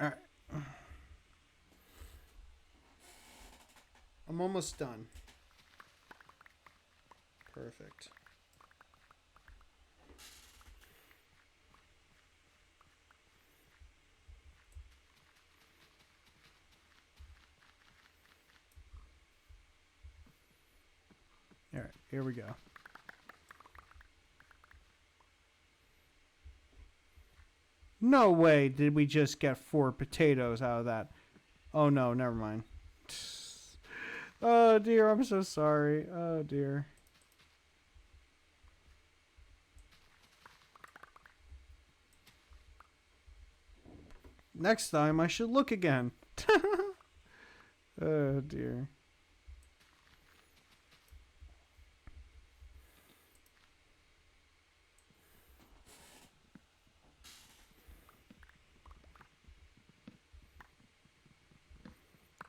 All right. I'm almost done. Perfect. All right, here we go. No way did we just get 4 potatoes out of that. Oh no, never mind. Oh dear, I'm so sorry. Oh dear. Next time I should look again. Oh dear.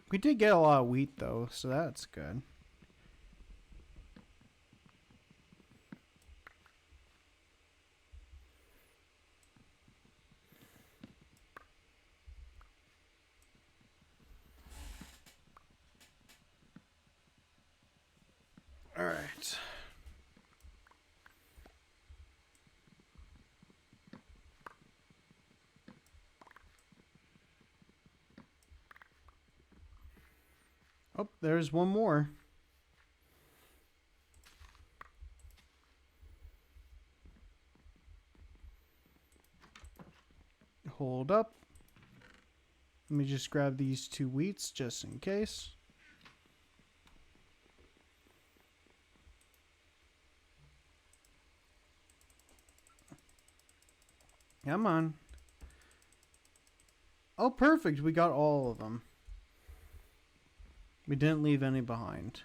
We did get a lot of wheat though, so that's good. All right. Oh, there's one more. Hold up. Let me just grab these 2 wheats just in case. Come on. Oh, perfect. We got all of them. We didn't leave any behind.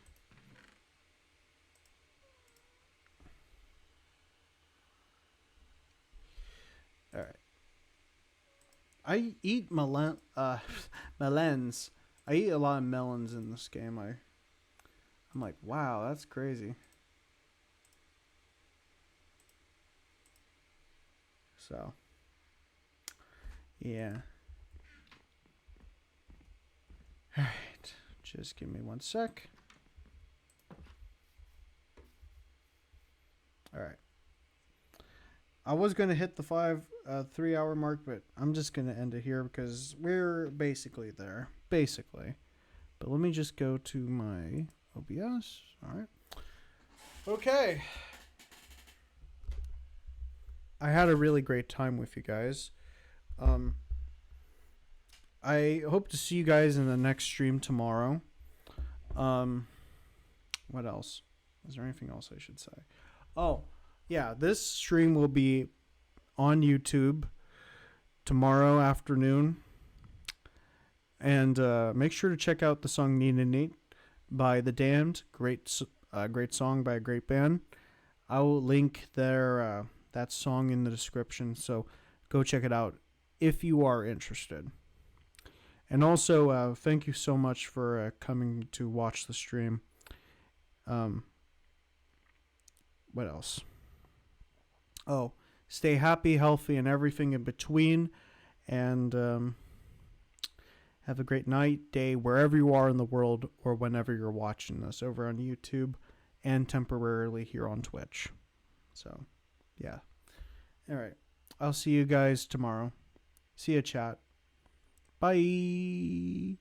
All right. I eat melons. I eat a lot of melons in this game. I'm like, wow, that's crazy. So, yeah. All right. Just give me 1 sec. All right. I was going to hit the 3-hour mark, but I'm just going to end it here because we're basically there. Basically. But let me just go to my OBS. All right. Okay. I had a really great time with you guys. I hope to see you guys in the next stream tomorrow. What else? Is there anything else I should say? Oh, yeah, this stream will be on YouTube tomorrow afternoon. And make sure to check out the song Neat and Neat by The Damned. Great song by a great band. I will link that song in the description, so go check it out if you are interested. And also, thank you so much for coming to watch the stream. What else? Oh, stay happy, healthy, and everything in between. And have a great night, day, wherever you are in the world, or whenever you're watching this over on YouTube and temporarily here on Twitch. So, yeah. All right. I'll see you guys tomorrow. See you, chat. Bye.